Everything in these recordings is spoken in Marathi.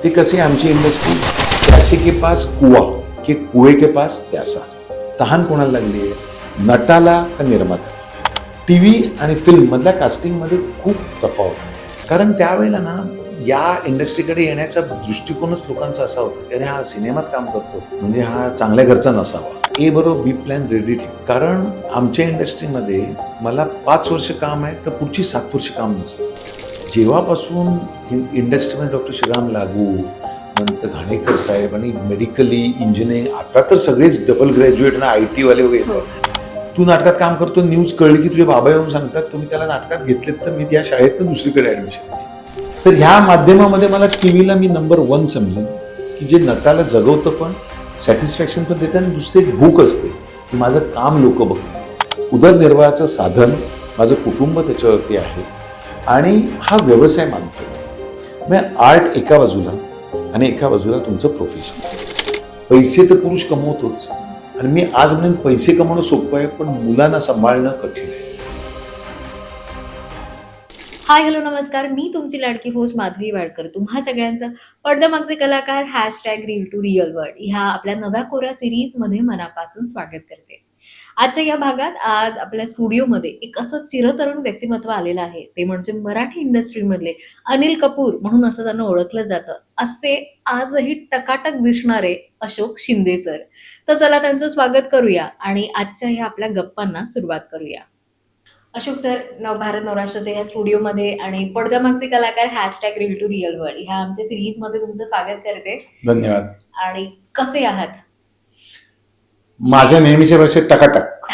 ते कसे आमची इंडस्ट्री, प्यासे के पास कुआ की कुए के पास प्यासा. तहान कोणाला लागली आहे, नटाला का निर्माता. टीव्ही आणि फिल्म मधल्या कास्टिंग मध्ये खूप तफावत आहे. कारण त्यावेळेला ना या इंडस्ट्रीकडे येण्याचा दृष्टिकोनच लोकांचा असा होता की अरे हा सिनेमात काम करतो म्हणजे हा चांगल्या घरचा नसावा. ए बरोबर बी प्लॅन रेडी ठेव. कारण आमच्या इंडस्ट्रीमध्ये मला 5 वर्ष काम आहे तर पुढची 7 वर्ष काम नसतं. जेव्हापासून इंडस्ट्रीमध्ये डॉक्टर श्रीराम लागू, नंतर घाणेकर साहेब आणि मेडिकली इंजिनिअरिंग, आता तर सगळेच डबल ग्रॅज्युएट आणि IT वाले वगैरे. तू नाटकात काम करतो, न्यूज कळली की तुझे बाबा येऊन सांगतात तुम्ही त्याला नाटकात घेतलेत तर मी या शाळेत दुसरीकडे ऍडमिशन घे. तर ह्या माध्यमामध्ये मला टीव्हीला मी नंबर 1 समजेन की जे नटाला जगवतं पण सॅटिस्फॅक्शन पण देतं आणि दुसरी एक भूक असते की माझं काम लोक बघतात. उदरनिर्वाहाचं साधन माझं कुटुंब त्याच्यावरती आहे आणि हा व्यवसाय मानतो. मग आर्ट एका बाजूला आणि एका बाजूला तुमचं प्रोफेशन. पैसे तर पुरुष कमवतोच आणि मी आज म्हणेन पैसे कमवणं सोपं आहे पण मुलांना सांभाळणं कठीण आहे. हाय हॅलो नमस्कार, मी तुमची लाडकी होस्ट माधवी वाडकर. तुम्हा सगळ्यांचं पडद्यामागचे कलाकार #रील टू रिअल वर्ल्ड ह्या आपल्या नव्या कोऱ्या सिरीजमध्ये मनापासून स्वागत करते. आजच्या या भागात आज आपल्या स्टुडिओमध्ये एक असं चिरतरुण व्यक्तिमत्व आलेलं आहे. ते म्हणजे मराठी इंडस्ट्रीमधले अनिल कपूर म्हणून असं त्यांना ओळखलं जातं. असे आजही टकाटक दिसणारे अशोक शिंदे सर. तर चला त्यांचं स्वागत करूया आणि आजच्या ह्या आपल्या गप्पांना सुरुवात करूया. अशोक सर, भारत नवराष्ट्राच्या या स्टुडिओमध्ये आणि पडद्यामागचे कलाकार #रील टू रिअल वर्ल्ड ह्या आमच्या सिरीजमध्ये तुमचं स्वागत करते. धन्यवाद. आणि कसे आहात? माझ्या नेहमीच्या भाषेत टकाटक.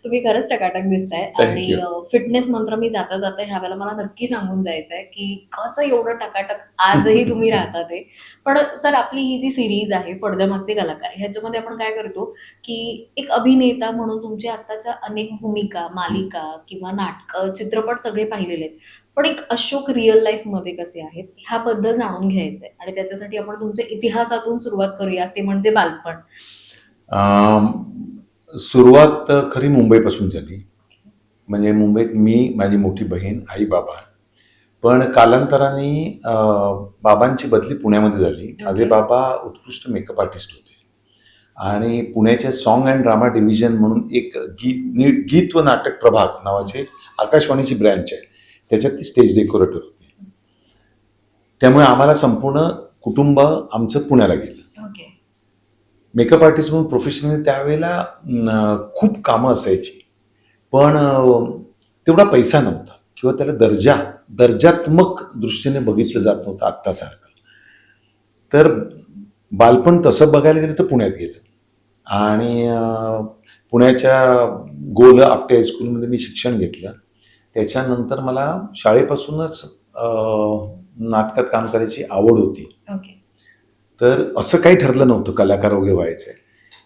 तुम्ही खरंच टकाटक दिसताय. Thank आणि you. फिटनेस मंत्र मी जाता जाता ह्या वेळेला मला नक्की सांगून जायचंय की कसं एवढं टकाटक आजही तुम्ही राहता ते. पण सर, आपली ही जी सिरीज आहे पडद्यामागचे कलाकार, ह्याच्यामध्ये आपण काय करतो की एक अभिनेता म्हणून तुमच्या आत्ताच्या अनेक भूमिका, मालिका किंवा नाटकं, चित्रपट सगळे पाहिलेले आहेत. पण एक अशोक रिअल लाईफ मध्ये कसे आहेत ह्याबद्दल जाणून घ्यायचंय आणि त्याच्यासाठी आपण तुमच्या इतिहासातून सुरुवात करूया, ते म्हणजे बालपण. सुरुवात खरी मुंबईपासून झाली. म्हणजे मुंबईत मी, माझी मोठी बहीण, आई बाबा. पण कालांतराने बाबांची बदली पुण्यामध्ये झाली. माझे बाबा उत्कृष्ट मेकअप आर्टिस्ट होते आणि पुण्याच्या सॉन्ग अँड ड्रामा डिव्हिजन म्हणून एक गीत व नाटक प्रभाग नावाचे आकाशवाणीची ब्रँच आहे, त्याच्यात ती स्टेज डेकोरेटर होती. त्यामुळे आम्हाला संपूर्ण कुटुंब आमचं पुण्याला गेलं. ओके. मेकअप आर्टिस्ट म्हणून प्रोफेशनली त्यावेळेला खूप कामं असायची पण तेवढा पैसा नव्हता किंवा त्याला दर्जात्मक दृष्टीने बघितलं जात नव्हतं आत्तासारखं. तर बालपण तसं बघायला गेलं तर पुण्यात गेलं आणि पुण्याच्या गोल आपटे हायस्कूलमध्ये मी शिक्षण घेतलं. त्याच्यानंतर मला शाळेपासूनच नाटकात काम करायची आवड होती. ओके. तर असं काही ठरलं नव्हतं कलाकार वगैरे व्हायचं आहे.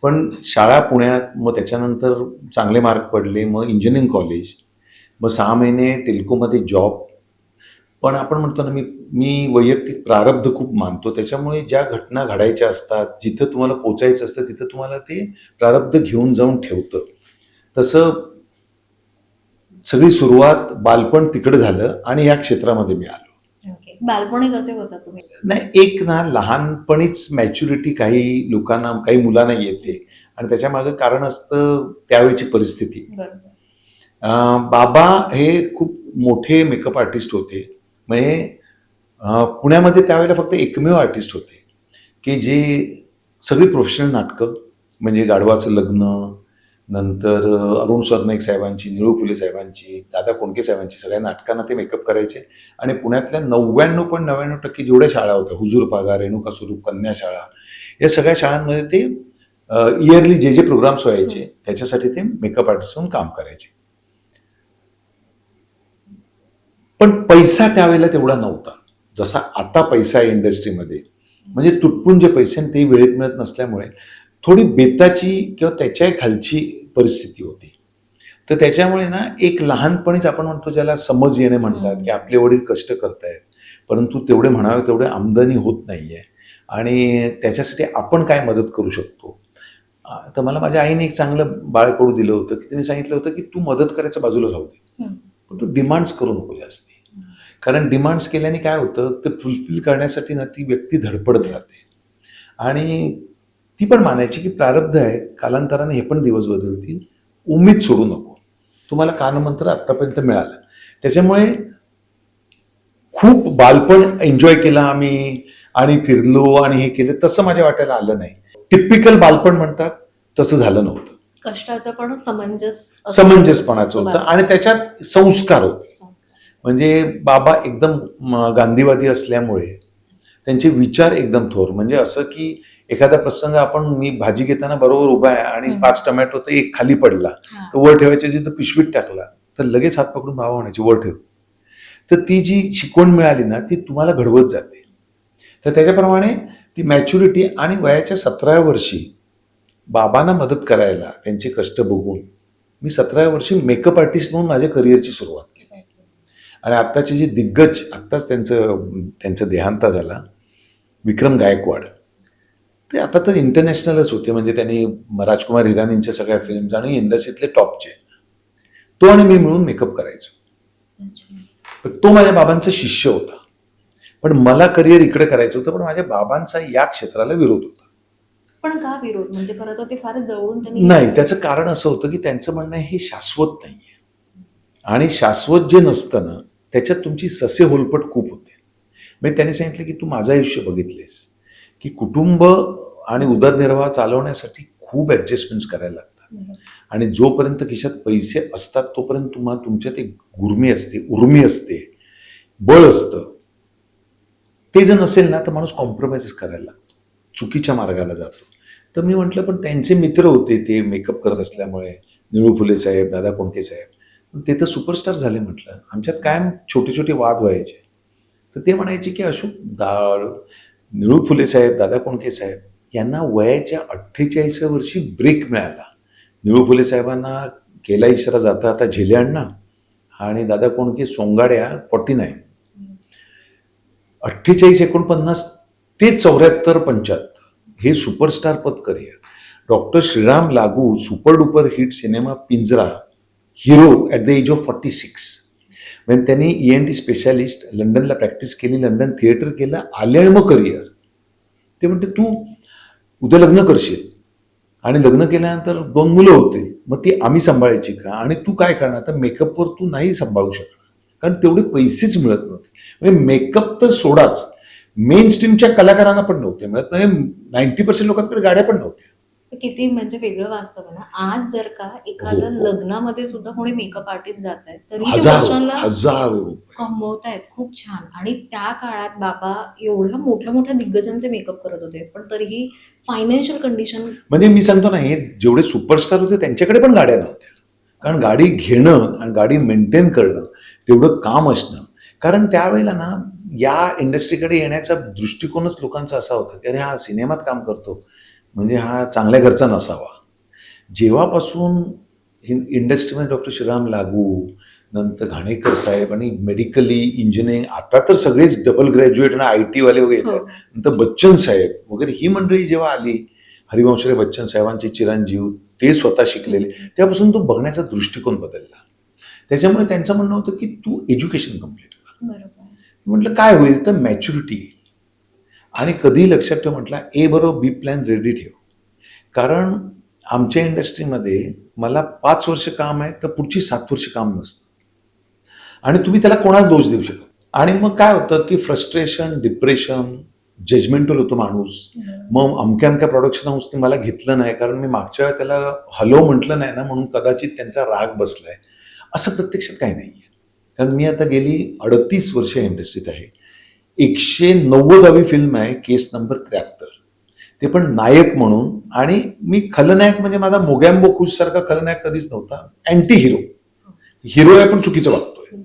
पण शाळा पुण्यात, मग त्याच्यानंतर चांगले मार्क पडले, मग इंजिनिअरिंग कॉलेज, मग 6 महिने टेल्कोमध्ये जॉब. पण आपण म्हणतो ना, मी वैयक्तिक प्रारब्ध खूप मानतो. त्याच्यामुळे ज्या घटना घडायच्या असतात, जिथं तुम्हाला पोचायचं असतं तिथं तुम्हाला ते प्रारब्ध घेऊन जाऊन ठेवतं. तसं सगळी सुरुवात बालपण तिकडे झालं आणि या क्षेत्रामध्ये मी आलो. ओके. बालपणी कसे होता तुम्ही? नाही, एक ना लहानपणीच मॅच्युरिटी काही लोकांना, काही मुलांना येते आणि त्याच्या मागे कारण असतं त्यावेळची परिस्थिती. बरोबर. बाबा हे खूप मोठे मेकअप आर्टिस्ट होते. म्हणजे पुण्यामध्ये त्यावेळेला फक्त एकमेव आर्टिस्ट होते की जे सगळी प्रोफेशनल नाटकं, म्हणजे गाढवाचं लग्न, नंतर अरुण सरनाईक साहेबांची, निळू फुले साहेबांची, दादा कोंडके साहेबांची, सगळ्या नाटकांना ते मेकअप करायचे. आणि पुण्यातल्या 99.99% जेवढ्या शाळा होत्या, हुजूर पागा, रेणुका स्वरूप, कन्या शाळा, या सगळ्या शाळांमध्ये ते इयरली जे प्रोग्राम्स व्हायचे त्याच्यासाठी ते मेकअप आर्टिस्ट म्हणून काम करायचे. पण पैसा त्यावेळेला तेवढा नव्हता जसा आता पैसा आहे इंडस्ट्रीमध्ये. म्हणजे तुटपुंजे पैसे, ते वेळेत मिळत नसल्यामुळे थोडी बेताची किंवा त्याच्या खालची परिस्थिती होती. तर त्याच्यामुळे ना एक लहानपणीच आपण म्हणतो ज्याला समज येणे म्हणतात की आपले वडील कष्ट करतायत परंतु तेवढे म्हणावे तेवढे आमदनी होत नाहीये आणि त्याच्यासाठी आपण काय मदत करू शकतो. तर मला माझ्या आईने एक चांगलं बाळकडू दिलं होतं की तिने सांगितलं होतं की तू मदत करायचं बाजूला राहू दे, पण तू डिमांड्स करू नको जास्ती. कारण डिमांड्स केल्याने काय होतं, ते फुलफिल करण्यासाठी ना ती व्यक्ती धडपडत राहते. आणि ती पण मानायची की प्रारब्ध आहे, कालांतराने हे पण दिवस बदलतील, उमेद सोडू नको. तुम्हाला कानमंत्र आत्तापर्यंत मिळाला. त्याच्यामुळे खूप बालपण एन्जॉय केलं आम्ही आणि फिरलो आणि हे केलं, तसं माझ्या वाट्याला आलं नाही. टिपिकल बालपण म्हणतात तसं झालं नव्हतं. कष्टाचं पण समंजसपणाचं होतं आणि त्याच्यात संस्कार होते. म्हणजे बाबा एकदम गांधीवादी असल्यामुळे त्यांचे विचार एकदम थोर. म्हणजे असं की एखादा प्रसंग मी भाजी घेताना बरोबर उभा आहे आणि 5 टोमॅटो तर एक खाली पडला, तर वर ठेवायच्या जर पिशवीत टाकला तर लगेच हात पकडून बाबा म्हणायचे वर ठेव. तर ती जी शिकवण मिळाली ना ती तुम्हाला घडवत जाते. तर त्याच्याप्रमाणे ती मॅच्युरिटी आणि वयाच्या 17व्या वर्षी बाबांना मदत करायला त्यांचे कष्ट बघून मी 17व्या वर्षी मेकअप आर्टिस्ट म्हणून माझ्या करिअरची सुरुवात केली. आणि आत्ताचे जे दिग्गज, आत्ताच त्यांचा देहांत झाला, विक्रम गायकवाड, ते आता तर इंटरनॅशनलच होते. म्हणजे त्यांनी राजकुमार हिरानींच्या सगळ्या फिल्म्स आणि इंडस्ट्रीतले टॉपचे, तो आणि मी मिळून मेकअप करायचो. पण तो माझ्या बाबांचा शिष्य होता. पण मला करिअर इकडे करायचं होतं, पण माझ्या बाबांचा या क्षेत्राला विरोध होता. पण का विरोध? म्हणजे खरं तर ते फारच जवळून त्यांनी नाही, त्याचं कारण असं होतं की त्यांचं म्हणणं हे शाश्वत नाहीये आणि शाश्वत जे नसतं ना त्याच्यात तुमची ससे होलपट खूप होते. म्हणजे त्यांनी सांगितलं की तू माझं आयुष्य बघितलेस की कुटुंब आणि उदरनिर्वाह चालवण्यासाठी खूप ऍडजस्टमेंट्स करायला लागतात आणि जोपर्यंत खिशात पैसे असतात तोपर्यंत तुम्हाला तुमच्यात एक गुर्मी असते, उर्मी असते, बळ असतं. ते जर नसेल ना तर माणूस कॉम्प्रोमाइज करायला लागतो, चुकीच्या मार्गाला जातो. तर मी म्हटलं पण त्यांचे मित्र होते ते मेकअप करत असल्यामुळे, निळू फुले साहेब, दादा कोंडके साहेब, ते तर सुपरस्टार झाले. म्हटलं आमच्यात कायम छोटे छोटे वाद व्हायचे. तर ते म्हणायचे की अशोक, निळू फुले साहेब, दादा कोंडके साहेब यांना वयाच्या 48व्या वर्षी ब्रेक मिळाला. निळू फुले साहेबांना केला इशारा जाता आता झेले अण्णा आणि दादा कोंडके सोंगाड्या 49, 48-49 ते 74-75 हे सुपरस्टार पद career. Doctor Shriram Lagoo super duper hit cinema Pinjra, hero at the age of 46. म्हणजे त्यांनी ENT स्पेशालिस्ट, लंडनला प्रॅक्टिस केली, लंडन थिएटर केलं, आले आणि मग करिअर. ते म्हणते तू उद्या लग्न करशील आणि लग्न केल्यानंतर 2 मुलं होतील, मग ती आम्ही सांभाळायची का आणि तू काय करणार? तर मेकअपवर तू नाही सांभाळू शकणार कारण तेवढे पैसेच मिळत नव्हते. म्हणजे मेकअप तर सोडाच, मेन स्ट्रीमच्या कलाकारांना पण नव्हते मिळत. म्हणजे 90% लोकांकडे गाड्या पण नव्हत्या. किती म्हणजे वेगळं वास्तव आहे ना. आज जर का एखादं हो. लग्नामध्ये सुद्धा कोणी मेकअप आर्टिस्ट जात आहेत तरी ते हजारो वर्षाला रुपये. कमवतायत. खूप छान. आणि त्या काळात बाबा एवढ्या मोठ्या मोठ्या दिग्गजांचे मेकअप करत होते, पण तरीही फायनान्शियल कंडिशन. म्हणजे मी सांगतो ना, हे जेवढे सुपरस्टार होते त्यांच्याकडे पण गाड्या नव्हत्या. कारण गाडी घेणं आणि गाडी मेंटेन करणं तेवढं काम असणं. कारण त्यावेळेला ना या इंडस्ट्रीकडे येण्याचा दृष्टिकोनच लोकांचा असा होता की अरे हा सिनेमात काम करतो म्हणजे हा चांगल्या घरचा नसावा. जेव्हापासून इंडस्ट्रीमध्ये डॉक्टर श्रीराम लागू, नंतर घाणेकर साहेब आणि मेडिकली इंजिनिअरिंग, आता तर सगळेच डबल ग्रॅज्युएट आणि IT वाले वगैरे येतात. नंतर बच्चन साहेब वगैरे ही मंडळी जेव्हा आली, हरिवंशराय बच्चन साहेबांचे चिरंजीव, ते स्वतः शिकलेले, तेव्हापासून तो बघण्याचा दृष्टिकोन बदलला. त्याच्यामुळे त्यांचं म्हणणं होतं की तू एज्युकेशन कम्प्लीट कर. बरोबर. म्हटलं काय होईल तर मॅच्युरिटी येईल. आणि कधी लक्षात ठेव म्हटलं A बरोबर B प्लॅन रेडी ठेव. कारण आमच्या इंडस्ट्रीमध्ये मला 5 वर्ष काम आहे तर पुढची 7 वर्ष काम नसतं आणि तुम्ही त्याला कोणाला दोष देऊ शकत. आणि मग काय होतं की फ्रस्ट्रेशन, डिप्रेशन, जजमेंटल होतो माणूस. मग अमक्या प्रोडक्शन हाऊसने मला घेतलं नाही कारण मी मागच्या वेळा त्याला हॅलो म्हटलं नाही ना म्हणून कदाचित त्यांचा राग बसलाय. असं प्रत्यक्षात काही नाहीये. कारण मी आता गेली 38 वर्ष इंडस्ट्रीत आहे. 190वी फिल्म आहे केस नंबर 73, ते पण नायक म्हणून. आणि मी खलनायक म्हणजे माझा मोगॅम्बो खुश सारखा खलनायक कधीच नव्हता. अँटी हिरो आहे पण चुकीचं वागतोय.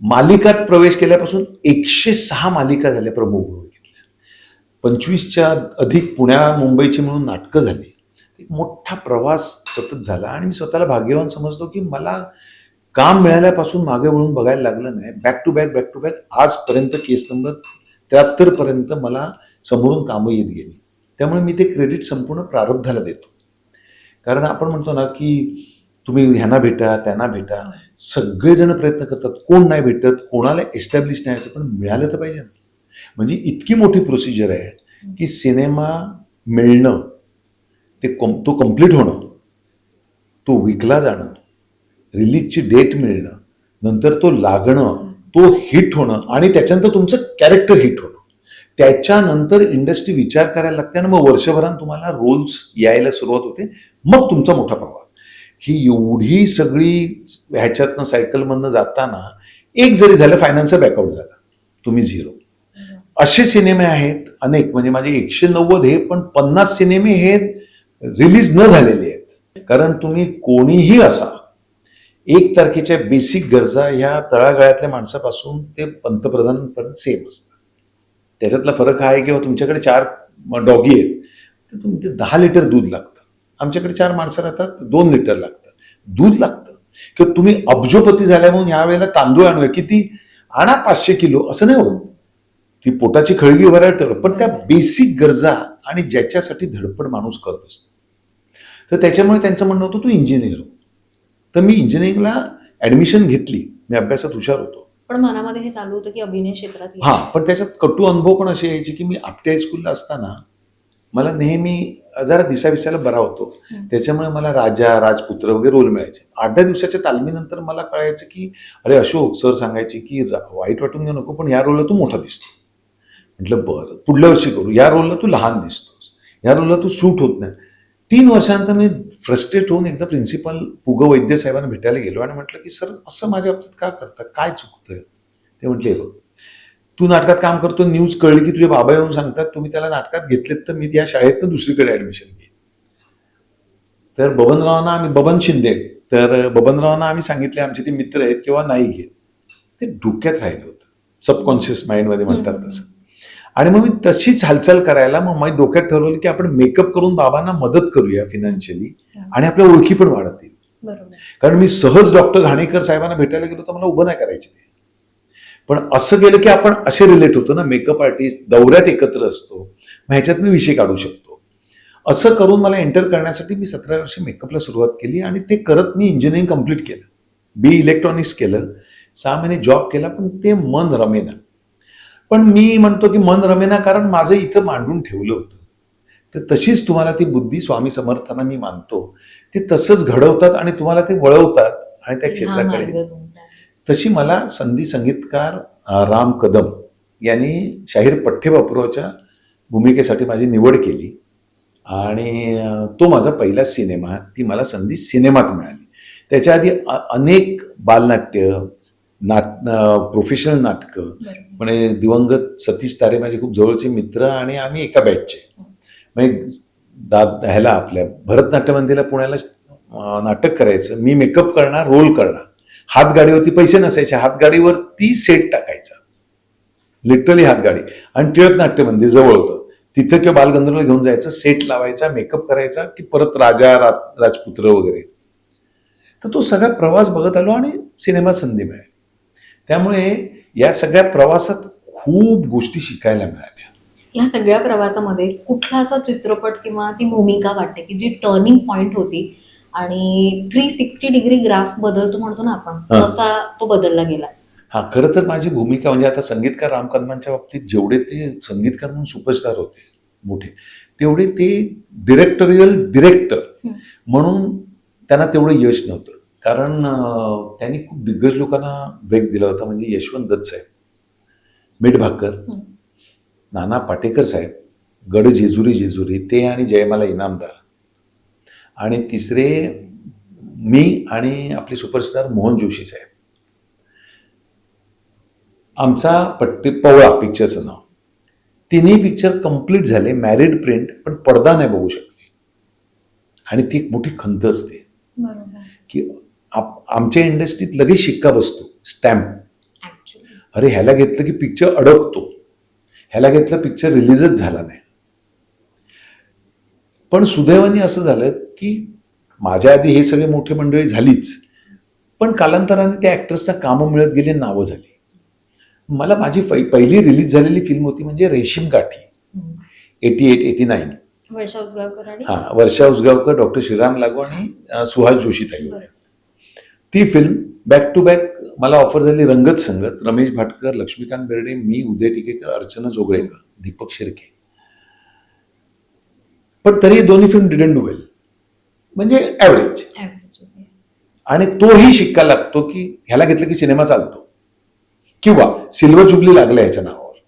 मालिकात प्रवेश केल्यापासून 106 मालिका झाल्या प्रमुख भूमिकेतल्या. 25च्या अधिक पुण्या मुंबईची मिळून नाटकं झाली. एक मोठा प्रवास सतत झाला आणि मी स्वतःला भाग्यवान समजतो की मला काम मिळाल्यापासून मागे वळून बघायला लागलं नाही. बॅक टू बॅक आजपर्यंत केस नंबर 73 पर्यंत मला समोरून कामं येत गेली. त्यामुळे मी ते क्रेडिट संपूर्ण प्रारब्धाला देतो. कारण आपण म्हणतो ना की तुम्ही ह्यांना भेटा त्यांना भेटा, सगळेजण प्रयत्न करतात, कोण नाही भेटत, कोणाला एस्टॅब्लिश नाही व्हायचं, पण मिळालं तर पाहिजे ना. म्हणजे इतकी मोठी प्रोसिजर आहे की सिनेमा मिळणं, तो कम्प्लीट होणं, तो विकला जाणं, रिलीजची डेट मिळणं, नंतर तो लागणं, तो हिट होणं आणि त्याच्यानंतर तुमचं कॅरेक्टर हिट होणं, त्याच्यानंतर इंडस्ट्री विचार करायला लागते आणि मग वर्षभरात तुम्हाला रोल्स यायला सुरुवात होते, मग तुमचा मोठा प्रवास. ही एवढी सगळी ह्याच्यातनं सायकलमधनं जाताना एक जरी झालं, फायनान्सचा बॅकआउट झाला, तुम्ही झिरो. असे सिनेमे आहेत अनेक, म्हणजे माझे 190 हे, पण 50 सिनेमे हे रिलीज न झालेले आहेत. कारण तुम्ही कोणीही असा, 1 तारखेच्या बेसिक गरजा ह्या तळागाळातल्या माणसापासून ते पंतप्रधानांपर्यंत सेम असतात. त्याच्यातला फरक हा आहे की तुमच्याकडे 4 डॉगी आहेत तर तुमचे 10 लिटर दूध लागतं, आमच्याकडे 4 माणसं राहतात 2 लिटर लागतं दूध लागतं. किंवा तुम्ही अब्जोपती झाल्यामुळे यावेळेला तांदूळ आणूया, किती आणा 500 किलो असं नाही होत, ती पोटाची खळगी भरायला, पण त्या बेसिक गरजा आणि ज्याच्यासाठी धडपड माणूस करत असतो. तर त्याच्यामुळे त्यांचं म्हणणं होतं तू इंजिनियर हो. तर मी इंजिनिअरिंगला ऍडमिशन घेतली, मी अभ्यासात हुशार होतो, पण मनामध्ये हे चालू होतं की अभिनय क्षेत्रात हा. पण त्याच्यात कटू अनुभव पण असे यायचे की मी आपटे हायस्कूलला असताना मला नेहमी जरा दिसाविसायला बरा होतो, त्याच्यामुळे मला राजा राजपुत्र वगैरे रोल मिळायचे. 8-10 दिवसाच्या तालमीनंतर मला कळायचं की अरे अशोक सर सांगायचे की वाईट वाटून घेऊ नको, पण या रोलला तू मोठा दिसतो. म्हटलं बरं, पुढल्या वर्षी करू, या रोलला तू लहान दिसतोस, या रोलला तू सूट होत नाही. 3 वर्षानंतर मी फ्रस्ट्रेट होऊन एकदा प्रिन्सिपल पुग वैद्य साहेबांना भेटायला गेलो आणि म्हटलं की सर असं माझ्या बाबतीत का करता, काय चुकतंय. ते म्हटले बघ, तू नाटकात काम करतो, न्यूज कळली की तुझे बाबा येऊन सांगतात तुम्ही त्याला नाटकात घेतलेत तर मी त्या शाळेतनं दुसरीकडे ऍडमिशन घेईन. तर बबनरावांना आम्ही, बबन शिंदे, तर बबनरावांना आम्ही सांगितले आमचे ते मित्र आहेत किंवा नाही घेत. ते डोक्यात राहिलं होतं, सबकॉन्शियस माइंडमध्ये म्हणतात तसं. आणि मग मी तशीच हालचाल करायला मग माझ्या डोक्यात ठरवलं की आपण मेकअप करून बाबांना मदत करूया फिनान्शियली आणि आपल्या ओळखी पण वाढतील. कारण मी सहज डॉक्टर घाणेकर साहेबांना भेटायला गेलो तर मला उभं नाही करायचे ते. पण असं गेलं की आपण असे रिलेट होतो ना, मेकअप आर्टिस्ट दौऱ्यात एकत्र असतो, मग ह्याच्यात मी विषय काढू शकतो. असं करून मला एंटर करण्यासाठी मी 17 वर्षे मेकअपला सुरुवात केली आणि ते करत मी इंजिनिअरिंग कम्प्लीट केलं, बी इलेक्ट्रॉनिक्स केलं, 6 महिने जॉब केला, पण ते मन रमेना. पण मी म्हणतो की मन रमेना कारण माझं इथं मांडून ठेवलं होतं. तर तशीच तुम्हाला ती बुद्धी स्वामी समर्थांना मी मानतो, ते तसंच घडवतात आणि तुम्हाला ते वळवतात आणि त्या क्षेत्राकडे. तशी मला संधी संगीतकार राम कदम यांनी शाहीर पठ्ठेबापुरावच्या भूमिकेसाठी माझी निवड केली आणि तो माझा पहिला सिनेमा, ती मला संधी सिनेमात मिळाली. त्याच्या आधी अनेक बालनाट्य, प्रोफेशनल नाटकं, म्हणजे दिवंगत सतीश तारे माझे खूप जवळचे मित्र आणि आम्ही एका बॅचचे. म्हणजे ह्याला आपल्या भरतनाट्य मंदिरला पुण्याला नाटक करायचं, मी मेकअप करणार, रोल करणार, हातगाडीवरती पैसे नसायचे, हातगाडीवरती सेट टाकायचा, लिटरली हातगाडी, आणि टिळक नाट्य मंदिर जवळ होतं तिथं किंवा बालगंधर्वला घेऊन जायचं, सेट लावायचा, मेकअप करायचा की परत राजा राजपुत्र वगैरे. तर तो सगळा प्रवास बघत आलो आणि सिनेमात संधी मिळाली. त्यामुळे या सगळ्या प्रवासात खूप गोष्टी शिकायला मिळाल्या. या सगळ्या प्रवासामध्ये कुठला असा चित्रपट किंवा ती भूमिका वाटते की जी टर्निंग पॉइंट होती आणि 360 डिग्री ग्राफ बदलतो म्हणतो ना आपण, तसा तो बदलला गेला? हा, खरं तर माझी भूमिका म्हणजे आता संगीतकार राम कदमांच्या बाबतीत जेवढे ते संगीतकार म्हणून सुपरस्टार होते मोठे, तेवढे ते डिरेक्टर म्हणून त्यांना तेवढं यश नव्हतं. कारण त्यांनी खूप दिग्गज लोकांना ब्रेक दिला होता, म्हणजे यशवंत दत्त साहेब, मिठभाकर, नाना पाटेकर साहेब, गड जेजुरी ते आणि जयमाला इनामदार, आणि तिसरे मी आणि आपले सुपरस्टार मोहन जोशी साहेब. आमचा पवळा पिक्चरचं नाव, तिन्ही पिक्चर कम्प्लीट झाले, मॅरिड प्रिंट, पण पडदा नाही बघू शकले. आणि ती एक मोठी खंत असते की आमच्या इंडस्ट्रीत लगेच शिक्का बसतो, स्टॅम्प, अरे ह्याला घेतलं की पिक्चर अडकतो, ह्याला घेतलं पिक्चर रिलीजच झाला नाही. पण सुदैवाने असं झालं की माझ्या आधी हे सगळे मोठी मंडळी झालीच, पण कालांतराने त्या ऍक्टर्सना कामं मिळत गेली, नावं झाली. मला माझी पहिली रिलीज झालेली फिल्म होती म्हणजे रेशीम गाठी, 88-89, वर्षा उसगावकर आणि वर्षा उसगावकर, डॉक्टर श्रीराम लागू आणि सुहास जोशी ताई होते. ती फिल्म बॅक टू बॅक मला ऑफर झाली रंगत संगत, रमेश भाटकर, लक्ष्मीकांत बेर्डे, मी, उदय टिकेकर, अर्चना जोगळेकर, दीपक शिर्के. पण तरी दोन्ही फिल्म डिडंट डू वेल, म्हणजे ऍव्हरेज. Average, okay. आणि तोही शिक्का लागतो की ह्याला घेतलं की सिनेमा चालतो किंवा सिल्वर जुबली लागलं ह्याच्या नावावर.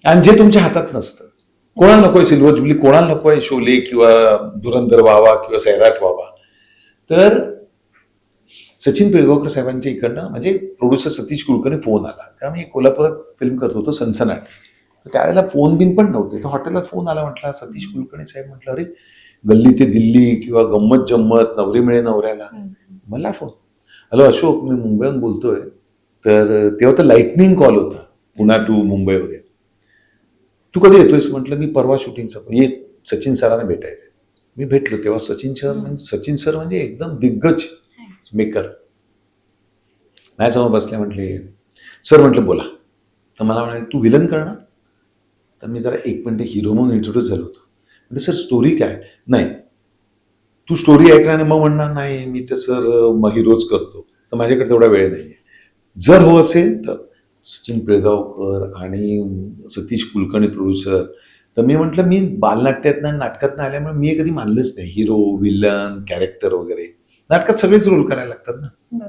आणि जे तुमच्या हातात नसतं. कोणाला नकोय सिल्वर जुबली, कोणाला नकोय शोले किंवा धुरंधर व्हावा किंवा सैराट व्हावा. तर सचिन पिळगावकर साहेबांच्या इकडनं म्हणजे प्रोड्युसर सतीश कुलकर्णी फोन आला, कारण मी कोल्हापुरात फिल्म करत होतो सनसनाटी. तर त्यावेळेला फोन बिन पण नव्हते. तर हॉटेलला फोन आला, म्हटला सतीश कुलकर्णी साहेब, म्हटलं अरे गल्ली ते दिल्ली किंवा गंमत जम्मत, नवरी मिळे नवऱ्याला. मला फोन, हॅलो अशोक, मी मुंबईहून बोलतोय. तर तेव्हा तर लाईटनिंग कॉल होता, पुणा टू मुंबई वगैरे. तू कधी येतोयस? म्हटलं मी परवा शूटिंगचा, ये सचिन सरांना भेटायचं. मी भेटलो तेव्हा सचिन सर म्हणजे एकदम दिग्गज मेकर माझ्यासमोर बसले. म्हटले सर, म्हटलं बोला. तर मला म्हणाले तू विलन करणार? तर मी जरा एक मिनिट हिरो म्हणून इंट्रोड्यूस झालो होतो. म्हणजे सर स्टोरी काय? नाही, तू स्टोरी ऐकणार आणि मग म्हणणार नाही मी तर सर हिरोज करतो. तर माझ्याकडे तेवढा वेळ नाही आहे. जर हो असेल तर सचिन पिळगावकर आणि सतीश कुलकर्णी प्रोड्युसर. तर मी म्हटलं मी बालनाट्यातनं नाटकातनं आल्यामुळे मी कधी मानलंच नाही हिरो, विलन, कॅरेक्टर वगैरे. नाटकात सगळेच रोल करायला लागतात ना.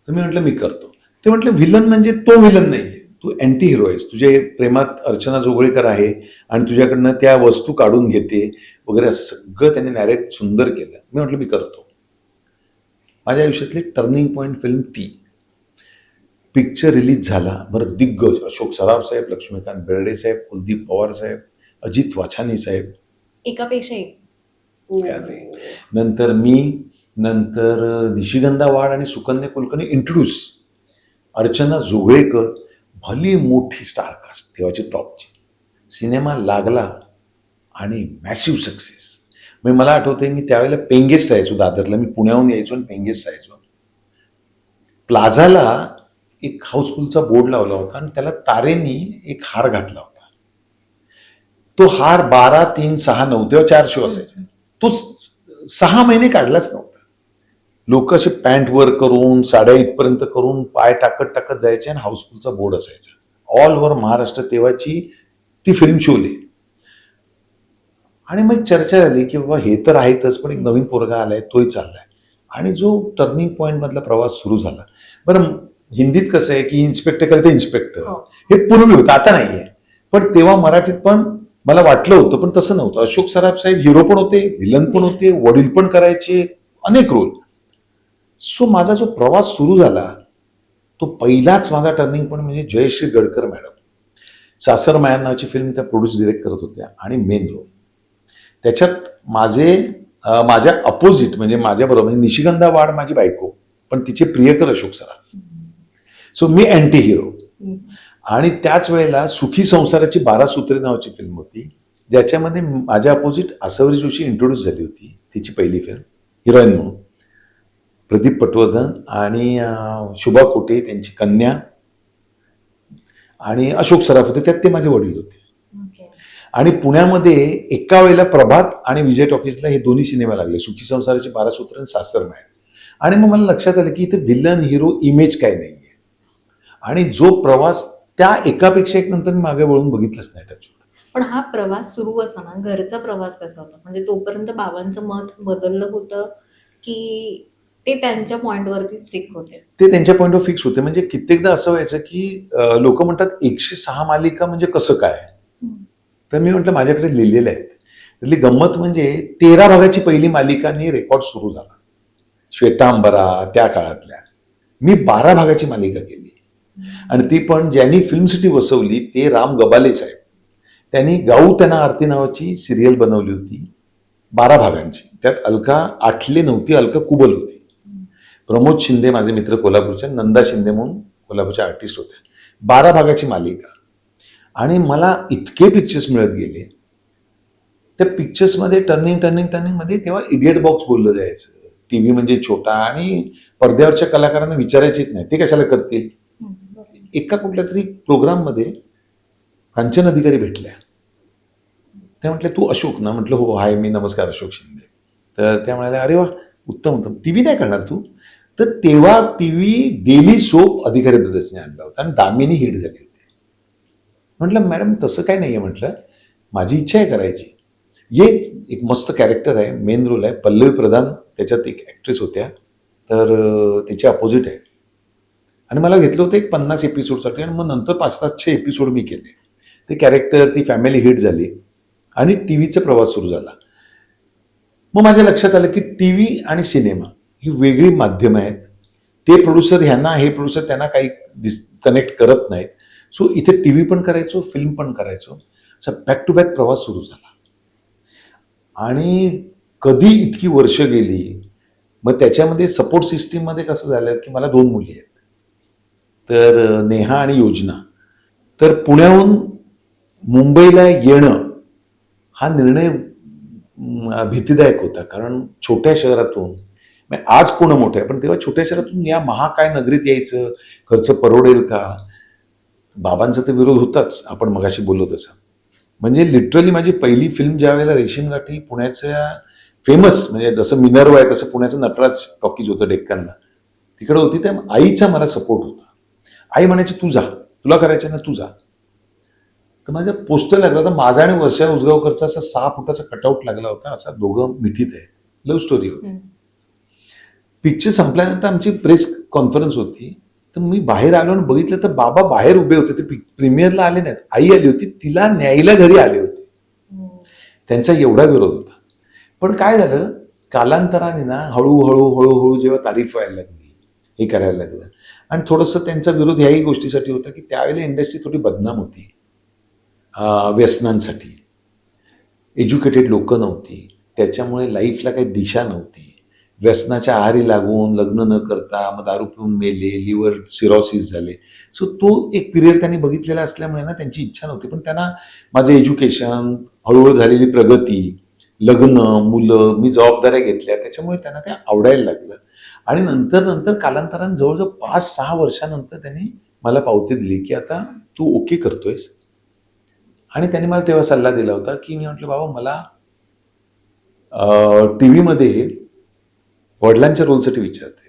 तर मी म्हटलं मी करतो. ते म्हटलं विलन म्हणजे तो विलन नाहीये, तू अँटी हिरो आहेस. तुझ्या प्रेमात अर्चना जोगळेकर आहे आणि तुझ्याकडनं त्या वस्तू काढून घेते वगैरे, असं सगळं त्यांनी नॅरेट सुंदर केलं. मी म्हटलं मी करतो. माझ्या आयुष्यातली टर्निंग पॉईंट फिल्म ती. पिक्चर रिलीज झाला, बरं दिग्गज अशोक सराफ साहेब, लक्ष्मीकांत बेर्डे साहेब, कुलदीप पवार साहेब, अजित वाछानी साहेब, एकापेक्षा एक. नंतर मी, नंतर निशिगंधा वाड आणि सुकन्या कुलकर्णी इंट्रोड्यूस, अर्चना जोगळेकर, भली मोठी स्टार कास्ट तेव्हाची टॉपची. सिनेमा लागला आणि मॅसिव्ह सक्सेस. म्हणजे मला आठवतंय मी त्यावेळेला पेंगेस राहायचो दादरला. मी पुण्याहून यायचो आणि पेंगेस राहायचो. प्लाझाला एक हाऊसफुलचा बोर्ड लावला होता आणि त्याला तारेनी एक हार घातला होता. तो हार 12, 3, 6, 9 तेव्हा 4 शो असायचे. तो 6 महिने काढलाच नव्हता. लोक असे पॅन्ट वर करून, साड्या इथपर्यंत करून, पाय टाकत टाकत जायचे आणि हाऊसफुलचा बोर्ड असायचा. ऑल ओव्हर महाराष्ट्र तेव्हाची ती फिल्म शोले. आणि मग चर्चा झाली की बाबा हे तर आहेतच, पण एक नवीन पोरगा आलाय, तोही चाललाय. आणि जो टर्निंग पॉईंट मधला प्रवास सुरू झाला. बरं हिंदीत कसं आहे की इन्स्पेक्टर करते इन्स्पेक्टर, हे पूर्वी होतं, आता नाहीये. पण तेव्हा मराठीत पण मला वाटलं होतं, पण तसं नव्हतं. अशोक सराफ साहेब हिरो पण होते, विलन पण होते, वडील पण करायचे, अनेक रोल. सो माझा जो प्रवास सुरू झाला तो पहिलाच माझा टर्निंग पॉईंट म्हणजे जयश्री गडकर मॅडम. सासर माया नावाची फिल्म त्या प्रोड्यूस डिरेक्ट करत होत्या आणि मेन रोल त्याच्यात माझ्या अपोजिट म्हणजे माझ्या बरोबर म्हणजे निशिगंधा वाड माझी बायको, पण तिचे प्रियकर अशोक सराफ. सो मी अँटी हिरो. आणि त्याच वेळेला सुखी संसाराची 12 सूत्रे नावाची फिल्म होती, ज्याच्यामध्ये माझ्या अपोजिट आसवरी जोशी इंट्रोड्यूस झाली होती. तिची पहिली फिल्म हिरोईन म्हणून. प्रदीप पटवर्धन आणि शुभा कोटे त्यांची कन्या आणि अशोक सराफ होते, त्यात ते माझे वडील होते. आणि पुण्यामध्ये एका वेळेला प्रभात आणि विजय टॉकीजला हे दोन्ही सिनेमा लागले, सुखी संसाराची 12 सूत्र आणि सासर माया. आणि मग मला लक्षात आलं की इथे विलन हिरो इमेज काय नाहीये. आणि जो प्रवास त्या एकापेक्षा एक नंतर मी मागे वळून बघितलंच नाही टच. पण हा प्रवास सुरू असताना घरचा प्रवास कसा होता? म्हणजे तोपर्यंत बाबांचं मत बदललं होतं की ते त्यांच्या पॉइंटवरती स्टिक होते? ते त्यांच्या पॉइंट ऑफ फिक्स होते. म्हणजे कित्येकदा असं व्हायचं की लोक म्हणतात 106 मालिका म्हणजे कसं काय. तर मी म्हटलं माझ्याकडे लिहिलेलं आहे. त्यातली गंमत म्हणजे 13 भागाची पहिली मालिकानी रेकॉर्ड सुरू झाला, श्वेतांबरा त्या काळातल्या. मी 12 भागाची मालिका केली आणि ती पण ज्यांनी फिल्म सिटी बसवली ते राम गबाले साहेब. त्यांनी गाऊ त्यांना आरती नावाची सिरियल बनवली होती 12 भागांची. त्यात अलका आठले नव्हती, अलका कुबल होती. प्रमोद शिंदे माझे मित्र कोल्हापूरचे, नंदा शिंदे म्हणून कोल्हापूरच्या आर्टिस्ट होत्या. 12 भागाची मालिका. आणि मला इतके पिक्चर्स मिळत गेले. त्या पिक्चर्समध्ये टर्निंग मध्ये तेव्हा इडियट बॉक्स बोललं जायचं. टीव्ही म्हणजे छोटा आणि पडद्यावरच्या कलाकारांना विचारायचीच नाही, ते कशाला करतील. एका कुठल्या तरी प्रोग्राममध्ये कांचन अधिकारी भेटल्या. त्या म्हटल्या तू अशोक ना? म्हटलं हो, हाय मी, नमस्कार अशोक शिंदे. तर त्या म्हणाल्या अरे वा उत्तम उत्तम, टीव्ही नाही करणार तू? तर तेव्हा टीव्ही डेली सोप अधिकारी ब्रदर्सने आणला होता आणि दामिनी हिट झाली होती. म्हटलं मॅडम तसं काय नाहीये, म्हटलं माझी इच्छा आहे करायची. ये एक मस्त कॅरेक्टर आहे, मेन रोल आहे, पल्लवी प्रधान त्याच्यात एक ऍक्ट्रेस होत्या, तर त्याचे अपोजिट आहे. आणि मला घेतलं होतं एक 50 एपिसोडसाठी आणि मग नंतर 500-700 एपिसोड मी केले. ते कॅरेक्टर, ती फॅमिली हिट झाली आणि टीव्हीचा प्रवास सुरू झाला. मग माझ्या लक्षात आलं की टीव्ही आणि सिनेमा ही वेगळी माध्यमं आहेत. ते प्रोड्युसर ह्यांना, हे प्रोड्युसर त्यांना काही कनेक्ट करत नाहीत. सो इथे टीव्ही पण करायचो, फिल्म पण करायचो. असा बॅक टू बॅक प्रवास सुरू झाला. आणि कधी इतकी वर्ष गेली. मग त्याच्यामध्ये सपोर्ट सिस्टीममध्ये कसं झालं की मला 2 मुली आहेत, तर नेहा आणि योजना. तर पुण्याहून मुंबईला येणं हा निर्णय भीतीदायक होता, कारण छोट्या शहरातून, आज पुणे मोठं आहे पण तेव्हा छोट्या शहरातून या महाकाय नगरीत यायचं, खर्च परवडेल का? बाबांचा तर विरोध होताच, आपण मगाशी बोललो तसं. म्हणजे लिटरली माझी पहिली फिल्म ज्या वेळेला रेशीम गाठी पुण्याच्या फेमस, म्हणजे जसं मिनर्वा आहे तसं पुण्याचं नटराज टॉकीज होतं डेक्कनला, तिकडे होती. त्या आईचा मला सपोर्ट होता. आई म्हणायची तू जा, तुला करायचं ना तू जा. तर माझा पोस्टर लागला होता, माझा आणि वर्षा उसगावकरचा असा 6 फुटाचा कटआउट लागला होता, असा दोघं मिठीत आहे, लव्ह स्टोरी होती. पिक्चर संपल्यानंतर आमची प्रेस कॉन्फरन्स होती, तर मी बाहेर आलो आणि बघितलं तर बाबा बाहेर उभे होते. ते प्रीमियरला आले नाहीत, आई आली होती, तिला न्यायला घरी आले होते. त्यांचा एवढा विरोध होता. पण काय झालं, कालांतराने ना हळूहळू हळूहळू जेव्हा तारीफ व्हायला लागली, हे करायला लागलं, आणि थोडंसं त्यांचा विरोध ह्याही गोष्टीसाठी होता की त्यावेळेला इंडस्ट्री थोडी बदनाम होती, व्यसनांसाठी. एज्युकेटेड लोक नव्हती, त्याच्यामुळे लाईफला काही दिशा नव्हती. व्यसनाच्या आहारी लागून लग्न न करता मग दारू पिऊन मेले, लिव्हर सिरोसिस झाले. सो तो एक पिरियड त्यांनी बघितलेला असल्यामुळे ना त्यांची इच्छा नव्हती. पण त्यांना माझं एज्युकेशन, हळूहळू झालेली प्रगती, लग्न, मुलं, मी जबाबदाऱ्या घेतल्या, त्याच्यामुळे त्यांना ते आवडायला लागलं. आणि नंतर नंतर कालांतराने जवळजवळ 5-6 वर्षानंतर त्यांनी मला पावती दिली की आता तू ओके करतोयस. आणि त्यांनी मला तेव्हा सल्ला दिला होता की, मी म्हटलं बाबा मला टीव्हीमध्ये वडिलांच्या रोलसाठी विचारते.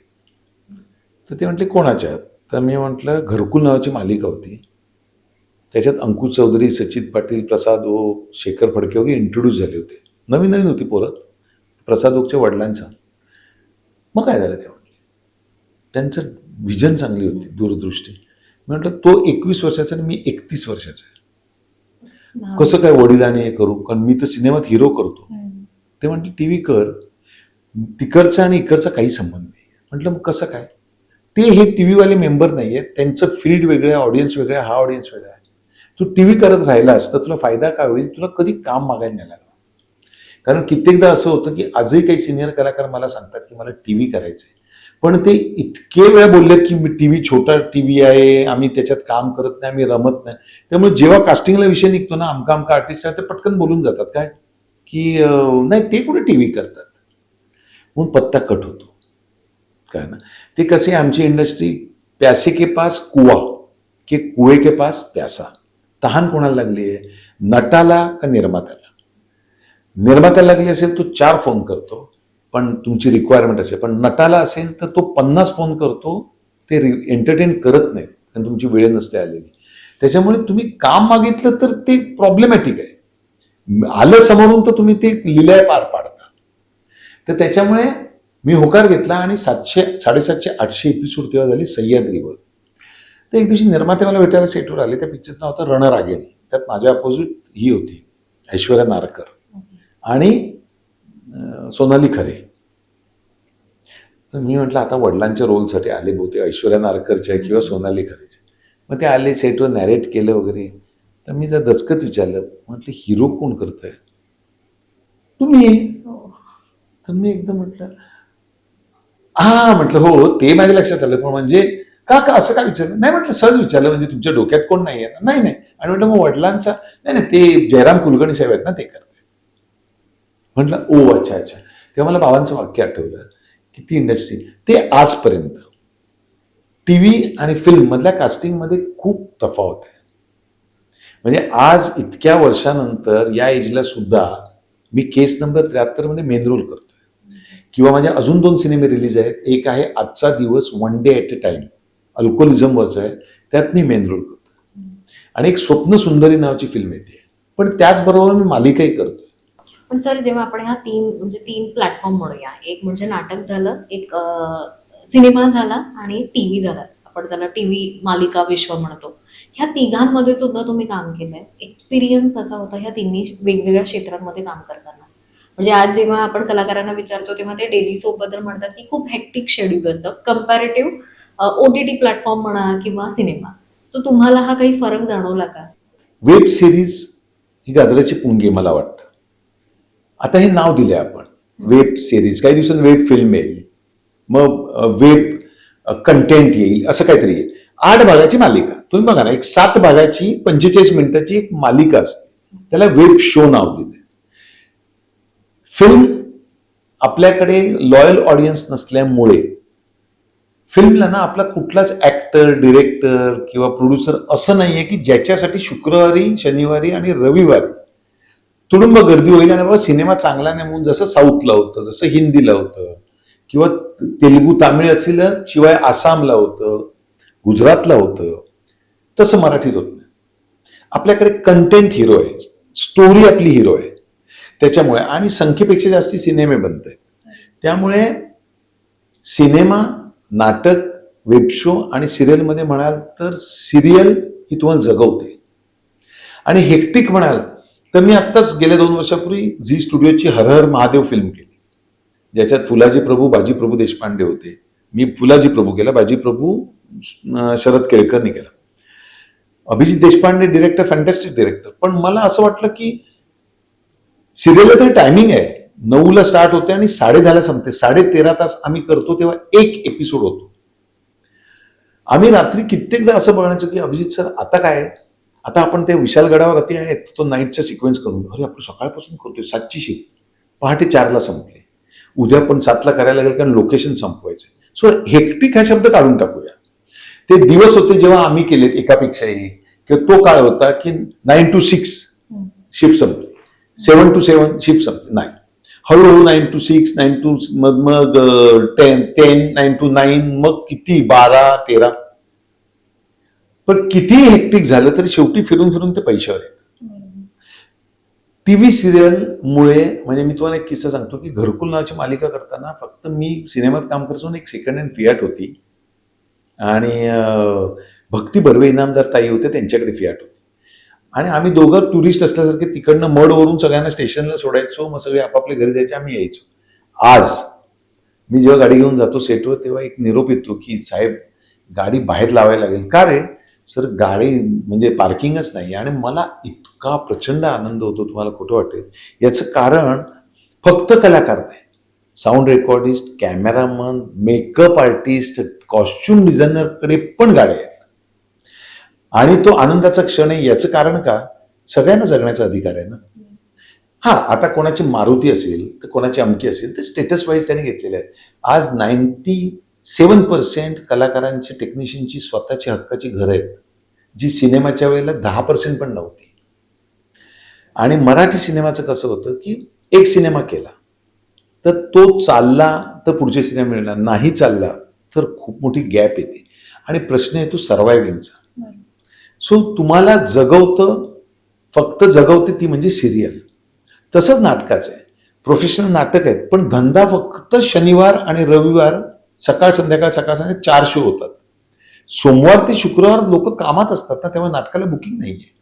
तर ते म्हटले कोणाच्या? तर मी म्हटलं घरकुल नावाची मालिका होती, त्याच्यात अंकुश चौधरी, सचित पाटील, प्रसाद ओक, शेखर फडके वगैरे इंट्रोड्यूस झाले होते. नवीन नवीन होती पोरं, प्रसाद ओकच्या वडिलांचा. मग काय झालं, ते म्हटले त्यांचं विजन चांगली होती, दूरदृष्टी. मी म्हटलं तो 21 वर्षाचा आणि मी 31 वर्षाचा आहे, कसं काय वडिलांनी हे करू, कारण मी तर सिनेमात हिरो करतो. ते म्हटले टीव्ही कर, तिकडचा आणि इकडचा काही संबंध नाही. म्हटलं मग कसं काय? ते हे टीव्हीवाले मेंबर नाही आहेत, त्यांचं फील्ड वेगळं आहे, ऑडियन्स वेगळं आहे, हा ऑडियन्स वेगळा आहे. तू टीव्ही करत राहिलास तर तुला फायदा काय होईल, तुला कधी काम मागायला नाही लागलं. कारण कित्येकदा असं होतं की आजही काही सिनियर कलाकार मला सांगतात की मला टीव्ही करायचंय, पण ते इतके वेळा बोललेत की मी टीव्ही, छोटा टीव्ही आहे, आम्ही त्याच्यात काम करत नाही, आम्ही रमत नाही. त्यामुळे जेव्हा कास्टिंगला विषय निघतो ना, आमका आर्टिस्ट आहे, ते पटकन बोलून जातात काय की नाही ते कुठे टीव्ही करतात, म्हणून पत्ता कट होतो. काय ना, ते कसे आमची इंडस्ट्री प्यासे के पास कुआ के कुए के पास प्यासा. तहान कोणाला लागली आहे, नटाला का निर्मात्याला? निर्मात्याला लागली असेल तो 4 फोन करतो, पण तुमची रिक्वायरमेंट असेल. पण नटाला असेल तर तो 50 फोन करतो, ते एंटरटेन करत नाहीत कारण तुमची वेळ नसते आलेली. त्याच्यामुळे तुम्ही काम मागितलं तर ते प्रॉब्लेमॅटिक आहे, आलं समोरून तर तुम्ही ते लिलाय पार पाडता. तर त्याच्यामुळे मी होकार घेतला आणि 700, 750, 800 एपिसोड तेव्हा झाली सह्याद्रीवर. तर एक दिवशी निर्माते मला भेटायला सेटवर आले. त्या पिक्चरचं नाव होतं रणरागिणी. त्यात माझ्या अपोजिट ही होती ऐश्वर्या नारकर आणि सोनाली खरे. तर मी म्हटलं आता वडिलांच्या रोलसाठी आले, बहुतेक ऐश्वर्या नारकरच्या किंवा सोनाली खरेचे. मग ते आले, सेटवर नॅरेट केलं वगैरे. तर मी जर दचकत विचारलं, म्हटलं हिरो कोण करतोय? तुम्ही. तर मी एकदम म्हटलं हा, म्हटलं हो ते माझ्या लक्षात आलं, पण म्हणजे का असं काय विचारलं? नाही म्हटलं सहज विचारलं, म्हणजे तुमच्या डोक्यात कोण नाही आहे? नाही नाही. आणि म्हटलं मग वडिलांचा? नाही नाही, ते जयराम कुलकर्णी साहेब आहेत ना, ते करतात. म्हटलं ओ अच्छा अच्छा. तेव्हा मला बाबांचं वाक्य आठवलं की ती इंडस्ट्री, ते आजपर्यंत टीव्ही आणि फिल्म मधल्या कास्टिंगमध्ये खूप तफावत आहे. म्हणजे आज इतक्या वर्षानंतर या एजला सुद्धा मी केस नंबर 73 मध्ये मेन रोल करतोय. किंवा माझे अजून 2 सिनेमे रिलीज आहेत. एक आहे आजचा दिवस, one day at a time, अल्कोहोलिझमवरचं आहे, त्यात मी मेन रोल करतो. आणि एक स्वप्न सुंदरी नावाची फिल्म येते. पण त्याचबरोबर मी मालिकाही करतो. पण सर, जेव्हा आपण ह्या तीन प्लॅटफॉर्म म्हणूया, एक म्हणजे नाटक झालं, एक सिनेमा झाला आणि टीव्ही झाला, आपण त्याला टीव्ही मालिका विश्व म्हणतो. ह्या तिघांमध्ये सुद्धा तुम्ही काम केलंय. एक्सपिरियन्स कसा होता ह्या तिन्ही वेगवेगळ्या क्षेत्रांमध्ये काम करताना? म्हणजे आज जेव्हा आपण कलाकारांना विचारतो तेव्हा ते डेली सोप बद्दल म्हणतात की खूप हेक्टिक शेड्यूल असतं कम्पॅरेटिव्ह OTT प्लॅटफॉर्म म्हणा किंवा सिनेमा. सो तुम्हाला हा काही फरक जाणवला का? वेब सिरीज ही गाजराची पुंगी मला वाटतं. आता हे नाव दिले आपण, वेब सिरीज. काही दिवसांनी वेब फिल्म येईल, मग वेब कंटेंट येईल, असं काहीतरी येईल. 8 भागाची मालिका तुम्ही बघा ना, एक 7 भागाची 45 मिनिटाची एक मालिका असते, त्याला वेब शो नाव दिले. फिल्म आपल्याकडे लॉयल ऑडियन्स नसल्यामुळे फिल्मला ना आपला कुठलाच ऍक्टर, डिरेक्टर किंवा प्रोड्युसर असं नाहीये की ज्याच्यासाठी शुक्रवारी, शनिवारी आणि रविवारी तुडुंब गर्दी होईल आणि बाबा सिनेमा चांगला नाही म्हणून, जसं साऊथला होतं, जसं हिंदीला होतं किंवा तेलुगू, तामिळ असेल, शिवाय आसामला होतं, गुजरातला होतं, तसं मराठीत होत नाही. आपल्याकडे कंटेंट हिरो आहे, स्टोरी आपली हिरो आहे. त्याच्यामुळे आणि संख्येपेक्षा जास्ती सिनेमे बनत आहेत. त्यामुळे सिनेमा, नाटक, वेब शो आणि सिरियलमध्ये म्हणाल तर सिरियल ही तुम्हाला जगवते. आणि हेक्टिक म्हणाल तर मी आत्ताच गेल्या 2 वर्षापूर्वी झी स्टुडिओची हर हर महादेव फिल्म केली, ज्याच्यात फुलाजी प्रभू, बाजी प्रभू देशपांडे होते. मी फुलाजी प्रभू केला, बाजी प्रभू शरद केळकरनी केला. Abhijit Deshpande director, fantastic director. पण मला असं वाटलं की सिरियलला तरी टायमिंग आहे, 9ला स्टार्ट होते आणि 10:30ला संपते. 13.5 तास आम्ही करतो, तेव्हा एक एपिसोड होतो. आम्ही रात्री कित्येकदा असं बघण्याचं की अभिजित सर आता काय, आता आपण ते विशालगडावर अति आहेत, तो नाईटचा सिक्वेन्स करून, अरे आपण सकाळपासून करतोय, 7ची शिफ्ट, पहाटे 4ला संपले, उद्या पण 7ला करायला लागेल कारण लोकेशन संपवायचं. सो हेक्टिक हा शब्द काढून टाकूया. ते दिवस होते जेव्हा आम्ही केलेत एकापेक्षा एक, किंवा तो काळ होता की 9 to 6 शिफ्ट संपली, 7 to 7 शिफ्ट संपली. नाही, हळूहळू 9 to 6, 9 to मग 10, 9 to 9, मग किती 12, 13. पण किती हेक्टिक झालं तरी शेवटी फिरून फिरून ते पैशावर येतं. टीव्ही सिरियल मुळे, म्हणजे मी तुम्हाला एक किस्सा सांगतो की घरकुल नावाची मालिका करताना फक्त मी सिनेमात काम करतो, एक सेकंड हँड फियाट होती आणि भक्ती बर्वे इनामदार ताई होते, त्यांच्याकडे फियाट होती. आणि आम्ही दोघं टुरिस्ट असल्यासारखे तिकडनं मडवरून सगळ्यांना स्टेशनला सोडायचो, मग सगळे आपापल्या घरी जायचे, आम्ही यायचो. आज मी जेव्हा गाडी घेऊन जातो सेटवर, तेव्हा एक निरोप येतो की साहेब गाडी बाहेर लावायला लागेल. का रे सर, गाडी म्हणजे पार्किंगच नाही. आणि मला इतका प्रचंड आनंद होतो, तुम्हाला खोटं वाटेल. याचं कारण फक्त कलाकार नाही, sound recordist, cameraman, makeup artist, costume डिझायनरकडे पण गाड्या आहेत. आणि तो आनंदाचा क्षण आहे. याचं कारण का, सगळ्यांना जगण्याचा अधिकार आहे ना. हा, आता कोणाची मारुती असेल तर कोणाची अमकी असेल तर स्टेटस वाईज त्याने घेतलेलं आहे. आज 97% कलाकारांची, टेक्निशियनची स्वतःची हक्काची घरं आहेत, जी सिनेमाच्या वेळेला 10% पण नव्हती. आणि मराठी सिनेमाचं कसं होतं की एक सिनेमा केला तर तो चालला तर पुढचे सिनेमा मिळणार, नाही चालला तर खूप मोठी गॅप येते आणि प्रश्न येतो सर्व्हायव्हिंगचा. सो तुम्हाला जगवतं, फक्त जगवते ती म्हणजे सिरियल. तसंच नाटकाचं आहे, प्रोफेशनल नाटक आहेत, पण धंदा फक्त शनिवार आणि रविवार सकाळ संध्याकाळ 4 शो होतात. सोमवार ते शुक्रवार लोक कामात असतात ना, तेव्हा नाटकाला बुकिंग नाहीये.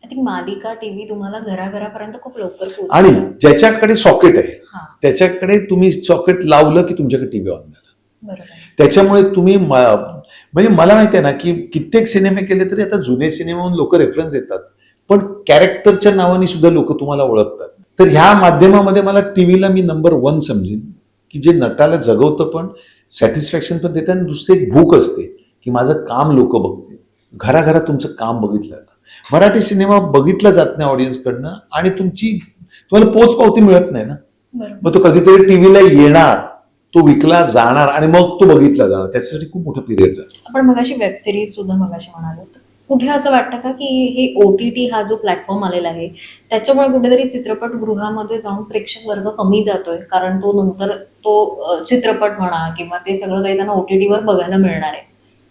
आय थिंक मालिका टीव्ही तुम्हाला घराघरापर्यंत खूप लवकर पोहोचतो. आणि ज्याच्याकडे सॉकेट आहे त्याच्याकडे तुम्ही सॉकेट लावलं की तुमच्याकडे टीव्ही ऑन झाला. बरोबर. त्याच्यामुळे तुम्ही म्हणजे मला माहिती आहे ना की कित्येक सिनेमे केले तरी आता जुने सिनेमाहून लोक रेफरन्स देतात, पण कॅरेक्टरच्या नावाने सुद्धा लोक तुम्हाला ओळखतात. तर ह्या माध्यमामध्ये मला टीव्हीला मी नंबर 1 समजेन की जे नटाला जगवतं पण सॅटिस्फॅक्शन पण देतं, आणि दुसरी एक भूक असते की माझं काम लोक बघतील. घराघरात तुमचं काम बघितलं जातं. मराठी सिनेमा बघितला जात नाही ऑडियन्सकडनं आणि तुम्हाला पोचपावती मिळत नाही ना. मग तो कधीतरी टीव्हीला येणार, तो विकला जाणार आणि मग तो बघितला जाणार, त्याच्यासाठी खूप मोठं पिरियड जातो. आपण मगाशी वेब सिरीज सुद्धा मगाशी म्हणालो, कुठे असं वाटतं का की हे OTT हा जो प्लॅटफॉर्म आलेला आहे त्याच्यामुळे कुठेतरी चित्रपटगृहामध्ये जाऊन प्रेक्षक वर्ग कमी जातोय, कारण तो नंतर चित्रपट म्हणा किंवा ते सगळं काही त्यांना OTT वर बघायला मिळणार आहे.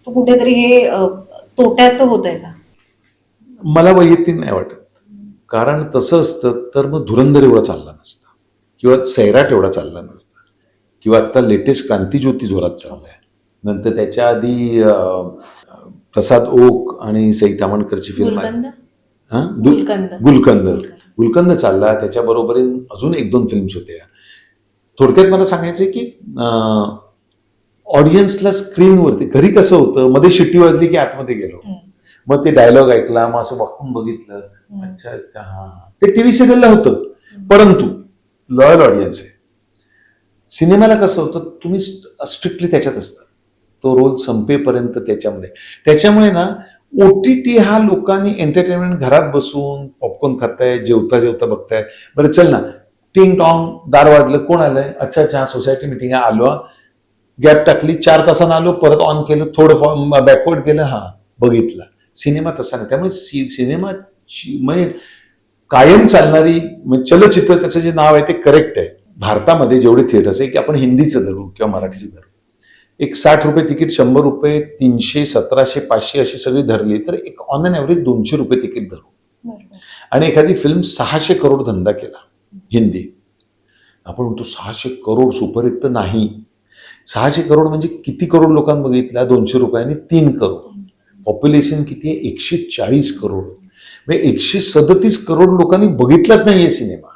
सो कुठेतरी हे तोट्याचं होत आहे का? मला वैयक्तिक नाही वाटत. कारण तसं असतं तर मग धुरंधर एवढा चालला नसता किंवा सैराट एवढा चालला नसता किंवा आता लेटेस्ट क्रांतिज्योती जोरात चाललाय. नंतर त्याच्या आधी प्रसाद ओक आणि सई तामणकरची फिल्म आहे. गुलकंद हा? गुलकंद गुलकंद गुलकंद चालला. त्याच्याबरोबर अजून 1-2 फिल्म्स होत्या. थोडक्यात मला सांगायचं की ऑडियन्सला स्क्रीनवरती, घरी कसं होतं, मध्ये शिट्टी वाजली की आतमध्ये गेलो, मग ते डायलॉग ऐकला, मग असं वाकून बघितलं, अच्छा अच्छा हा, ते टीव्ही सिरियलला होतं. परंतु लॉयल ऑडियन्स आहे. सिनेमाला कसं होतं, तुम्ही स्ट्रिक्टली त्याच्यात असतात, तो रोल संपेपर्यंत त्याच्यामुळे ना OTT हा लोकांनी एंटरटेनमेंट घरात बसून पॉपकॉर्न खाताय, जेवता जेवता बघताय. बरं चल ना, टिंग टॉंग दार वाजलं, कोण आलंय, अच्छा अच्छा सोसायटी मिटिंग आलो, गॅप टाकली, 4 तासानं आलो, परत ऑन केलं, थोडं बॅकवर्ड केलं, हा बघितला. सिनेमा तसा नाही. त्यामुळे सिनेमा म्हणजे कायम चालणारी चलचित्र, त्याचं जे नाव आहे ते करेक्ट आहे. भारतामध्ये जेवढे थिएटर्स आहे, की आपण हिंदीचं धरू किंवा मराठीचं धरू, एक 60 रुपये तिकीट, 100 रुपये, 300, 1700, 500 अशी सगळी धरली तर एक ऑन अन ॲव्हरेज 200 रुपये तिकीट धरू. आणि एखादी फिल्म 600 करोड धंदा केला हिंदी, आपण म्हणतो 600 करोड सुपरहिट तर नाही. 600 करोड म्हणजे किती करोड लोकांनी बघितला? 200 रुपयांनी 3 करोड. पॉप्युलेशन किती आहे? 140 करोड. म्हणजे 137 करोड लोकांनी बघितलाच नाहीये सिनेमा.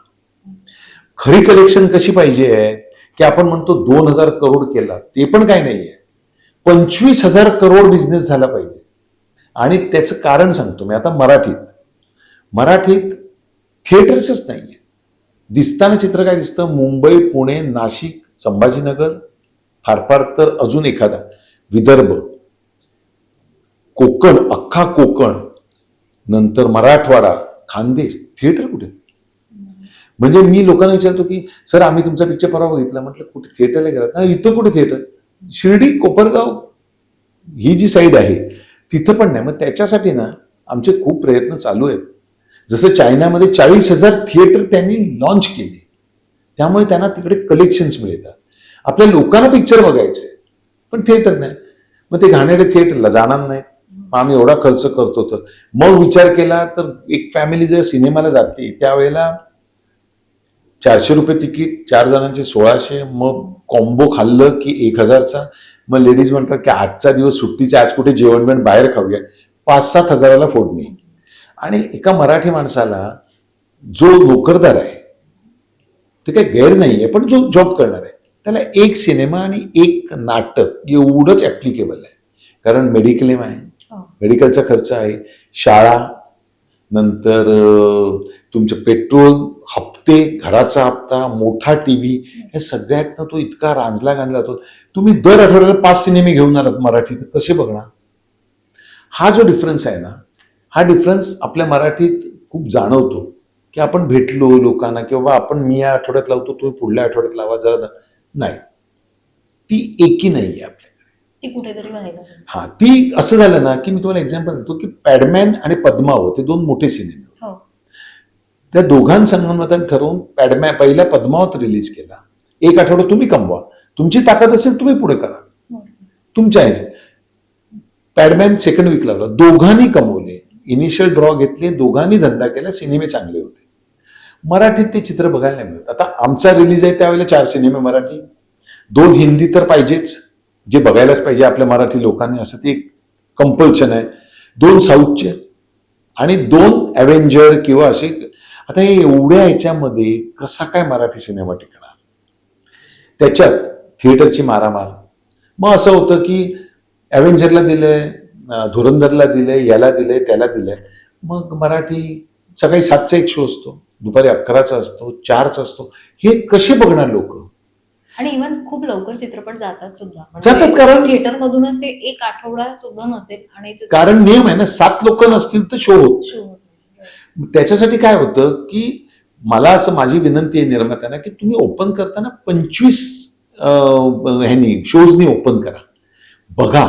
खरी कलेक्शन कशी पाहिजे आहे की आपण म्हणतो 2000 करोड केला, ते पण काय नाहीये, 25,000 करोड बिझनेस झाला पाहिजे. आणि त्याचं कारण सांगतो मी. आता मराठीत थिएटर्सच नाहीये. दिसताना चित्र काय दिसतं? मुंबई, पुणे, नाशिक, संभाजीनगर, फार फार तर अजून एखादा विदर्भ, कोकण, अख्खा कोकण, नंतर मराठवाडा, खानदेश. थिएटर कुठे? म्हणजे मी लोकांना विचारतो की सर आम्ही तुमचा पिक्चर परवा बघितला, म्हटलं कुठे थिएटरला गेलात? ना, इथं कुठे थिएटर? शिर्डी, कोपरगाव ही जी साईड आहे तिथं पण नाही. मग त्याच्यासाठी ना आमचे खूप प्रयत्न चालू आहेत. जसं चायनामध्ये 40,000 थिएटर त्यांनी लॉन्च केले, त्यामुळे त्यांना तिकडे कलेक्शन्स मिळतात. आपल्या लोकांना पिक्चर बघायचे पण थिएटर नाही. मग ते घाणेरडे थिएटरला जाणार नाहीत. मग आम्ही एवढा खर्च करतो. तर मग विचार केला तर एक फॅमिली जर सिनेमाला जाते त्यावेळेला 400 रुपये तिकीट, 4 जणांचे 1600, मग कॉम्बो खाल्लं की 1000चा. मग लेडीज म्हणतात की आजचा दिवस सुट्टीचा, आज कुठे जेवण बाहेर खाऊया, 5-7 हजाराला फोडणी. आणि एका मराठी माणसाला जो नोकरदार आहे, ते काही गैर नाही आहे, पण जो जॉब करणार आहे त्याला एक सिनेमा आणि एक नाटक एवढंच ऍप्लिकेबल आहे. कारण मेडिक्लेम आहे, मेडिकलचा खर्च आहे, शाळा, नंतर तुमचं पेट्रोल, हप्ते, घराचा हप्ता, मोठा टीव्ही, हे सगळ्यातनं तो इतका रांजला गांजला जातो. तुम्ही दर आठवड्याला 5 सिनेमे घेऊन आलात मराठीत, कसे बघणार? हा जो डिफरन्स आहे ना, हा डिफरन्स आपल्या मराठीत खूप जाणवतो की आपण भेटलो लोकांना किंवा आपण मी या आठवड्यात लावतो, तुम्ही पुढल्या आठवड्यात लावा, जरा नाही, ती एकी नाहीये आपल्याकडे. ती कुठेतरी व्हायला. हा, ती असं झालं ना की मी तुम्हाला एक्झाम्पल देतो की पॅडमॅन आणि पद्मावत हे 2 मोठे सिनेमे, त्या दोघांसंगमताने ठरवून पहिला पद्मावत रिलीज केला. एक आठवडा तुम्ही कमवा, तुमची ताकद असेल तुम्ही पुढे करा, तुमच्या ह्याच्यात. पॅडमॅन सेकंड वीक लावला, दोघांनी कमवले, इनिशियल ड्रॉ घेतले, दोघांनी धंदा केला, सिनेमे चांगले होते. मराठीत ते चित्र बघायला नाही मिळत. आता आमचा रिलीज आहे त्यावेळेला 4 सिनेमे मराठी, 2 हिंदी तर पाहिजेच, जे बघायलाच पाहिजे आपल्या मराठी लोकांनी, असं ते कंपल्शन आहे, 2 साऊथचे आणि 2 अव्हेंजर किंवा असे. आता हे एवढ्या ह्याच्यामध्ये कसा काय मराठी सिनेमा टिकणार? त्याच्यात थिएटरची मारामार. मग असं होतं की अव्हेंजरला दिलंय, धुरंधरला दिलंय, याला दिलंय, त्याला दिलंय. मग मराठी सकाळी 7चा एक शो असतो, दुपारी 11चा असतो, 4चा असतो. हे कसे बघणार लोक? आणि इव्हन खूप लवकर चित्रपट जातात सुद्धा, जातात कारण थिएटर मधूनच ते एक आठवडा सुद्धा नसेल. आणि कारण नियम आहे ना, 7 लोक नसतील तर शो होत. त्याच्यासाठी काय होतं की मला असं, माझी विनंती आहे निर्मात्यांना की तुम्ही ओपन करताना 25 शोजनी ओपन करा, बघा,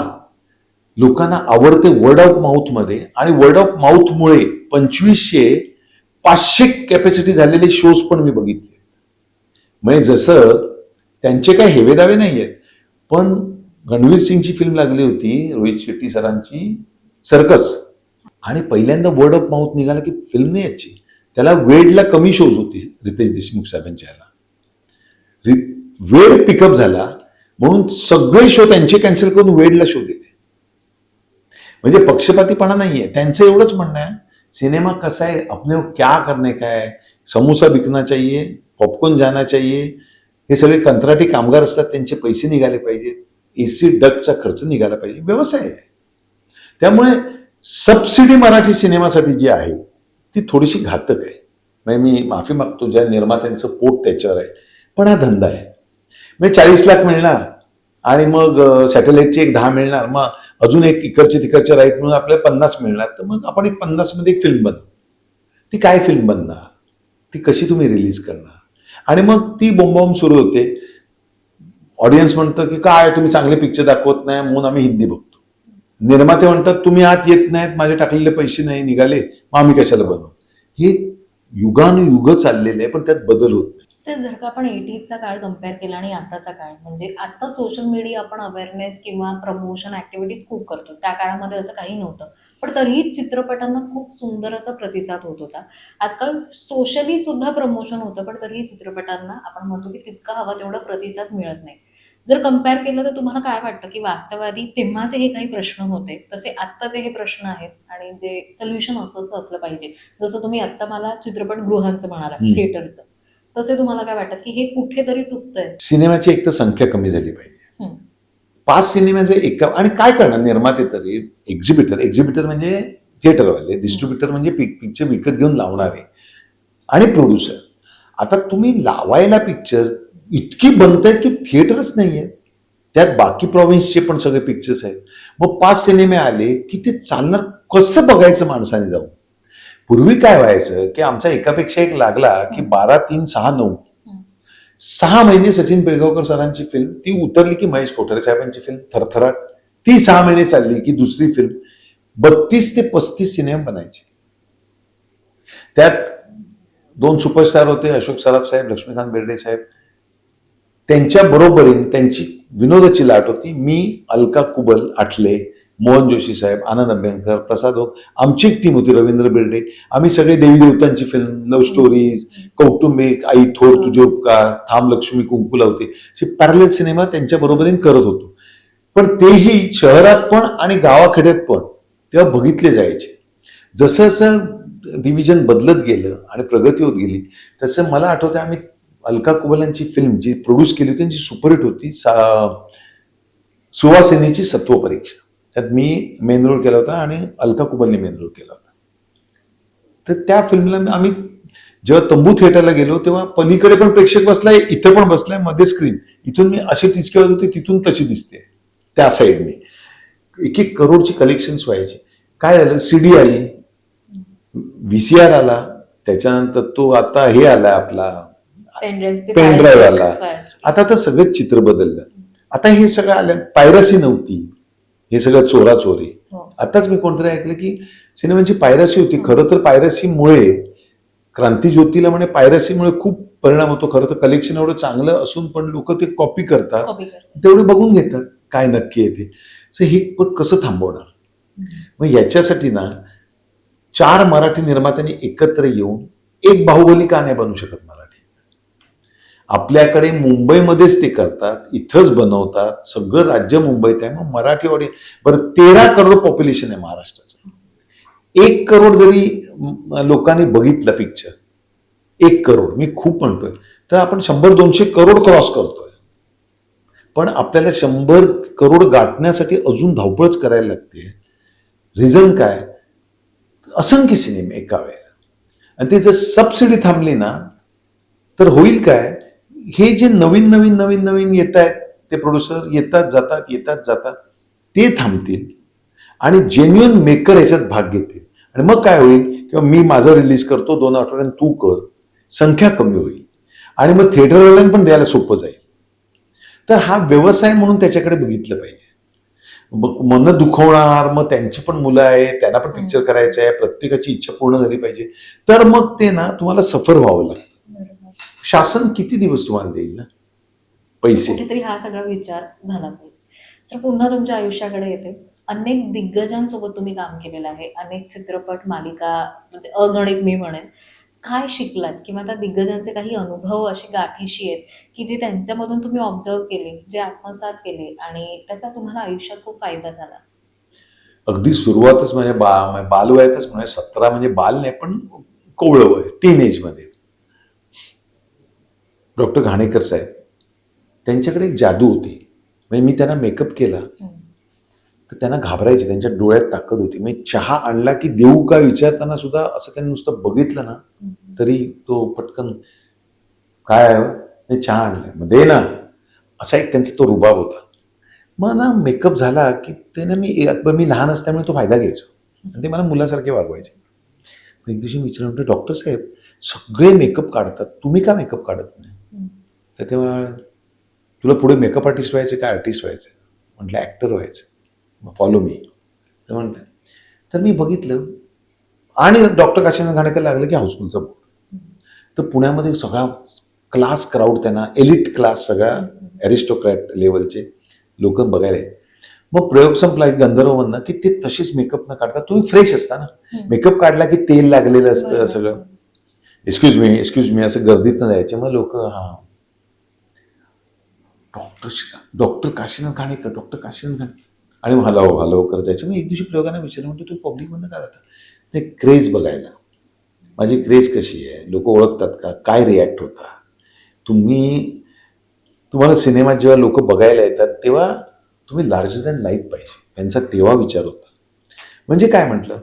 लोकांना आवडते वर्ड ऑफ माउथ मध्ये. आणि वर्ड ऑफ माउथ मुळे 2500-500 कॅपॅसिटी झालेले शोज पण मी बघितले. म्हणजे जसं त्यांचे काही हेवेदावे नाही आहेत. पण रणवीर सिंगची फिल्म लागली होती रोहित शेट्टी सरांची, सर्कस, आणि पहिल्यांदा वर्ड ऑफ माउथ निघाला की फिल्म नाही याची. त्याला वेडला कमी शोज होती रितेश देशमुख साहेबांच्या ह्याला. वेड पिकअप झाला म्हणून सगळे शो त्यांचे कॅन्सल करून वेडला शो दिले. म्हणजे पक्षपातीपणा नाहीये, त्यांचं एवढंच म्हणणं आहे सिनेमा कसा है, अपने को क्या करने का है, समोसा बिकना चाहिए, पॉपकॉर्न जाना चाहिए, हे सगळे कंत्राटी कामगार असतात, त्यांचे पैसे निघाले पाहिजेत, एसी डकचा खर्च निघाला पाहिजे, व्यवसाय आहे. त्यामुळे सबसिडी मराठी सिनेमासाठी जी आहे ती थोडीशी घातक आहे. म्हणजे मी माफी मागतो ज्या निर्मात्यांचं पोट त्याच्यावर आहे, पण हा धंदा आहे. म्हणजे 40 लाख मिळणार आणि मग सॅटेलाइटचे एक 10 मिळणार, मग अजून एक इकडचे तिकडचे राईट म्हणून आपल्याला 50 मिळणार, तर मग आपण एक 50 मध्ये एक फिल्म बनवू. ती काय फिल्म बनणार, ती कशी तुम्ही रिलीज करणार, आणि मग ती बोंबाबोंब सुरू होते. ऑडियन्स म्हणतं की काय तुम्ही चांगले पिक्चर दाखवत नाही म्हणून आम्ही हिंदी बघतो. निर्माते म्हणतात तुम्ही आत येत नाहीत, माझे टाकलेले पैसे नाही निघाले, मग आम्ही कशाला बनवू. हे युगानुयुग चाललेलं आहे, पण त्यात बदल होत नाही. सर, जर का आपण 80चा काळ कम्पेअर केला आणि आताचा काळ, म्हणजे आता सोशल मीडिया आपण अवेअरनेस किंवा प्रमोशन ऍक्टिव्हिटीज खूप करतो, त्या काळामध्ये असं काही नव्हतं, पण तरीही चित्रपटांना खूप सुंदर असा प्रतिसाद होत होता. आजकाल सोशली सुद्धा प्रमोशन होतं, पण तरीही चित्रपटांना आपण म्हणतो की तितका हवा तेवढा प्रतिसाद मिळत नाही. जर कम्पेअर केलं तर तुम्हाला काय वाटतं की वास्तवादी तेव्हाचे हे काही प्रश्न होते तसे आत्ताचे हे प्रश्न आहेत, आणि जे सोल्युशन असं असलं पाहिजे, जसं तुम्ही आत्ता मला चित्रपटगृहांचं म्हणाला, थिएटरचं, तसे तुम्हाला काय वाटतं की हे कुठेतरी चुकतंय? सिनेमाची एक तर संख्या कमी झाली पाहिजे. 5 सिनेमाचे एका, आणि काय करणार निर्माते तरी, एक्झिबिटर म्हणजे थिएटरवाले, डिस्ट्रीब्युटर म्हणजे पिक्चर विकत घेऊन लावणारे, आणि प्रोड्युसर. आता तुम्ही लावायला पिक्चर इतकी बनतायत की थिएटरच नाही आहेत, त्यात बाकी प्रॉव्हिन्सचे पण सगळे पिक्चर्स आहेत. मग 5 सिनेमे आले की ते चालणार कसं बघायचं माणसाने जाऊन. पूर्वी काय व्हायचं की आमचा एकापेक्षा एक लागला की 12, 3, 6, 9 6 महिने सचिन पिळगावकर सरांची फिल्म ती उतरली की महेश कोठारे साहेबांची फिल्म थरथराट, ती 6 महिने चालली की दुसरी फिल्म. 32 ते 35 सिनेमे बनायचे. त्यात 2 सुपरस्टार होते, अशोक सराफ साहेब, लक्ष्मीकांत बेर्डे साहेब. त्यांच्या बरोबरीने त्यांची विनोदाची लाट होती. मी, अलका कुबल, आठले, मोहन जोशी साहेब, आनंद अभ्यंकर, प्रसाद ओक, आमची एक टीम होती, रवींद्र बेर्डे. आम्ही सगळे देवी देवतांची फिल्म, लव्ह स्टोरीज, कौटुंबिक, आई थोर तुझे उपकार, थांब लक्ष्मी कुंकू लावते, असे पॅरलल सिनेमा त्यांच्या बरोबरीने करत होतो. पण तेही शहरात पण आणि गावाखेड्यात पण तेव्हा बघितले जायचे. जसं जसं डिव्हिजन बदलत गेलं आणि प्रगती होत गेली तसं मला आठवतं आम्ही अलका कुबलांची फिल्म जी प्रोड्यूस केली होती त्यांची सुपरहिट होती, सुवासिनीची सत्व परीक्षा. त्यात मी मेन रोल केला होता आणि अलका कुबलने मेन रोल केला होता. तर त्या फिल्मला आम्ही जेव्हा तंबू थिएटरला गेलो तेव्हा पलीकडे पण प्रेक्षक बसलाय, इथं पण बसलाय, मध्ये स्क्रीन, इथून मी अशी टिचकी होती तिथून तशी दिसते त्या साईडने. 1-1 करोडची कलेक्शन्स व्हायची. काय झालं, सीडी आली, व्हीसीआर आला, त्याच्यानंतर तो आता हे आला आपला पेनड्राईव्ह आला. आता तर सगळंच चित्र बदललं. आता हे सगळं आलं, पायरसी नव्हती, हे सगळं चोराचोरी. आताच मी कोणतरी ऐकलं की सिनेमांची पायरसी होती. खरं तर पायरसीमुळे, क्रांती ज्योतीला म्हणे पायरसीमुळे खूप परिणाम होतो. खरं तर कलेक्शन एवढं चांगलं असून पण लोक ते कॉपी करतात, तेवढे बघून घेतात काय नक्की येते. हे पण कसं थांबवणार. मग याच्यासाठी ना 4 मराठी निर्मात्यांनी एकत्र येऊन एक बाहुबली का नाही बनवू शकत मराठी. आपल्याकडे मुंबईमध्येच ते करतात, इथंच बनवतात, सगळं राज्य मुंबईत आहे. मग मराठी ऑडियन्स, बरं 13 करोड पॉप्युलेशन आहे महाराष्ट्राचं. 1 करोड जरी लोकांनी बघितलं पिक्चर, 1 करोड, मी खूप म्हणतोय, तर आपण 100-200 करोड क्रॉस करतोय. पण आपल्याला 100 करोड गाठण्यासाठी अजून धावपळच करायला लागते. रिझन काय, असंख्य सिनेमे एका वेळेला, आणि ते जर सबसिडी थांबली ना तर होईल काय, हे जे नवीन येत आहेत ते प्रोड्युसर येतात जातात ते थांबतील आणि जेन्युइन मेकर याच्यात भाग घेतील. आणि मग काय होईल, किंवा मी माझं रिलीज करतो 2 आठवड्यात तू कर, संख्या कमी होईल आणि मग थिएटरवाल्यांना पण द्यायला सोपं जाईल. तर हा व्यवसाय म्हणून त्याच्याकडे बघितलं पाहिजे. मन दुखवणार, मग त्यांची पण मुलं आहेत, त्यांना पण पिक्चर करायचं आहे, प्रत्येकाची इच्छा पूर्ण झाली पाहिजे, तर मग ते ना तुम्हाला सफर व्हावं लागतं. शासन किती दिवस तुम्हाला देईल ना. पैसे. कुठेतरी हा सगळा विचार झाला पाहिजे. तर पुन्हा तुमच्या आयुष्याकडे येते. अनेक दिग्गजांसोबत तुम्ही काम केलेलं आहे. अनेक चित्रपट, मालिका म्हणजे अगणित मी म्हणेन. काय शिकलात? किंवा त्या दिग्गजांचे काही अनुभव असे गाठीशी आहेत, की जे त्यांच्यामधून तुम्ही ऑब्झर्व्ह केले, जे आत्मसात केले आणि त्याचा तुम्हाला आयुष्यात खूप फायदा झाला? अगदी सुरुवातच म्हणजे बालवयातच म्हणजे 17 म्हणजे बाल नाही पण कोवळं वय, टीनेजमध्ये डॉक्टर घाणेकर साहेब, त्यांच्याकडे एक जादू होती. म्हणजे मी त्यांना मेकअप केला हं. तर त्यांना घाबरायचे, त्यांच्या डोळ्यात ताकद होती. म्हणजे चहा आणला की देऊ का विचारताना सुद्धा असं त्यांनी नुसतं बघितलं ना हं. तरी तो पटकन काय आहे हो? "नाही, चहा आणलाय मग दे ना." असा एक त्यांचा तो रुबाब होता. मग ना मेकअप झाला की ते ना मी लहान असल्यामुळे तो फायदा घ्यायचो आणि ते मला मुलासारखे वागवायचे. मग एक दिवशी मी विचारलं म्हटलं, "डॉक्टर साहेब, सगळे मेकअप काढतात, तुम्ही का मेकअप काढत नाही?" हं. तर ते म्हणाले, "तुला पुढे मेकअप आर्टिस्ट व्हायचं का आर्टिस्ट व्हायचं?" म्हटलं, "ॲक्टर व्हायचं." मग फॉलो मी. तर म्हटलं, तर मी बघितलं आणि डॉक्टर काशीनाथ घाणेकर लागलं की हाऊसफुलचा बोर्ड. हं. तर पुण्यामध्ये सगळा क्लास क्राऊड, त्यांना एलिट क्लास, सगळ्या हं. ॲरिस्टोक्रॅट लेवलचे लोक बघायला येत. मग प्रयोग संपला एक गंधर्व म्हणणं की ते तशीच मेकअप न काढता, तुम्ही फ्रेश असता ना, हं. मेकअप काढला की तेल लागलेलं असतं बरोबर. सगळं, एक्सक्यूज मी असं गर्दीत न जायचे. मग लोक डॉक्टर काशीनाथ घाणेकर, डॉक्टर काशीनाथ घाणेकर आणि मग हलाव हलाव करत जायचे. मग एक दिवशी प्रयोगाने विचारलं, म्हटलं तू पब्लिकमधनं का जाता? ते क्रेज बघायला. माझी क्रेज कशी आहे, लोक ओळखतात का, काय रिॲक्ट होता. तुम्हाला सिनेमात जेव्हा लोक बघायला येतात तेव्हा तुम्ही लार्जर दॅन लाईफ पाहिजे, त्यांचा तेव्हा विचार होता. म्हणजे काय म्हटलं,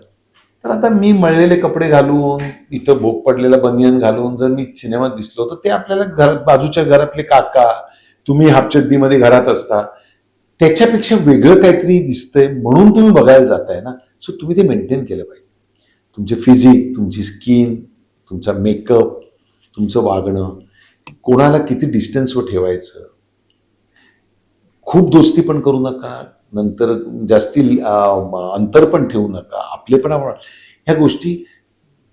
तर आता मी मळलेले कपडे घालून, इथं भोग पडलेला बनियन घालून जर मी सिनेमात दिसलो तर ते आपल्याला घरात, बाजूच्या घरातले काका, तुम्ही हाफचड्डीमध्ये घरात असता, त्याच्यापेक्षा वेगळं काहीतरी दिसतंय म्हणून तुम्ही बघायला जाताय ना. सो तुम्ही ते मेंटेन केलं पाहिजे. तुमचे फिजिक, तुमची स्किन, तुमचा मेकअप, तुमचं वागणं, कोणाला किती डिस्टन्सवर ठेवायचं, खूप दोस्ती पण करू नका, नंतर जास्ती अंतर पण ठेवू नका, आपलेपणा ह्या गोष्टी.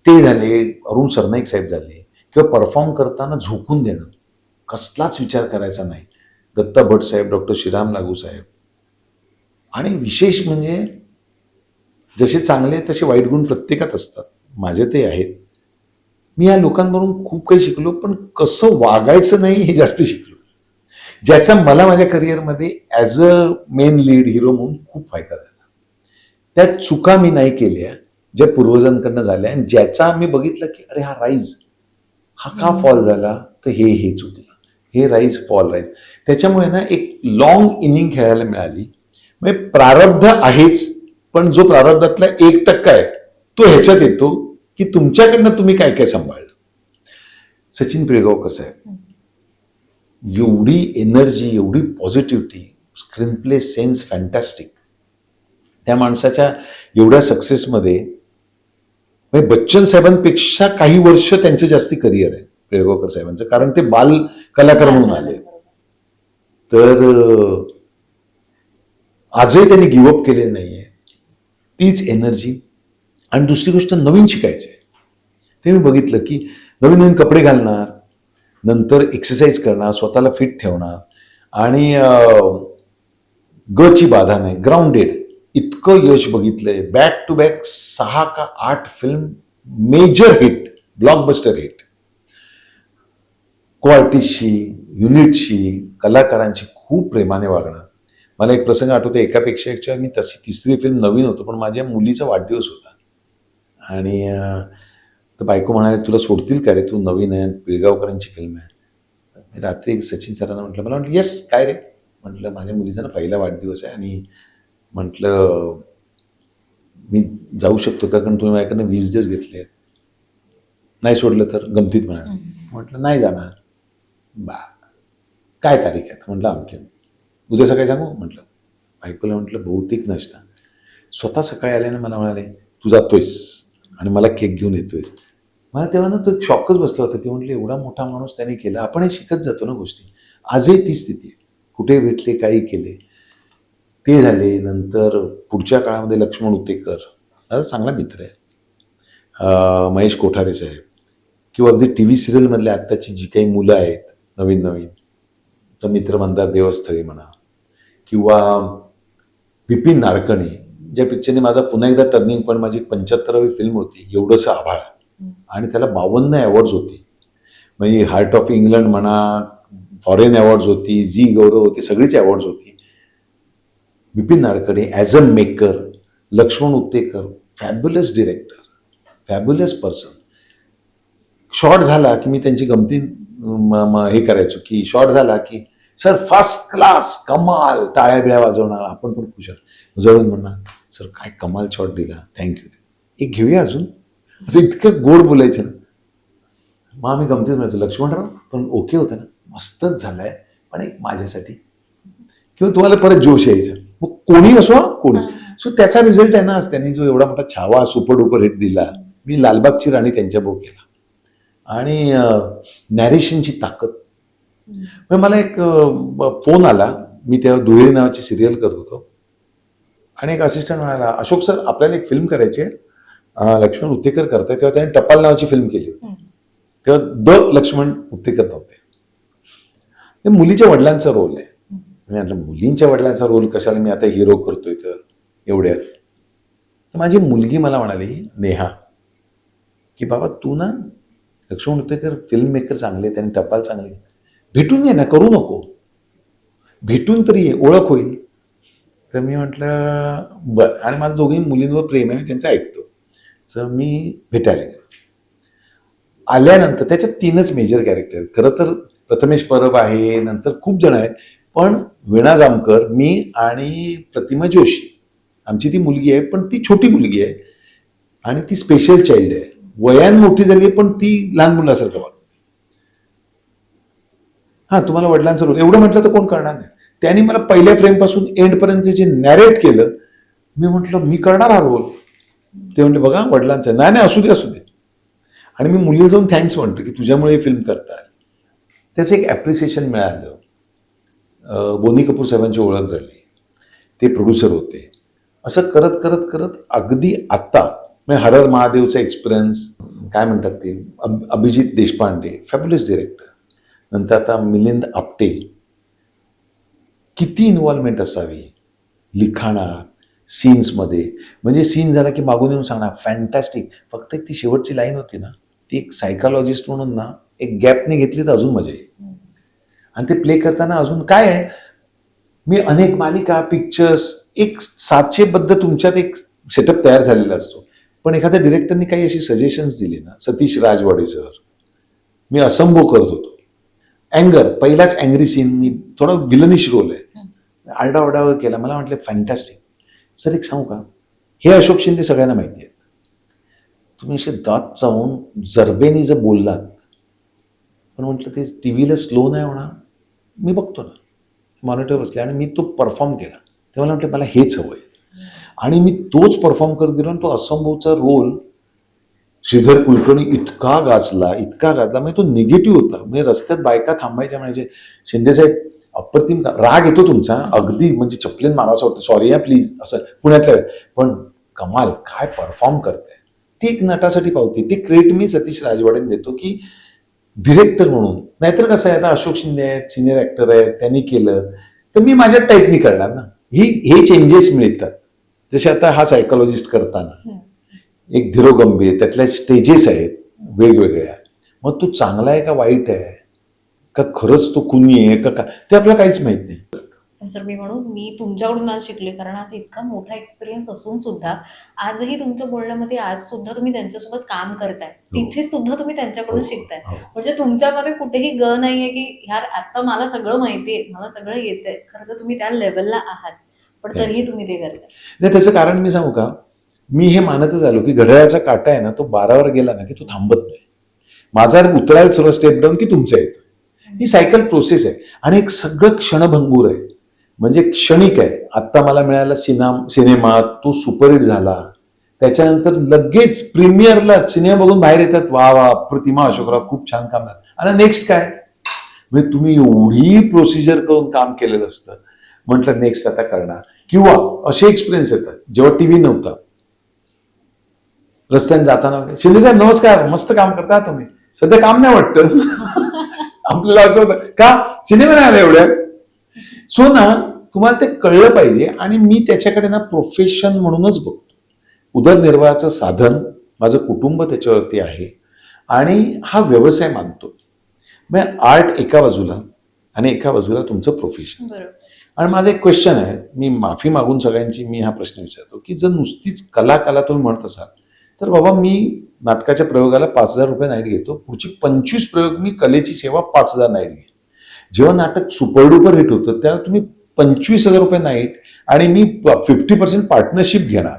ते झाले, अरुण सरनाईक साहेब झाले, किंवा परफॉर्म करताना झोकून देणं, कसलाच विचार करायचा नाही. दत्ता भट साहेब, डॉक्टर श्रीराम लागू साहेब. आणि विशेष म्हणजे जसे चांगले तसे वाईट गुण प्रत्येकात असतात, माझे ते आहेत. मी या लोकांवरून खूप काही शिकलो, पण कसं वागायचं नाही हे जास्त शिकलो, ज्याचा मला माझ्या करिअरमध्ये as a main lead hero म्हणून खूप फायदा झाला. त्या चुका मी नाही केल्या ज्या पूर्वजांकडनं झाल्या, आणि ज्याचा मी बघितलं की अरे हा राईज हा का फॉल झाला, तर हे चुकलं, हे राईज फॉल राईज. त्याच्यामुळे ना एक लॉंग इनिंग खेळायला मिळाली. म्हणजे प्रारब्ध आहेच, पण जो प्रारब्धातला 1% आहे तो ह्याच्यात येतो की तुमच्याकडनं तुम्ही काय काय सांभाळलं. सचिन पिळगावकर साहेब, एवढी एनर्जी, एवढी positivity, screen play sense fantastic. त्या माणसाच्या एवढ्या सक्सेसमध्ये म्हणजे बच्चन साहेबांपेक्षा काही वर्ष त्यांचे जास्ती करिअर आहे पिळगावकर साहेबांचं, कारण ते बाल कलाकार म्हणून आले. तर आजही त्यांनी गिवअप केलेलं नाहीये, तीच एनर्जी. आणि दुसरी गोष्ट, नवीन शिकायचं आहे. ते मी बघितलं की नवीन नवीन कपडे घालणार, नंतर एक्सरसाइज करणार, स्वतःला फिट ठेवणार, आणि गची बाधा नाही, ग्राउंडेड, इतकं यश बघितलंय. बॅक टू बॅक 6 का 8 film major hit, blockbuster hit. क्वालिटीशी, युनिटशी, कलाकारांशी खूप प्रेमाने वागणं. मला एक प्रसंग आठवतो, एकापेक्षा एकच्या मी तशी तिसरी फिल्म नवीन होतो, पण माझ्या मुलीचा वाढदिवस होता आणि तर बायको म्हणाले, तुला सोडतील का रे, तू नवीन आहे, पिळगावकरांची फिल्म आहे. मी रात्री सचिन सरांना म्हटलं, मला म्हटलं येस काय रे, म्हटलं माझ्या मुलीचा ना पहिला वाढदिवस आहे आणि म्हटलं मी जाऊ शकतो का, कारण तुम्ही माझ्याकडनं 20 दिवस घेतले, नाही सोडलं तर गमतीत म्हणाले. म्हटलं नाही जाणार. बा काय तारीख आहे, म्हटलं अमके, उद्या सकाळी सांगू. म्हटलं बायकोला म्हटलं बहुतेक नसता. स्वतः सकाळी आल्याने मला म्हणाले, तू जातोयस आणि मला केक घेऊन येतोयस. मला तेव्हा ना तो एक शॉकच बसला होता की म्हटलं एवढा मोठा माणूस त्याने केला, आपणही शिकत जातो ना गोष्टी. आजही ती स्थिती आहे, कुठे भेटले, काही केले. ते झाले. नंतर पुढच्या काळामध्ये लक्ष्मण उतेकर, माझा चांगला मित्र आहे, महेश कोठारे साहेब, किंवा अगदी टी व्ही सिरियलमधल्या आत्ताची जी काही मुलं आहेत नवीन नवीन, तर मित्र मंदार देवस्थळी म्हणा, किंवा विपिन नाडकर्णी, ज्या पिक्चरने माझा पुन्हा एकदा टर्निंग पॉईंट, माझी 75वी फिल्म होती एवढंसं आभाळ, आणि त्याला 52 अवॉर्ड्स होती. म्हणजे हार्ट ऑफ इंग्लंड म्हणा, फॉरेन अवॉर्ड्स होती, जी गौरव होती, सगळीच अवॉर्ड्स होती. Vipin Nadkarni as a maker, Laxman Utekar, fabulous director, fabulous person. Short झाला की मी त्यांची गमती हे करायचो, की शॉर्ट झाला की सर फर्स्ट क्लास, कमाल, टाळ्या बिळ्या वाजवणार, आपण पण खुश आहोत. जवळून म्हणणार सर काय कमाल शॉट दिला, थँक्यू, एक घेऊया अजून, असं इतकं गोड बोलायचं ना. मग आम्ही गमतीत म्हणायचो लक्ष्मणराव पण ओके होतं ना, मस्तच झालंय, पण एक माझ्यासाठी, किंवा तुम्हाला परत जोश यायचा. मग कोणी असो, कोणी. सो त्याचा रिझल्ट आहे ना, त्यांनी जो एवढा मोठा छावा सुपर डुपर हिट दिला. मी लालबागची राणी त्यांच्या बो केला, आणि नॅरेशनची ताकद. पण मला एक फोन आला, मी तेव्हा दुहेरी नावाची सिरियल करत होतो, आणि एक असिस्टंट म्हणाला अशोक सर आपल्याला एक फिल्म करायची आहे, लक्ष्मण उत्तेकर करताय. तेव्हा त्याने टपाल नावाची फिल्म केली होती. तेव्हा द लक्ष्मण उत्तेकर नव्हते. ते मुलीच्या वडिलांचा रोल आहे. मी म्हटलं मुलींच्या वडिलांचा रोल कशाला मी आता हिरो करतोय तर एवढ्यात. तर माझी मुलगी मला म्हणाली नेहा की बाबा तू ना लक्ष्मण उत्तेकर फिल्म मेकर चांगले, त्यांनी टपाल चांगले, भेटून ये ना, करू नको, भेटून तरी ये, ओळख होईल. तर मी म्हटलं बरं. आणि माझं दोघी मुलींवर प्रेम आहे, मी त्यांचं ऐकतो. तर मी भेटायला गेलो. आल्यानंतर त्याच्यात 3च मेजर कॅरेक्टर. खरं तर प्रथमेश परब आहे, नंतर खूप जण आहेत, पण वीणा जामकर, मी आणि प्रतिमा जोशी, आमची ती मुलगी आहे, पण ती छोटी मुलगी आहे आणि ती स्पेशल चाइल्ड आहे. वयान मोठी झाली पण ती लहान मुलासारखं वागते. हा तुम्हाला वडिलांचं रोल एवढं म्हटलं तर कोण करणार नाही. त्यांनी मला पहिल्या फ्रेम पासून एंड पर्यंत जे नॅरेट केलं, मी म्हटलं मी करणार हा रोल. ते म्हणले बघा वडिलांचं, नाही नाही असू दे असू दे. आणि मी मुलीला जाऊन थँक्स म्हणतो की तुझ्यामुळे फिल्म करता. त्याचं एक ॲप्रिसिएशन मिळालं. बोनी कपूर साहेबांची ओळख झाली, ते प्रोड्युसर होते. असं करत करत करत अगदी आत्ता म्हणजे हरर महादेवचा एक्सपिरियन्स, काय म्हणतात ते अभिजित देशपांडे, फॅब्युलस डिरेक्टर, नंतर आता मिलिंद आपटे. किती इन्व्हॉल्वमेंट असावी लिखाणात, सीन्समध्ये. म्हणजे सीन झाला की मागून येऊन सांगणार फॅन्टॅस्टिक. फक्त एक ती शेवटची लाईन होती ना, ती एक सायकॉलॉजिस्ट म्हणून ना एक गॅपने घेतली तर अजून मजा येईल. आणि ते प्ले करताना अजून काय आहे, मी अनेक मालिका, पिक्चर्स, एक साचेबद्ध तुमच्यात एक सेटअप तयार झालेला असतो. पण एखाद्या डिरेक्टरनी काही अशी सजेशन्स दिली ना, सतीश राजवाडे सर, मी असंभव करत होतो. अँगर, पहिलाच अँग्री सीन, थोडा विलनिश रोल आहे, आरडाओरडावर केला. मला म्हटलं फॅन्टॅस्टिक. सर एक सांगू का, हे अशोक शिंदे सगळ्यांना माहिती आहे. तुम्ही असे दात चावून जरबेनी जर बोललात, पण म्हटलं ते टीव्हीला स्लो नाही होणार. मी बघतो ना, मॉनिटर बसले आणि मी तो परफॉर्म केला. तेव्हा म्हटलं मला हेच हवंय, आणि मी तोच परफॉर्म करत गेलो. आणि तो असंभवचा रोल श्रीधर कुलकर्णी इतका गाजला, म्हणजे तो निगेटिव्ह होता. म्हणजे रस्त्यात बायका थांबायच्या, म्हणायचे शिंदेसाहेब अप्रतिम राग येतो तुमचा, अगदी म्हणजे चपलीन मारावं वाटतं, सॉरी या प्लीज, असं पुण्यातल्या. पण कमाल, काय परफॉर्म करताय. ती एक नटासाठी पावती. ती क्रेडिट मी सतीश राजवाडेंना देतो की डिरेक्टर म्हणून. नाहीतर कसं आहे, आता अशोक शिंदे आहेत, सिनियर ऍक्टर आहेत, त्यांनी केलं तर मी माझ्या टाईपनी करणार ना. हे चेंजेस मिळतात. जसे आता हा सायकोलॉजिस्ट करताना एक धीरो गंभीर, त्यातल्या स्टेजेस आहेत वेगवेगळ्या. मग तो चांगला आहे का वाईट आहे, का खरंच तो कुणी आहे का, ते आपल्याला काहीच माहित नाही. पण सर मी म्हणून मी तुमच्याकडून आज शिकले, कारण आज इतका मोठा एक्सपिरियन्स असून सुद्धा आजही तुमच्या बोलण्यामध्ये आज सुद्धा तुम्ही त्यांच्यासोबत काम करताय, तिथे सुद्धा तुम्ही त्यांच्याकडून शिकताय. म्हणजे तुमच्यामध्ये कुठेही ग नाहीये की यार आता मला सगळं माहितीये, मला सगळं येतंय. खरं तर तुम्ही त्या लेवलला आहात, पण तरीही तुम्ही ते करताय. नाही, त्याचं कारण मी सांगू का, मी हे मानतच आलो की घड्याळाचा काटा आहे ना, तो 12वर गेला ना की तो थांबत नाही. माझा उतरायला सुरू स्टेप डाऊन की तुमचा येतो. ही सायकल प्रोसेस आहे, आणि एक सगळं क्षणभंगूर आहे, म्हणजे क्षणिक आहे. आत्ता मला मिळाला सिनेमा, तो सुपरहिट झाला. त्याच्यानंतर लगेच प्रीमियरला सिनेमा बघून बाहेर येतात, वा वा प्रतिमा अशोकराव खूप छान काम झालं. आणि नेक्स्ट काय, म्हणजे तुम्ही एवढी प्रोसिजर करून काम केलेलं असतं. म्हटलं नेक्स्ट आता करणार. किंवा असे एक्सपिरियन्स येतात जेव्हा टीव्ही नव्हता, रस्त्याने जाताना शिंदे साहेब नमस्कार, मस्त काम करता तुम्ही, सध्या काम नाही वाटतं. आपल्याला असं होतं का सिनेमा नाही आला एवढ्या. सो ना तुम्हाला ते कळलं पाहिजे आणि मी त्याच्याकडे ना प्रोफेशन म्हणूनच बघतो. उदरनिर्वाहाचं साधन माझं कुटुंब त्याच्यावरती आहे आणि हा व्यवसाय मानतो. मग आर्ट एका बाजूला आणि एका बाजूला तुमचं प्रोफेशन. बरोबर. आणि माझा एक क्वेश्चन आहे, मी माफी मागून सगळ्यांची मी हा प्रश्न विचारतो की जर नुसतीच कला तुम्ही म्हणत असाल तर बाबा मी नाटकाच्या प्रयोगाला 5,000 रुपये नाईट घेतो, पुढची 25 प्रयोग मी कलेची सेवा 5,000 नाईट घेईन. जेव्हा नाटक सुपरडुपर हिट होतं तेव्हा तुम्ही 25,000 रुपये नाईट आणि मी 50% पार्टनरशिप घेणार,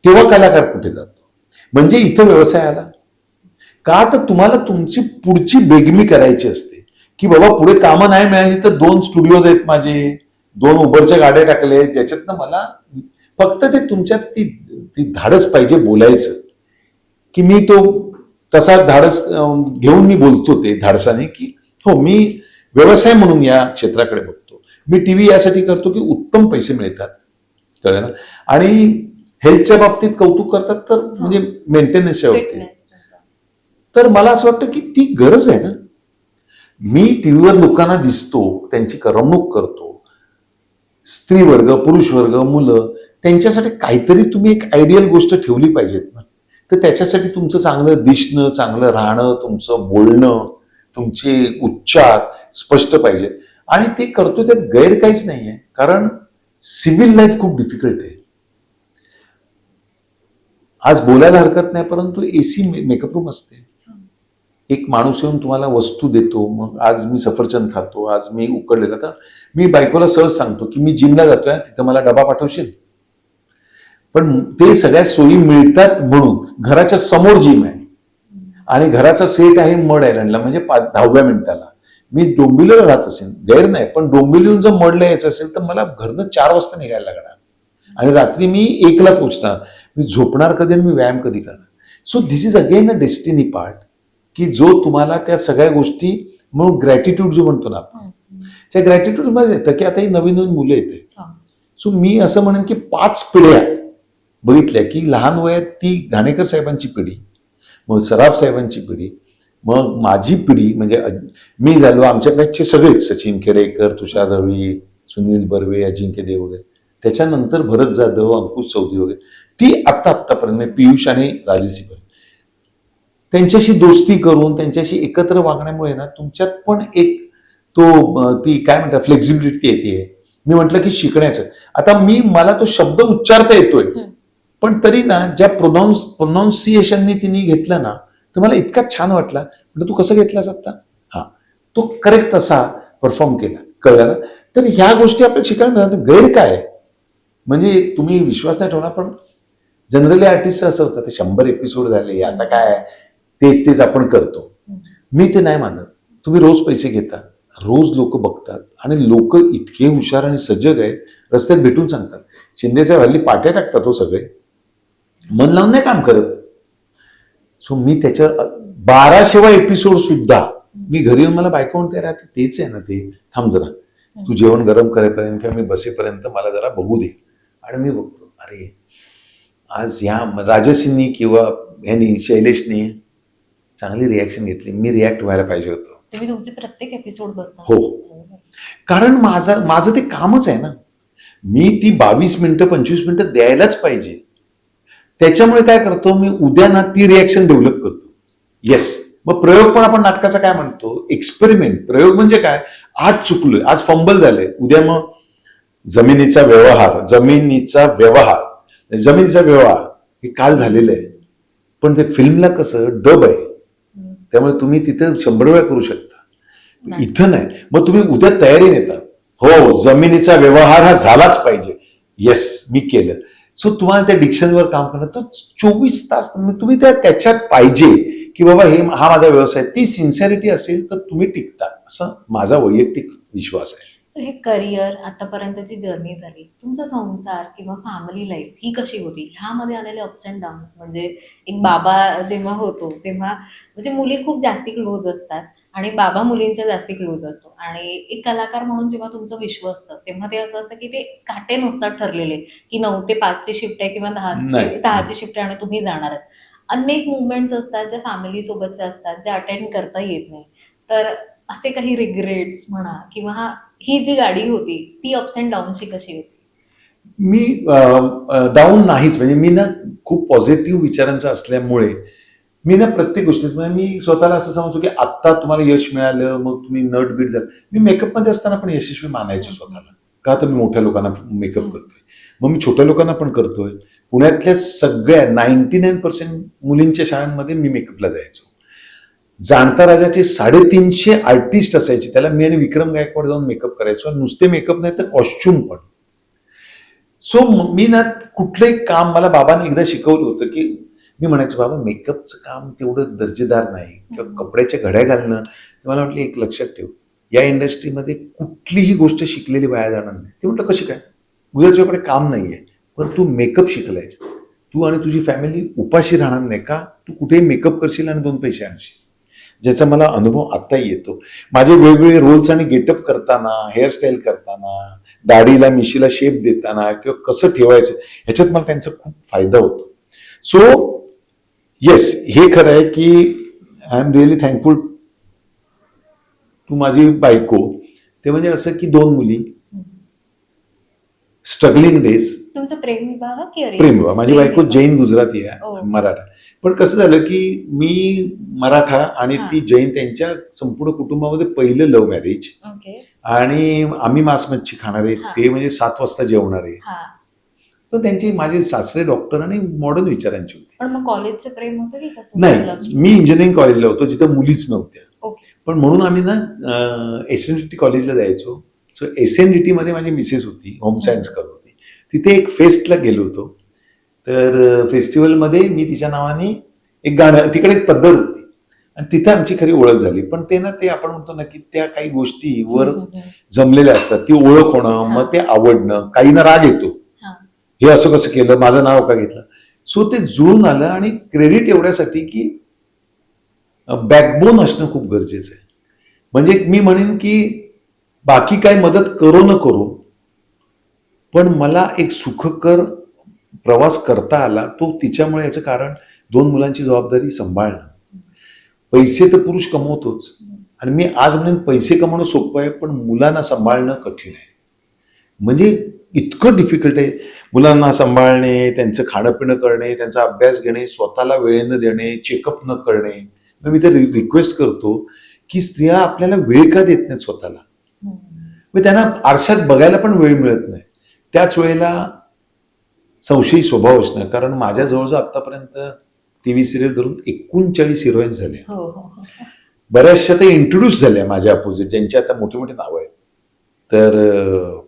तेव्हा कलाकार कुठे जातो? म्हणजे इथं व्यवसाय आला का? तर तुम्हाला तुमची पुढची बेगमी करायची असते की बाबा पुढे कामं नाही मिळाली तर 2 स्टुडिओज आहेत माझे, 2 उबरच्या गाड्या टाकले ज्याच्यातनं मला फक्त ते तुमच्यात ती धाडस पाहिजे बोलायचं की मी तो तसा धाडस घेऊन मी बोलतो ते धाडसाने की हो मी व्यवसाय म्हणून या क्षेत्राकडे बघतो. मी टीव्ही यासाठी करतो की उत्तम पैसे मिळतात, कळलं ना, आणि हेल्थच्या बाबतीत कौतुक करतात तर म्हणजे मेंटेनन्सच्या बाबतीत. फिटनेस तुमचा. तर मला असं वाटतं की ती गरज आहे ना. मी टीव्हीवर लोकांना दिसतो, त्यांची करमणूक करतो, स्त्री वर्ग, पुरुष वर्ग, मुलं, त्यांच्यासाठी काहीतरी तुम्ही एक आयडियल गोष्ट ठेवली पाहिजेत ना. तर त्याच्यासाठी तुमचं चांगलं दिसणं, चांगलं राहणं, तुमचं बोलणं, तुमचे उच्चार स्पष्ट पाहिजेत आणि ते करतो त्यात गैर काहीच नाहीये. कारण सिव्हिल लाईफ खूप डिफिकल्ट आहे. आज बोलायला हरकत नाही परंतु एसी मेकअप रूम असते. एक माणूस येऊन तुम्हाला वस्तू देतो, मग आज मी सफरचंद खातो, आज मी उकडलेला, तर मी बायकोला सहज सांगतो की मी जिमला जातोय, तिथं मला डबा पाठवशील. पण ते सगळ्या सोयी मिळतात म्हणून घराच्या समोर जिम आहे आणि घराचा सेट आहे मड आयलंडला, म्हणजे 10व्या मिनिटाला. मी डोंबिवलीला राहत असेल, गैर नाही, पण डोंबिवलीहून जर मडला यायचं असेल तर मला घरनं 4 वाजता निघायला लागणार आणि रात्री मी 1ला पोहोचणार. मी झोपणार कधी आणि मी व्यायाम कधी करणार? So this is again a destiny part की जो तुम्हाला त्या सगळ्या गोष्टी म्हणून ग्रॅटिट्यूड जो म्हणतो ना आपण, त्या ग्रॅटिट्यूड मध्ये येतं की आता ही नवीन नवीन मुलं येते. सो मी असं म्हणेन की 5 पिढ्या बघितल्या की लहान वयात ती घाणेकर साहेबांची पिढी, मग सराफ साहेबांची पिढी, मग माझी पिढी म्हणजे मी झालो, आमच्या बॅचचे सगळेच, सचिन खेडेकर, तुषार रवी, सुनील बर्वे, अजिंक्य देव वगैरे, त्याच्यानंतर भरत जाधव, अंकुश चौधरी वगैरे, ती आत्तापर्यंत पियुष आणि राजेशी पर्यंत त्यांच्याशी दोस्ती करून त्यांच्याशी एकत्र वागण्यामुळे ना तुमच्यात पण एक ती काय म्हणतात फ्लेक्झिबिलिटी येते. मी म्हटलं की शिकण्याचं, आता मला तो शब्द उच्चारता येतोय पण तरी ना ज्या प्रोनाऊन्सिएशननी तिने घेतलं ना तर मला इतका छान वाटला. म्हणजे तू कसं घेतलास आता? हा, तो करेक्ट तसा परफॉर्म केला, कळलं ना. तर ह्या गोष्टी आपल्याला शिकायला मिळतात. गैर काय म्हणजे तुम्ही विश्वास नाही ठेवणार पण जनरली आर्टिस्ट असं होतं ते 100 एपिसोड झाले आता काय तेच आपण करतो. मी ते नाही मानत. तुम्ही रोज पैसे घेता, रोज लोक बघतात आणि लोक इतके हुशार आणि सजग आहेत, रस्त्यात भेटून सांगतात. शिंदेच्या हल्ली पाट्या टाकतात हो सगळे, मन लावून नाही काम करत. सो मी त्याच्यावर 1200वा एपिसोड सुद्धा मी घरी येऊन मला बायको म्हणते राहते तेच आहे ना ते, थांब जरा तू जेवण गरम करेपर्यंत किंवा मी बसेपर्यंत मला जरा बघू दे. आणि मी बघतो अरे आज ह्या राजसींनी किंवा ह्यांनी शैलेशनी चांगली रिॲक्शन घेतली, मी रिॲक्ट व्हायला पाहिजे होतं. तुम्ही तुमचे प्रत्येक एपिसोड बघता? हो, कारण माझं ते कामच आहे ना. मी ती 22 मिनिटं 25 मिनिटं द्यायलाच पाहिजे. त्याच्यामुळे काय करतो मी उद्या ना ती रिॲक्शन डेव्हलप करतो. येस, मग प्रयोग पण आपण नाटकाचा काय म्हणतो, एक्सपेरिमेंट. प्रयोग म्हणजे काय, आज चुकलोय, आज फंबल झालंय, उद्या मग जमिनीचा व्यवहार हे काल झालेलं आहे. पण ते फिल्मला कसं डब आहे, त्यामुळे तुम्ही तिथे 100 वेळा करू शकता, इथं नाही. मग तुम्ही उद्या तयारी नेता, हो जमिनीचा व्यवहार हा झालाच पाहिजे, येस मी केलं. सो तुम्हाला त्या डिक्शनवर काम करणं तर 24 तास तुम्ही त्याच्यात पाहिजे की बाबा हा माझा व्यवसाय. ती सिन्सिअरिटी असेल तर तुम्ही टिकता, असं माझा वैयक्तिक विश्वास आहे. सो हे करिअर आतापर्यंतची जर्नी झाली, तुमचा संसार किंवा फॅमिली लाईफ ही कशी होती? ह्यामध्ये आलेले अप्स अँड डाऊन्स, म्हणजे एक बाबा जेव्हा होतो तेव्हा म्हणजे मुली खूप जास्ती क्लोज असतात आणि बाबा मुलींच्या जास्ती क्लोज असतो, आणि एक कलाकार म्हणून जेव्हा तुमचं विश्व असतं तेव्हा ते असं असतं की ते काटे नसतात ठरलेले की 9 ते 5 ची शिफ्ट आहे किंवा 10 ते 6 ची शिफ्ट आहे आणि तुम्ही जाणार आहात. अनेक मुवमेंट्स असतात ज्या फॅमिली सोबतच्या असतात, ज्या अटेंड करता येत नाही. तर असे काही रिग्रेट्स म्हणा किंवा ही जी गाडी होती ती अप्स अँड डाऊनची कशी होती? मी डाऊन नाहीच, म्हणजे मी ना खूप पॉझिटिव्ह विचारांचा असल्यामुळे मी ना प्रत्येक गोष्टीत, म्हणजे मी स्वतःला असं समजतो की आत्ता तुम्हाला यश मिळालं, मग तुम्ही नटबीट झालं. मी मेकअपमध्ये असताना पण यशस्वी मानायचो स्वतःला. का तर मी मोठ्या लोकांना मेकअप करतोय, मग मी छोट्या लोकांना पण करतोय. पुण्यातल्या सगळ्या 99% मुलींच्या शाळांमध्ये मी मेकअपला जायचो. जाणता राजाचे 350 आर्टिस्ट असायचे, त्याला मी आणि विक्रम गायकवाड जाऊन मेकअप करायचो. आणि नुसते मेकअप नाही तर कॉस्ट्युम पण. सो मी ना कुठलंही काम, मला बाबांनी एकदा शिकवलं होतं की मी म्हणायचो, बाबा मेकअपचं काम तेवढं दर्जेदार नाही किंवा कपड्याच्या घड्या घालणं. मला म्हटलं एक लक्षात ठेव, या इंडस्ट्रीमध्ये कुठलीही गोष्ट शिकलेली वाया जाणार नाही. ते म्हटलं कशी काय? उद्या तुझ्याकडे काम नाहीये पण तू मेकअप शिकलायस, तू आणि तुझी फॅमिली उपाशी राहणार नाही का? तू कुठेही मेकअप करशील आणि 2 पैसे आणशील. ज्याचा मला अनुभव आताही येतो. माझे वेगवेगळे रोल्स आणि गेटअप करताना, हेअरस्टाईल करताना, दाढीला मिशीला शेप देताना किंवा कसं ठेवायचं, ह्याच्यात मला त्यांचा खूप फायदा होतो. सो येस, हे खरं आहे की I am really thankful to माझी बायको. ते म्हणजे असं की 2 मुली, स्ट्रगलिंग डेज. तुमचं प्रेम विवाह की arranged? प्रेम विवाह. माझी बायको विवाह. जैन गुजराती आहे, ओ. मराठा. पण कसं झालं की मी मराठा आणि हा. ती जैन, त्यांच्या संपूर्ण कुटुंबामध्ये पहिलं लव्ह मॅरेज. ओके. आणि आम्ही मांस मच्छी खाणारे, हा. ते म्हणजे 7 वाजता जेवणारे. हा. पण त्यांचे माझे सासरे डॉक्टर आणि मॉडर्न विचारांचे होते. पण मग कॉलेजचं प्रेम होतं की कसं? नाही, मी इंजिनिअरिंग कॉलेजला होतो जिथं मुलीच नव्हत्या. ओके. पण म्हणून आम्ही ना एसएनडीटी कॉलेजला जायचो. सो एसएनडीटी मध्ये माझी मिसेस होती, होम सायन्स करत होती. तिथे एक फेस्टला गेलो होतो. तर फेस्टिवलमध्ये मी तिच्या नावाने एक गाणं, तिकडे एक पद्धत होती आणि तिथे आमची खरी ओळख झाली. पण ते ना, ते आपण म्हणतो ना की त्या काही गोष्टीवर जमलेल्या असतात, ती ओळख होणं, मग ते आवडणं, काहींना राग येतो, हा. हे असं कसं केलं, माझं नाव का घेतलं. सो ते जुळून आलं. आणि क्रेडिट एवढ्यासाठी की बॅकबोन असणं खूप गरजेचं आहे. म्हणजे मी म्हणेन की बाकी काय मदत करो न करो, पण मला एक सुखकर प्रवास करता आला, तो तिच्यामुळे. याचं कारण 2 मुलांची जबाबदारी सांभाळणं. पैसे तर पुरुष कमवतोच, आणि मी आज म्हणेन पैसे कमवणं सोपं आहे, पण मुलांना सांभाळणं कठीण आहे. म्हणजे इतकं डिफिकल्ट आहे मुलांना सांभाळणे, त्यांचं खाणं पिणं करणे, त्यांचा अभ्यास घेणे, स्वतःला वेळ न देणे, चेकअप न करणे. मग मी तर रिक्वेस्ट करतो की स्त्रिया आपल्याला वेळ का देत नाहीत स्वतःला. मग त्यांना आरशात बघायला पण वेळ मिळत नाही. त्याच वेळेला संशयी स्वभाव असणं, कारण माझ्या जवळजवळ आतापर्यंत टीव्ही सिरियल धरून 39 हिरोईन्स झाल्या. हो, हो, हो. बऱ्याचशा ते इंट्रोड्यूस झाल्या माझ्या अपोजिट, ज्यांची आता मोठी मोठी नावं आहेत. तर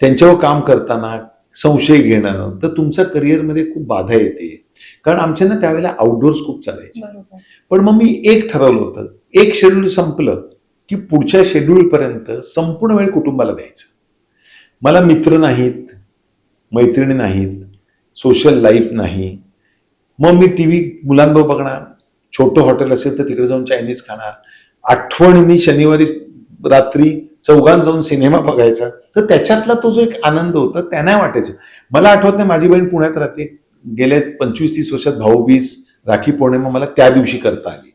त्यांच्यावर काम करताना संशय घेणं, तर तुमच्या करिअरमध्ये खूप बाधा येते. कारण आमच्या ना त्यावेळेला आउटडोर्स खूप चालायचे. बरोबर. पण मग मी एक ठरवलं होतं, एक शेड्यूल संपलं की पुढच्या शेड्यूल पर्यंत संपूर्ण वेळ कुटुंबाला द्यायचं. मला मित्र नाहीत, मैत्रिणी नाहीत, सोशल लाईफ नाही. मग मी टीव्ही मुलांबरोबर बघणार, छोटं हॉटेल असेल तर तिकडे जाऊन चायनीज खाणार, आठवणीने शनिवारी रात्री चौघांत जाऊन सिनेमा बघायचा. तर त्याच्यातला तो जो एक आनंद होता, त्यांना वाटायचं. मला आठवत नाही, माझी बहीण पुण्यात राहते, गेल्या 25-30 वर्षात भाऊबीज, राखी पौर्णिमा मला त्या दिवशी करता आली.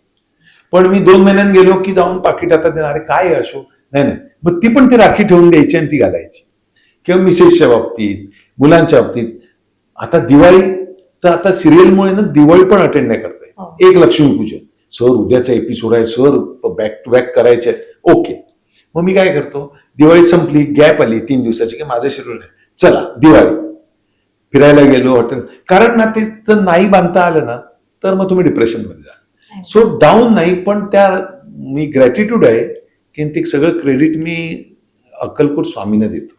पण मी 2 महिन्यांनी गेलो की जाऊन पाकिट हातात देणार, अरे काय अशोक, नाही. मग ती पण ती राखी ठेवून द्यायची आणि ती घालायची. किंवा मिसेसच्या बाबतीत, मुलांच्या बाबतीत. आता दिवाळी, तर आता सिरियलमुळे ना दिवाळी पण अटेंड नाही करता येत. एक लक्ष्मीपूजन, सर उद्याचा एपिसोड आहे, सर बॅक टू बॅक करायचे, ओके. मग मी काय करतो, दिवाळी संपली, गॅप आली 3 दिवसाची की माझं शेड्यूल आहे, चला दिवाळी, फिरायला गेलो हॉटेल. कारण ना ते जर नाही बांधता आलं ना, तर मग तुम्ही डिप्रेशनमध्ये जा. सो डाऊन नाही, पण त्या मी ग्रॅटिट्यूड आहे की ते सगळं क्रेडिट मी अक्कलकोट स्वामींना देतो.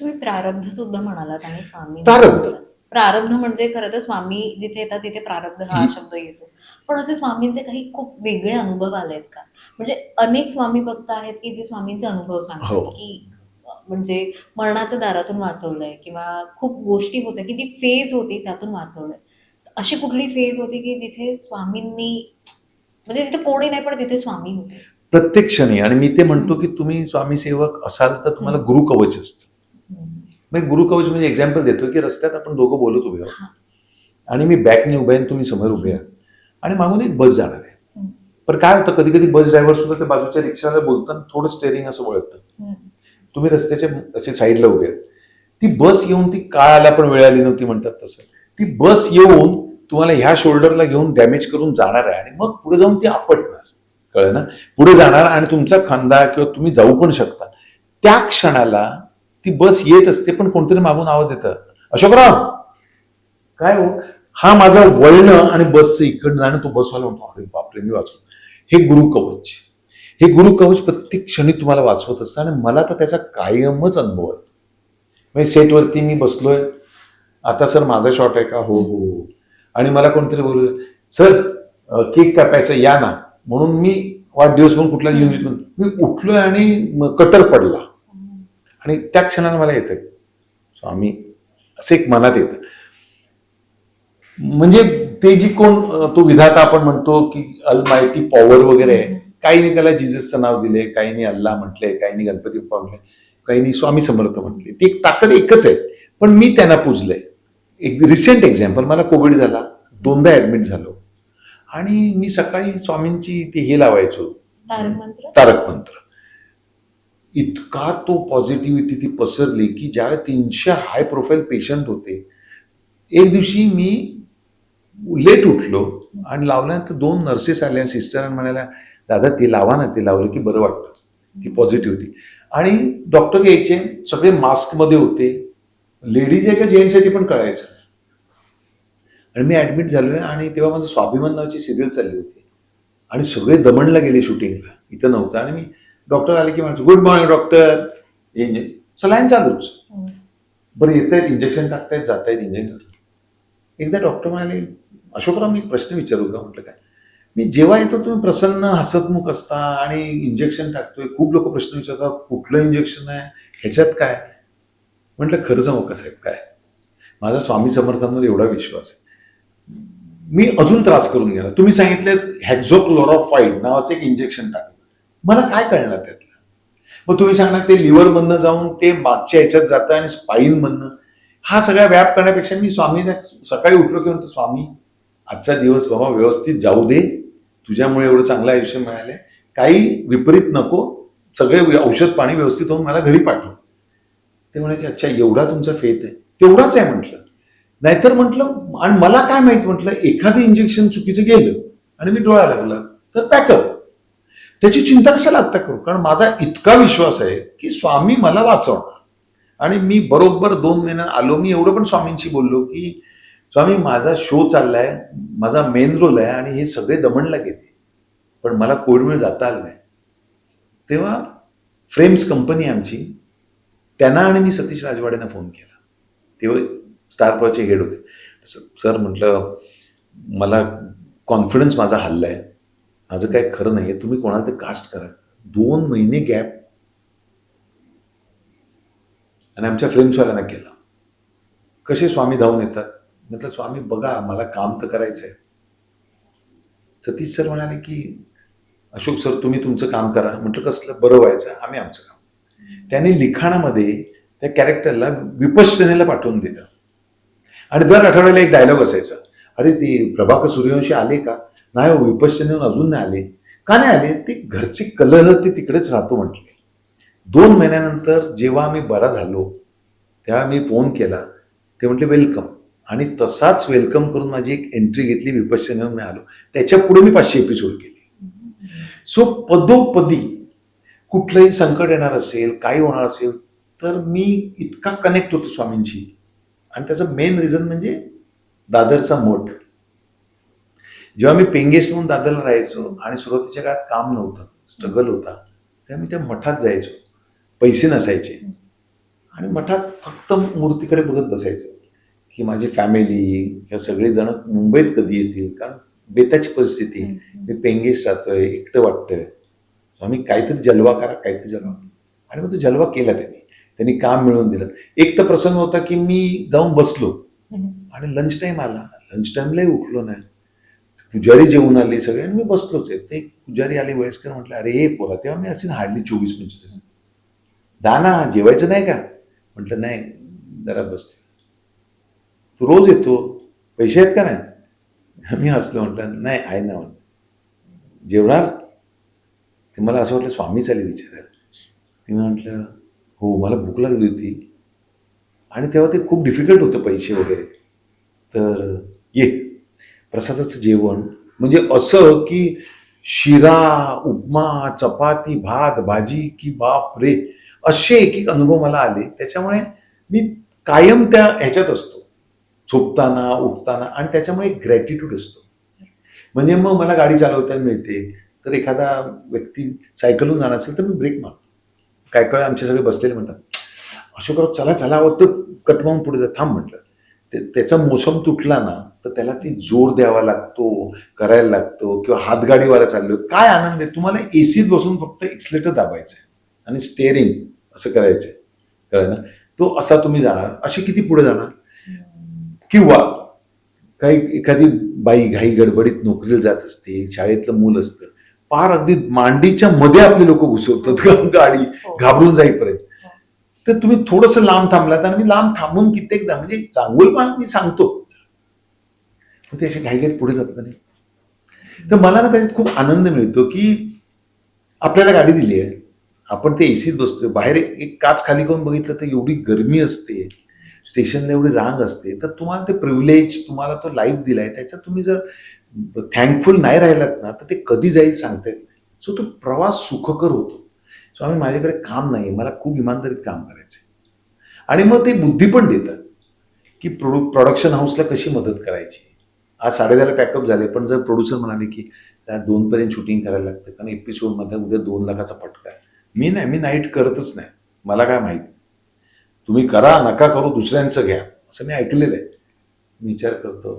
तुम्ही प्रारब्ध सुद्धा म्हणालात आणि स्वामी. प्रारब्ध म्हणजे खरं तर स्वामी जिथे येतात तिथे प्रारब्ध हा शब्द येतो. पण असे स्वामींचे काही खूप वेगळे अनुभव आलेत का? म्हणजे अनेक स्वामी भक्त आहेत की जे स्वामींचे अनुभव सांगतात की म्हणजे मरणाच्या दारातून वाचवलंय किंवा खूप गोष्टी होत्या की जी फेज होती त्यातून वाचवलंय. अशी कुठली फेज होती की जिथे स्वामींनी, म्हणजे तिथे कोणी नाही पण तिथे स्वामी होते प्रत्येक क्षणी. आणि मी ते म्हणतो की तुम्ही स्वामी सेवक असाल तर तुम्हाला गुरु कवच असतं. मग गुरु कवच म्हणजे एक्झाम्पल देतो की रस्त्यात आपण दोघं बोलत उभे आहोत आणि मी बॅकने उभे आहे, तुम्ही समोर उभे आहात आणि मागून एक बस जाणार आहे. पण काय होतं, कधी कधी बस ड्रायव्हर सुद्धा त्या बाजूच्या रिक्षाला बोलताना थोडं स्टेअरिंग असं वळतं. हम्म. तुम्ही रस्त्याच्या असे साईडला उभे आहेत. ती बस येऊन, ती काळ आला पण वेळ आली नव्हती म्हणतात तसं, ती बस येऊन तुम्हाला ह्या शोल्डरला घेऊन डॅमेज करून जाणार आहे आणि मग पुढे जाऊन ती आपटणार. कळलं ना? पुढे जाणार आणि तुमचा खांदा किंवा तुम्ही जाऊ पण शकता. त्या क्षणाला ती बस येत असते, पण कोणतरी मागून आवाज येतं, अशोकराव काय हो. हा माझा वळणं आणि बसचं इकडनं जाणं, तो बसवाला म्हणतो अरे बापरे मी वाचलो. हे गुरु कवच, हे गुरु कवच प्रत्येक क्षणी तुम्हाला वाचवत असतं आणि मला तर त्याचा कायमच अनुभव आहे. म्हणजे सेटवरती मी बसलोय, आता सर माझा शॉट आहे का, हो हो हो, आणि मला कोणतरी बोलू सर केक कापायचं या ना, म्हणून मी वाढदिवस म्हणून कुठल्या युनिट म्हणून मी उठलोय आणि कटर पडला आणि त्या क्षणाला मला येतं स्वामी असं एक मनात येतं. म्हणजे ते जी कोण तो विधाता आपण म्हणतो की अलमायटी पॉवर वगैरे आहे, काहींनी त्याला जिजसचं नाव दिले, काहींनी अल्लाह म्हटले, काहींनी गणपती बाप्पा म्हटले, काहींनी स्वामी समर्थ म्हटले. ती एक ताकद एकच आहे, पण मी त्यांना पूजलंय. एक रिसेंट एक्झाम्पल, मला कोविड झाला, 2दा ऍडमिट झालो आणि मी सकाळी स्वामींची ते हे लावायचो, तारक मंत्र. इतका तो पॉझिटिव्हिटी ती पसरली की ज्यावेळी 300 हाय प्रोफाईल पेशंट होते, एक दिवशी मी लेट उठलो आणि लावल्यानंतर 2 नर्सेस आल्या, सिस्टर म्हणाल्या दादा ते लावा ना, ते लावलं की बरं वाटतं. ती पॉझिटिव्हिटी. आणि डॉक्टर यायचे, सगळे मास्कमध्ये होते, लेडीज आहे का जेंट्स आहे ते पण कळायचं. आणि मी ऍडमिट झालोय आणि तेव्हा माझं स्वाभिमान नावाची सिरियल चालली होती आणि सगळे दमणला गेले शूटिंगला, इथं नव्हतं. आणि मी डॉक्टर आले की म्हणायचं गुड मॉर्निंग डॉक्टर, सलाईन चालूच. बरं येत आहेत, इंजेक्शन टाकतायत, जात आहेत इंजेक्शन. एकदा डॉक्टर म्हणाले अशोकराव मी एक प्रश्न विचारू का. म्हटलं काय. मी जेव्हा येतो तुम्ही प्रसन्न हसतमुख असता आणि इंजेक्शन टाकतोय, खूप लोक प्रश्न विचारतात कुठलं इंजेक्शन आहे, ह्याच्यात काय. म्हटलं खरं सांगू का साहेब, काय माझा स्वामी समर्थांवर एवढा विश्वास आहे, मी अजून त्रास करून गेला. तुम्ही सांगितलं हेक्झोक्लोरोक्वाईड नावाचं एक इंजेक्शन टाकलं, मला काय कळणार त्यातलं. मग तुम्ही सांगणार ते लिव्हर मधनं जाऊन ते मागच्या ह्याच्यात जातं आणि स्पाईन मधनं, हा सगळा व्याप करण्यापेक्षा मी स्वामी सकाळी उठलो की म्हणतो स्वामी आजचा दिवस बाबा व्यवस्थित जाऊ दे, तुझ्यामुळे एवढं चांगलं आयुष्य मिळालंय, काही विपरीत नको, सगळे औषध पाणी व्यवस्थित होऊन मला घरी पाठव. ते म्हणायचे अच्छा एवढा तुमचा फेथ आहे. तेवढाच आहे म्हटलं, नाहीतर म्हटलं आणि मला काय माहित म्हटलं एखादं इंजेक्शन चुकीचं गेलं आणि मी डोळा लागला तर पॅकअप, त्याची चिंता कशाला आत्ता करू. कारण माझा इतका विश्वास आहे की स्वामी मला वाचवणार. आणि मी बरोबर 2 महिन्यात आलो. मी एवढं पण स्वामींशी बोललो की स्वामी माझा शो चाललाय, माझा मेन रोल आहे आणि हे सगळे दमणला गेले, पण मला कोविडमुळे जाता आलं नाही. तेव्हा फ्रेम्स कंपनी आमची, त्यांना आणि मी सतीश राजवाडेंना फोन केला. तेव्हा स्टार प्लसचे हेड होते. सर म्हटलं मला कॉन्फिडन्स माझा हल्लाय, माझं काय खरं नाहीये, तुम्ही कोणाला ते कास्ट करा. 2 महिने गॅप. आणि आमच्या फ्रेम्सवाल्यांना केला. कसे स्वामी धावून येतात. म्हटलं स्वामी बघा मला काम तर करायचंय. सतीश सर म्हणाले की अशोक सर तुम्ही तुमचं काम करा. म्हटलं कसलं, बरं व्हायचं, आम्ही आमचं काम. त्यांनी लिखाणामध्ये त्या कॅरेक्टरला विपश्यनेला पाठवून दिलं आणि दर आठवड्याला एक डायलॉग असायचा, अरे ते प्रभाकर सूर्यवंशी आले का, नाही हो विपश्यनेहून अजून नाही आले. का नाही आले, ते घरचे कलह ते तिकडेच राहतो म्हटले. 2 महिन्यानंतर जेव्हा आम्ही बरा झालो तेव्हा मी फोन केला, ते म्हटले वेलकम. आणि तसाच वेलकम करून माझी एक एंट्री घेतली, विपश्यनेहून मी आलो. त्याच्या पुढे मी 500 एपिसोड केले. सो पदोपदी कुठलंही संकट येणार असेल, काही होणार असेल तर मी इतका कनेक्ट होतो स्वामींशी. आणि त्याचं मेन रिझन म्हणजे दादरचा मठ. जेव्हा मी पेंगेस म्हणून दादरला राहायचो आणि सुरुवातीच्या काळात काम नव्हतं, स्ट्रगल होता, तेव्हा मी त्या मठात जायचो. पैसे नसायचे आणि मठात फक्त मूर्तीकडे बघत बसायचो की माझी फॅमिली किंवा सगळेजण मुंबईत कधी येतील, कारण बेताची परिस्थिती, मी पेंगेस राहतोय, एकटं वाटतंय, स्वामी काहीतरी जलवा करा, काहीतरी जलवा. आणि मग तो जलवा केला त्यांनी काम मिळवून दिलं. एक तर प्रसंग होता की मी जाऊन बसलो आणि लंच टाइम आला, लंच टाइमलाही उठलो नाही, पुजारी जेवून आले सगळे आणि मी बसलोच आहे. ते पुजारी आले वयस्कर, म्हटलं अरे हे पोरा, तेव्हा मी असेल हार्डली 24-25, दाना जेवायचं नाही का. म्हटलं नाही जरा बसतो. तू रोज येतो, पैसे आहेत का नाही. मी हसलो, म्हटलं नाही आहे ना. जेवणार? ते मला असं वाटलं स्वामीच आले विचारायला. ते मी म्हटलं हो, मला भूक लागली होती आणि तेव्हा ते खूप डिफिकल्ट होतं पैसे वगैरे, तर ये. प्रसादाचं जेवण म्हणजे असं की शिरा, उपमा, चपाती, भात, भाजी, की बाप रे, असे एक एक अनुभव मला आले. त्याच्यामुळे मी कायम त्या ह्याच्यात असतो, झोपताना उठताना, आणि त्याच्यामुळे एक ग्रॅटिट्यूड असतो. म्हणजे मग मला गाडी चालवताना मिळते, तर एखादा व्यक्ती सायकलहून जाणार असेल तर मी ब्रेक मारतो. काय काय आमचे सगळे बसलेले म्हणतात, अशोकराव चला चला, तर कटमावून पुढे जा. थांब म्हटलं, त्याचा मोसम तुटला ना तर त्याला ती जोर द्यावा लागतो, करायला लागतो. किंवा हातगाडीवाला चाललोय, काय आनंद आहे. तुम्हाला एसीत बसून फक्त एक्सिलेटर दाबायचं आहे आणि स्टेअरिंग असं करायचंय, कळलं ना. तो असा तुम्ही जाणार, अशी किती पुढे जाणार. किंवा काही एखादी बाई घाई गडबडीत नोकरीला जात असते, शाळेतलं मूल असतं, पार अगदी मांडीच्या मध्ये आपले लोक घुसवतात गाडी घाबरून जाईपर्यंत. तर तुम्ही थोडंसं लांब थांबलात, आणि मी लांब थांबून कित्येकदा म्हणजे चांगुलपणात मी सांगतो, ते असे घाईघाईत पुढे जातात. नाही तर मला ना त्याच्यात खूप आनंद मिळतो की आपल्याला गाडी दिली आहे, आपण ते एसीत बसतोय, बाहेर एक काच खाली करून बघितलं तर एवढी गरमी असते, स्टेशनला एवढी रांग असते, तर तुम्हाला ते प्रिव्हिलेज, तुम्हाला तो लाईफ दिलाय, त्याच्यात तुम्ही जर थँकफुल नाही राहिलात ना तर ते कधी जाईल सांगता येत नाही. सो तो प्रवास सुखकर होतो. सो आम्ही, माझ्याकडे काम नाही, मला खूप इमानदारीत काम करायचंय. आणि मग ते बुद्धी पण देतात की प्रोडक्शन हाऊसला कशी मदत करायची. आज 10:30ला पॅकअप झाले, पण जर प्रोड्युसर म्हणाले की 2 पर्यंत शूटिंग करायला लागतं कारण एपिसोडमध्ये उद्या 2 लाखाचा फटका आहे, मी नाईट करतच नाही. मला काय माहित, तुम्ही करा नका करू, दुसऱ्यांचं घ्या, असं मी ऐकलेलं आहे. मी विचार करतो,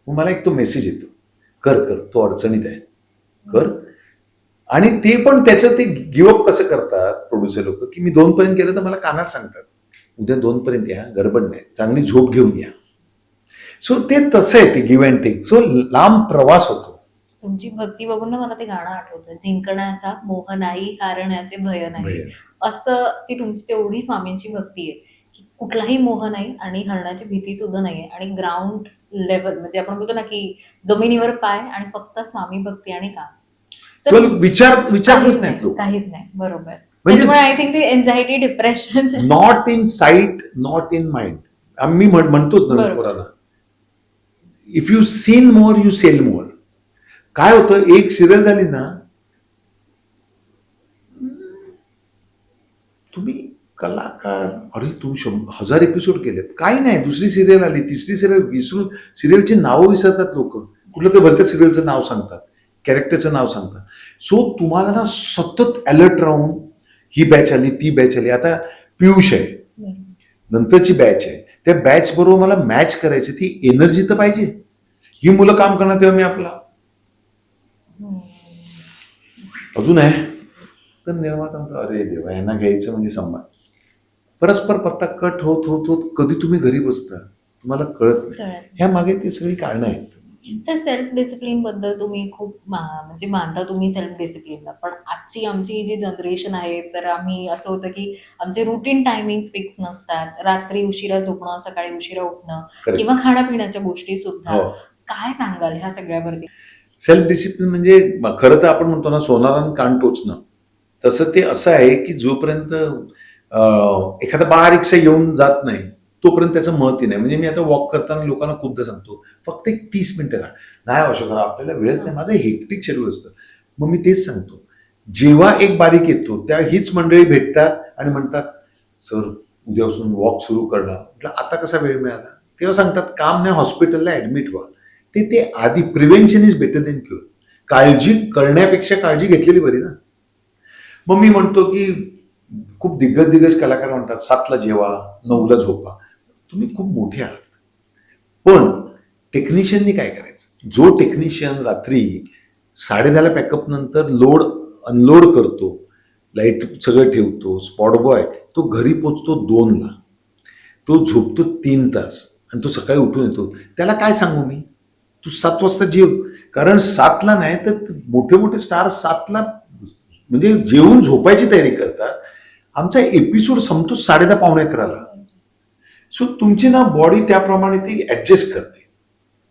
मग मला एक तो मेसेज येतो, कर कर, तो अडचणीत आहे, कर. आणि ते पण त्याचं ते गिवअप कसं करतात प्रोड्युसर लोक, की मी 2 पर्यंत केलं तर मला कानात सांगतात उद्या 2 पर्यंत या, गडबड नाही, चांगली झोप घेऊन या. सो ते तसं आहे, ते गिव्ह अँड टेक. सो लांब प्रवास होतो. तुमची भक्ती बघून ना मला ते गाणं आठवतं, जिंकण्याचा मोह नाही, हारण्याचे भय नाही. भय. असं ती तुमची तेवढी स्वामींची भक्ती आहे की कुठलाही मोह नाही आणि हरण्याची भीती सुद्धा नाहीये, आणि ग्राउंड लेवल म्हणजे आपण बोलतो ना की जमिनीवर पाय आणि फक्त स्वामी भक्ती आणि काम. तो विचारच काहीच नाहीत लोक. काहीच नाही, बरोबर. म्हणजे त्याच्यामुळे आय थिंक ती anxiety, depression not in sight, not in mind. आम्ही म्हणतोच ना बरोबर. पोरांना, if you seen more you sell more. काय होतं, एक सिरियल झाली ना, तुम्ही कलाकार, अरे तुम्ही 1000 एपिसोड केलेत, काही नाही, दुसरी सिरियल आली, तिसरी सिरियल, विसरून सिरियलची नावं विसरतात लोक, कुठलं तर भलत्या सिरियलचं नाव सांगतात, कॅरेक्टरचं नाव सांगतात. सो तुम्हाला ना सतत अलर्ट राहून, ही बॅच आली, ती बॅच आली, आता पियुष आहे, नंतरची बॅच आहे, त्या बॅच बरोबर मला मॅच करायची, ती एनर्जी तर पाहिजे. ही मुलं काम करणार तेव्हा मी आपला अजून आहे, तर निर्माता म्हणतो, अरे देवा, यांना घ्यायचं म्हणजे सन्मान. परस्पर पत्ता कट होत होत होत कधी तुम्ही घरी बसता तुम्हाला कळत नाही. ह्या मागे ती सगळी कारणं आहेत. सर, सेल्फ डिसिप्लिन बद्दल तुम्ही खूप म्हणजे मानता तुम्ही सेल्फ डिसिप्लिनला, पण आजची आमची जी जनरेशन आहे, तर आम्ही असं होतं की आमचे रुटीन टायमिंग फिक्स नसतात, रात्री उशिरा झोपणं, सकाळी उशिरा उठणं, Correct. किंवा खाण्यापिण्याच्या गोष्टी सुद्धा. हो. काय सांगाल ह्या सगळ्यावरती? सेल्फ डिसिप्लिन म्हणजे खरं तर आपण म्हणतो ना, सोनारानं कान टोचणं, तसं ते असं आहे की जोपर्यंत एखादा बारीकसा येऊन जात नाही तोपर्यंत त्याचं महत्व नाही. म्हणजे मी आता वॉक करताना लोकांना खूपदा सांगतो, फक्त एक 30 मिनिटं का नाही आवश्यक, आपल्याला वेळच नाही, माझं हेक्टिक शेड्यूल असतं. मग मी तेच सांगतो, जेव्हा एक बारीक येतो त्या हीच मंडळी भेटतात आणि म्हणतात, सर उद्यापासून वॉक सुरू करणार. म्हटलं आता कसा वेळ मिळाला, तेव्हा सांगतात, काम नाही, हॉस्पिटलला ऍडमिट व्हा. ते आधी prevention is better than cure. काळजी करण्यापेक्षा काळजी घेतलेली बरी ना. मग मी म्हणतो की खूप दिग्गज कलाकार म्हणतात 7ला जेवा, 9ला झोपा. तुम्ही खूप मोठे आहात, पण टेक्निशियननी काय करायचं? जो टेक्निशियन रात्री 10:30ला पॅकअप नंतर लोड अनलोड करतो, लाईट सगळं ठेवतो, स्पॉट बॉय, तो घरी पोचतो 2ला, तो झोपतो 3 तास आणि तो सकाळी उठून येतो. त्याला काय सांगू मी, तू 7 वाजता जेव. कारण 7ला नाही तर मोठे मोठे स्टार 7ला म्हणजे जेवून झोपायची तयारी करतात. आमचा एपिसोड संपतो 10:30 पावणे 11ला. सो तुमची ना बॉडी त्याप्रमाणे ती ऍडजस्ट करते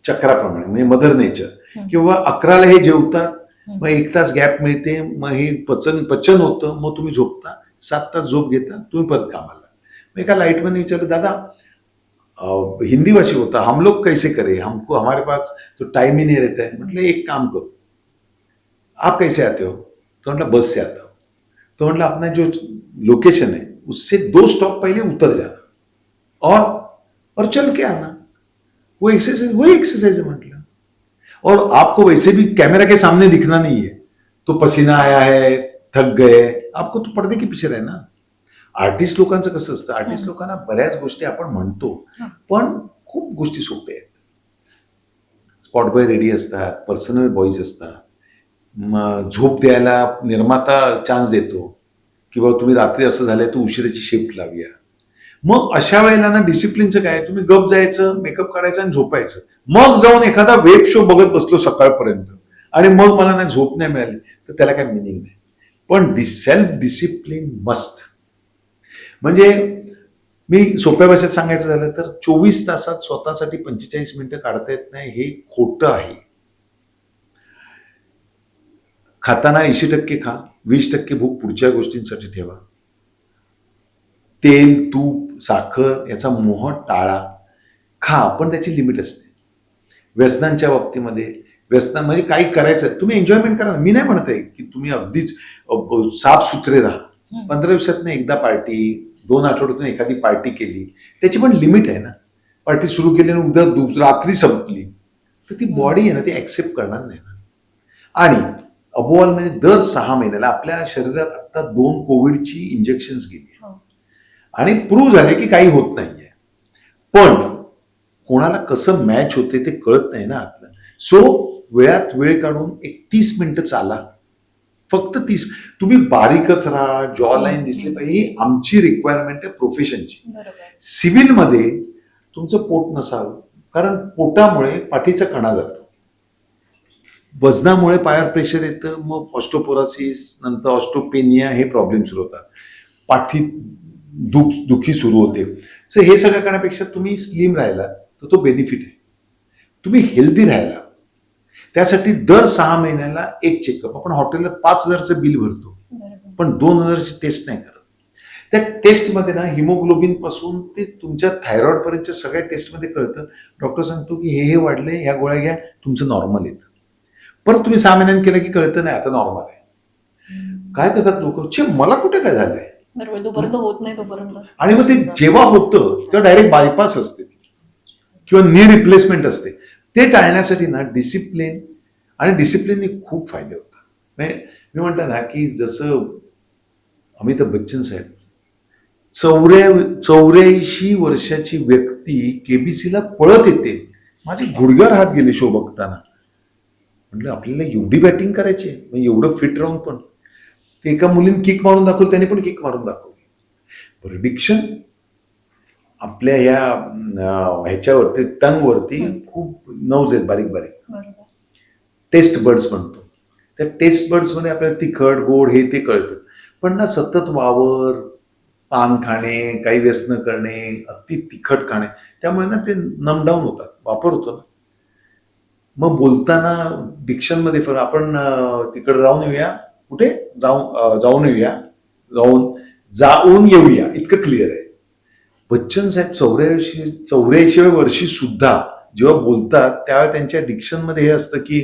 चक्राप्रमाणे, म्हणजे मदर नेचर. किंवा 11ला हे जेवतात, मग 1 तास गॅप मिळते, मग हे पचन होतं, मग तुम्ही झोपता, 7 तास झोप घेता, तुम्ही परत कामाला. मग एका लाईटमॅनने विचारलं, दादा हिंदी भाषी होता, हम लोग कैसे करे, हमको हमारे पास तो टाइम ही नहीं रहता है. म्हटलं एक काम करो, आप कैसे आते हो? तो म्हटलं बस से आता हूँ. तो म्हटलं अपना जो लोकेशन है उससे 2 स्टॉप पहले उतर जाना और चल के आना. वो एक्सरसाइज वही एक्सरसाइज है म्हटलं. और आपको वैसे भी कैमरा के सामने दिखना नहीं है, तो पसीना आया है, थक गए, आपको तो पर्दे के पीछे रहना. आर्टिस्ट लोकांचं कसं असतं, आर्टिस्ट लोकांना बऱ्याच गोष्टी आपण म्हणतो, पण खूप गोष्टी सोप्या आहेत. स्पॉट बॉय रेडी असतात, पर्सनल बॉईज असतात, झोप द्यायला निर्माता चान्स देतो, किंवा तुम्ही रात्री असं झालंय तर उशिराची शिफ्ट लावूया. मग अशा वेळेला ना डिसिप्लिनचं काय, तुम्ही गप जायचं, मेकअप काढायचं आणि झोपायचं. मग जाऊन एखादा वेब शो बघत बसलो सकाळपर्यंत आणि मग मला नाही झोप नाही मिळाली, तर त्याला काय मिनिंग नाही. पण सेल्फ डिसिप्लिन मस्ट. म्हणजे मी सोप्या भाषेत सांगायचं झालं तर 24 तासात स्वतःसाठी 45 मिनिटं काढता येत नाही हे खोटं आहे. खाताना 80% खा, 20% भूक पुढच्या गोष्टींसाठी ठेवा. तेल, तूप, साखर याचा मोह टाळा. खा, पण त्याची लिमिट असते. व्यसनांच्या बाबतीमध्ये व्यसन म्हणजे काही करायचं, तुम्ही एन्जॉयमेंट करा. मी नाही म्हणत आहे की तुम्ही अगदीच साफ सुथरे राहा. 15 दिवसातून एकदा पार्टी, 2 आठवड्यातून एखादी पार्टी केली, त्याची पण लिमिट आहे ना. पार्टी सुरू केली आणि उद्या रात्री संपली तर ती बॉडी आहे ना ती ऍक्सेप्ट करणार नाही ना. आणि अबोल म्हणजे दर 6 महिन्याला आपल्या शरीरात आता 2 कोविडची इंजेक्शन्स गेली आणि प्रूव्ह झाले की काही होत नाहीये. पण कोणाला कसं मॅच होते ते कळत नाही ना आपलं. सो वेळात वेळ काढून एक 30 मिनिटं चाला, फक्त 30. तुम्ही बारीकच राहा, जॉ लाईन दिसली पाहिजे, ही आमची रिक्वायरमेंट आहे प्रोफेशनची. सिव्हिलमध्ये तुमचं पोट नसावं, कारण पोटामुळे पाठीचा कणा जातो, वजनामुळे पायावर प्रेशर येतं, मग ऑस्टोपोरोसिस, नंतर ऑस्टोपेनिया हे प्रॉब्लेम सुरू होतात, पाठी दुखी सुरू होते. सो हे सगळं करण्यापेक्षा तुम्ही स्लिम राहिला तर तो बेनिफिट आहे. तुम्ही हेल्दी राहायला त्यासाठी दर 6 महिन्याला एक चेकअप. आपण हॉटेलला 5,000चं बिल भरतो, पण 2,000ची टेस्ट नाही करत. त्या टेस्टमध्ये ना हिमोग्लोबिन पासून ते तुमच्या थायरॉइड पर्यंतच्या सगळ्या टेस्टमध्ये कळतं. डॉक्टर सांगतो की हे वाढले, ह्या गोळ्या घ्या, तुमचं नॉर्मल येतं. परत तुम्ही 6 महिन्यांनी केलं की कळतं नाही आता नॉर्मल आहे. काय करतात लोक, मला कुठे काय झालंय, बरोबर, जोपर्यंत होत नाही तोपर्यंत. आणि मग ते जेव्हा होतं तेव्हा डायरेक्ट बायपास असते किंवा नी रिप्लेसमेंट असते. ते टाळण्यासाठी ना डिसिप्लिन आणि डिसिप्लिनने खूप फायदे होतात. मी म्हणतो ना की जसं अमिताभ बच्चन साहेब 84 वर्षाची व्यक्ती केबीसीला पळत येते, माझे गुडघ्यावर हात गेले शो बघताना. म्हटलं आपल्याला एवढी बॅटिंग करायची, एवढं फिट राहून पण. ते एका मुलीने किक मारून दाखवली, त्याने पण किक मारून दाखवली. प्रेडिक्शन आपल्या ह्याच्यावरती टंगवरती खूप नर्व्ज आहेत बारीक बारीक, टेस्ट बर्ड्स म्हणतो. त्या टेस्ट बर्ड्स मध्ये आपल्याला तिखट गोड हे ते कळतं. पण ना सतत वावर, पान खाणे, काही व्यसन करणे, अति तिखट खाणे, त्यामुळे ना ते नमडाऊन होतात, वापर होतो ना. मग बोलताना डिक्शन मध्ये फरक. आपण तिकडे जाऊन येऊया, कुठे जाऊन येऊया इतकं क्लिअर आहे. बच्चन साहेब 84व्या वर्षी सुद्धा जेव्हा बोलतात त्यावेळेस त्यांच्या डिक्शन मध्ये हे असतं की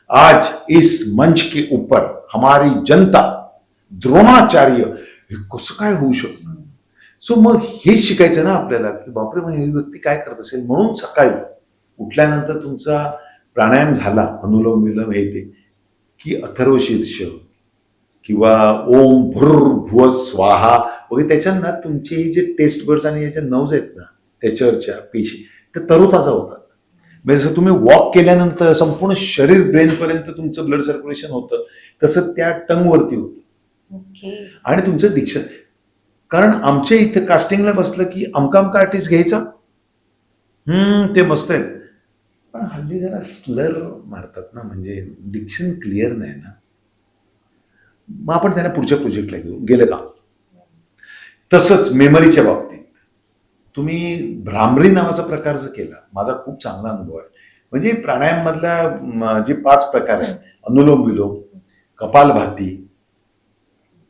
आज इस मंच के ऊपर हमारी जनता द्रोणाचार्य. हे कसं काय होऊ शकतं. सो मग हेच शिकायचं ना आपल्याला की बापरे मग ही व्यक्ती काय करत असेल. म्हणून सकाळी उठल्यानंतर तुमचा प्राणायाम झाला, अनुलोम विलोम हे ते, की अथर्व शीर्ष किंवा ओम भुर्भुव स्वाहा वगैरे, त्याच्यानं तुमचे जे टेस्ट बर्ड्स आणि याच्या नर्व्ज आहेत ना त्याच्यावरच्या पेशी ते तरोताजा होतात. म्हणजे जसं तुम्ही वॉक केल्यानंतर संपूर्ण शरीर ब्रेन पर्यंत तुमचं ब्लड सर्क्युलेशन होतं, तसं त्या टंगवरती होतं. आणि तुमचं डिक्शन, कारण आमच्या इथं कास्टिंगला बसलं की अमका आर्टिस्ट घ्यायचा, ते मस्त आहेत, पण हल्ली जरा स्लर मारतात ना, म्हणजे डिक्शन क्लिअर नाही ना. मग आपण त्यांना पुढच्या प्रोजेक्टला घेऊ, गेलं का. तसंच मेमरीच्या बाबतीत तुम्ही भ्रामरी नावाचा प्रकार जर केला, माझा खूप चांगला अनुभव आहे. म्हणजे प्राणायाम मधल्या जे 5 प्रकार आहेत, अनुलोम विलोम, कपालभाती,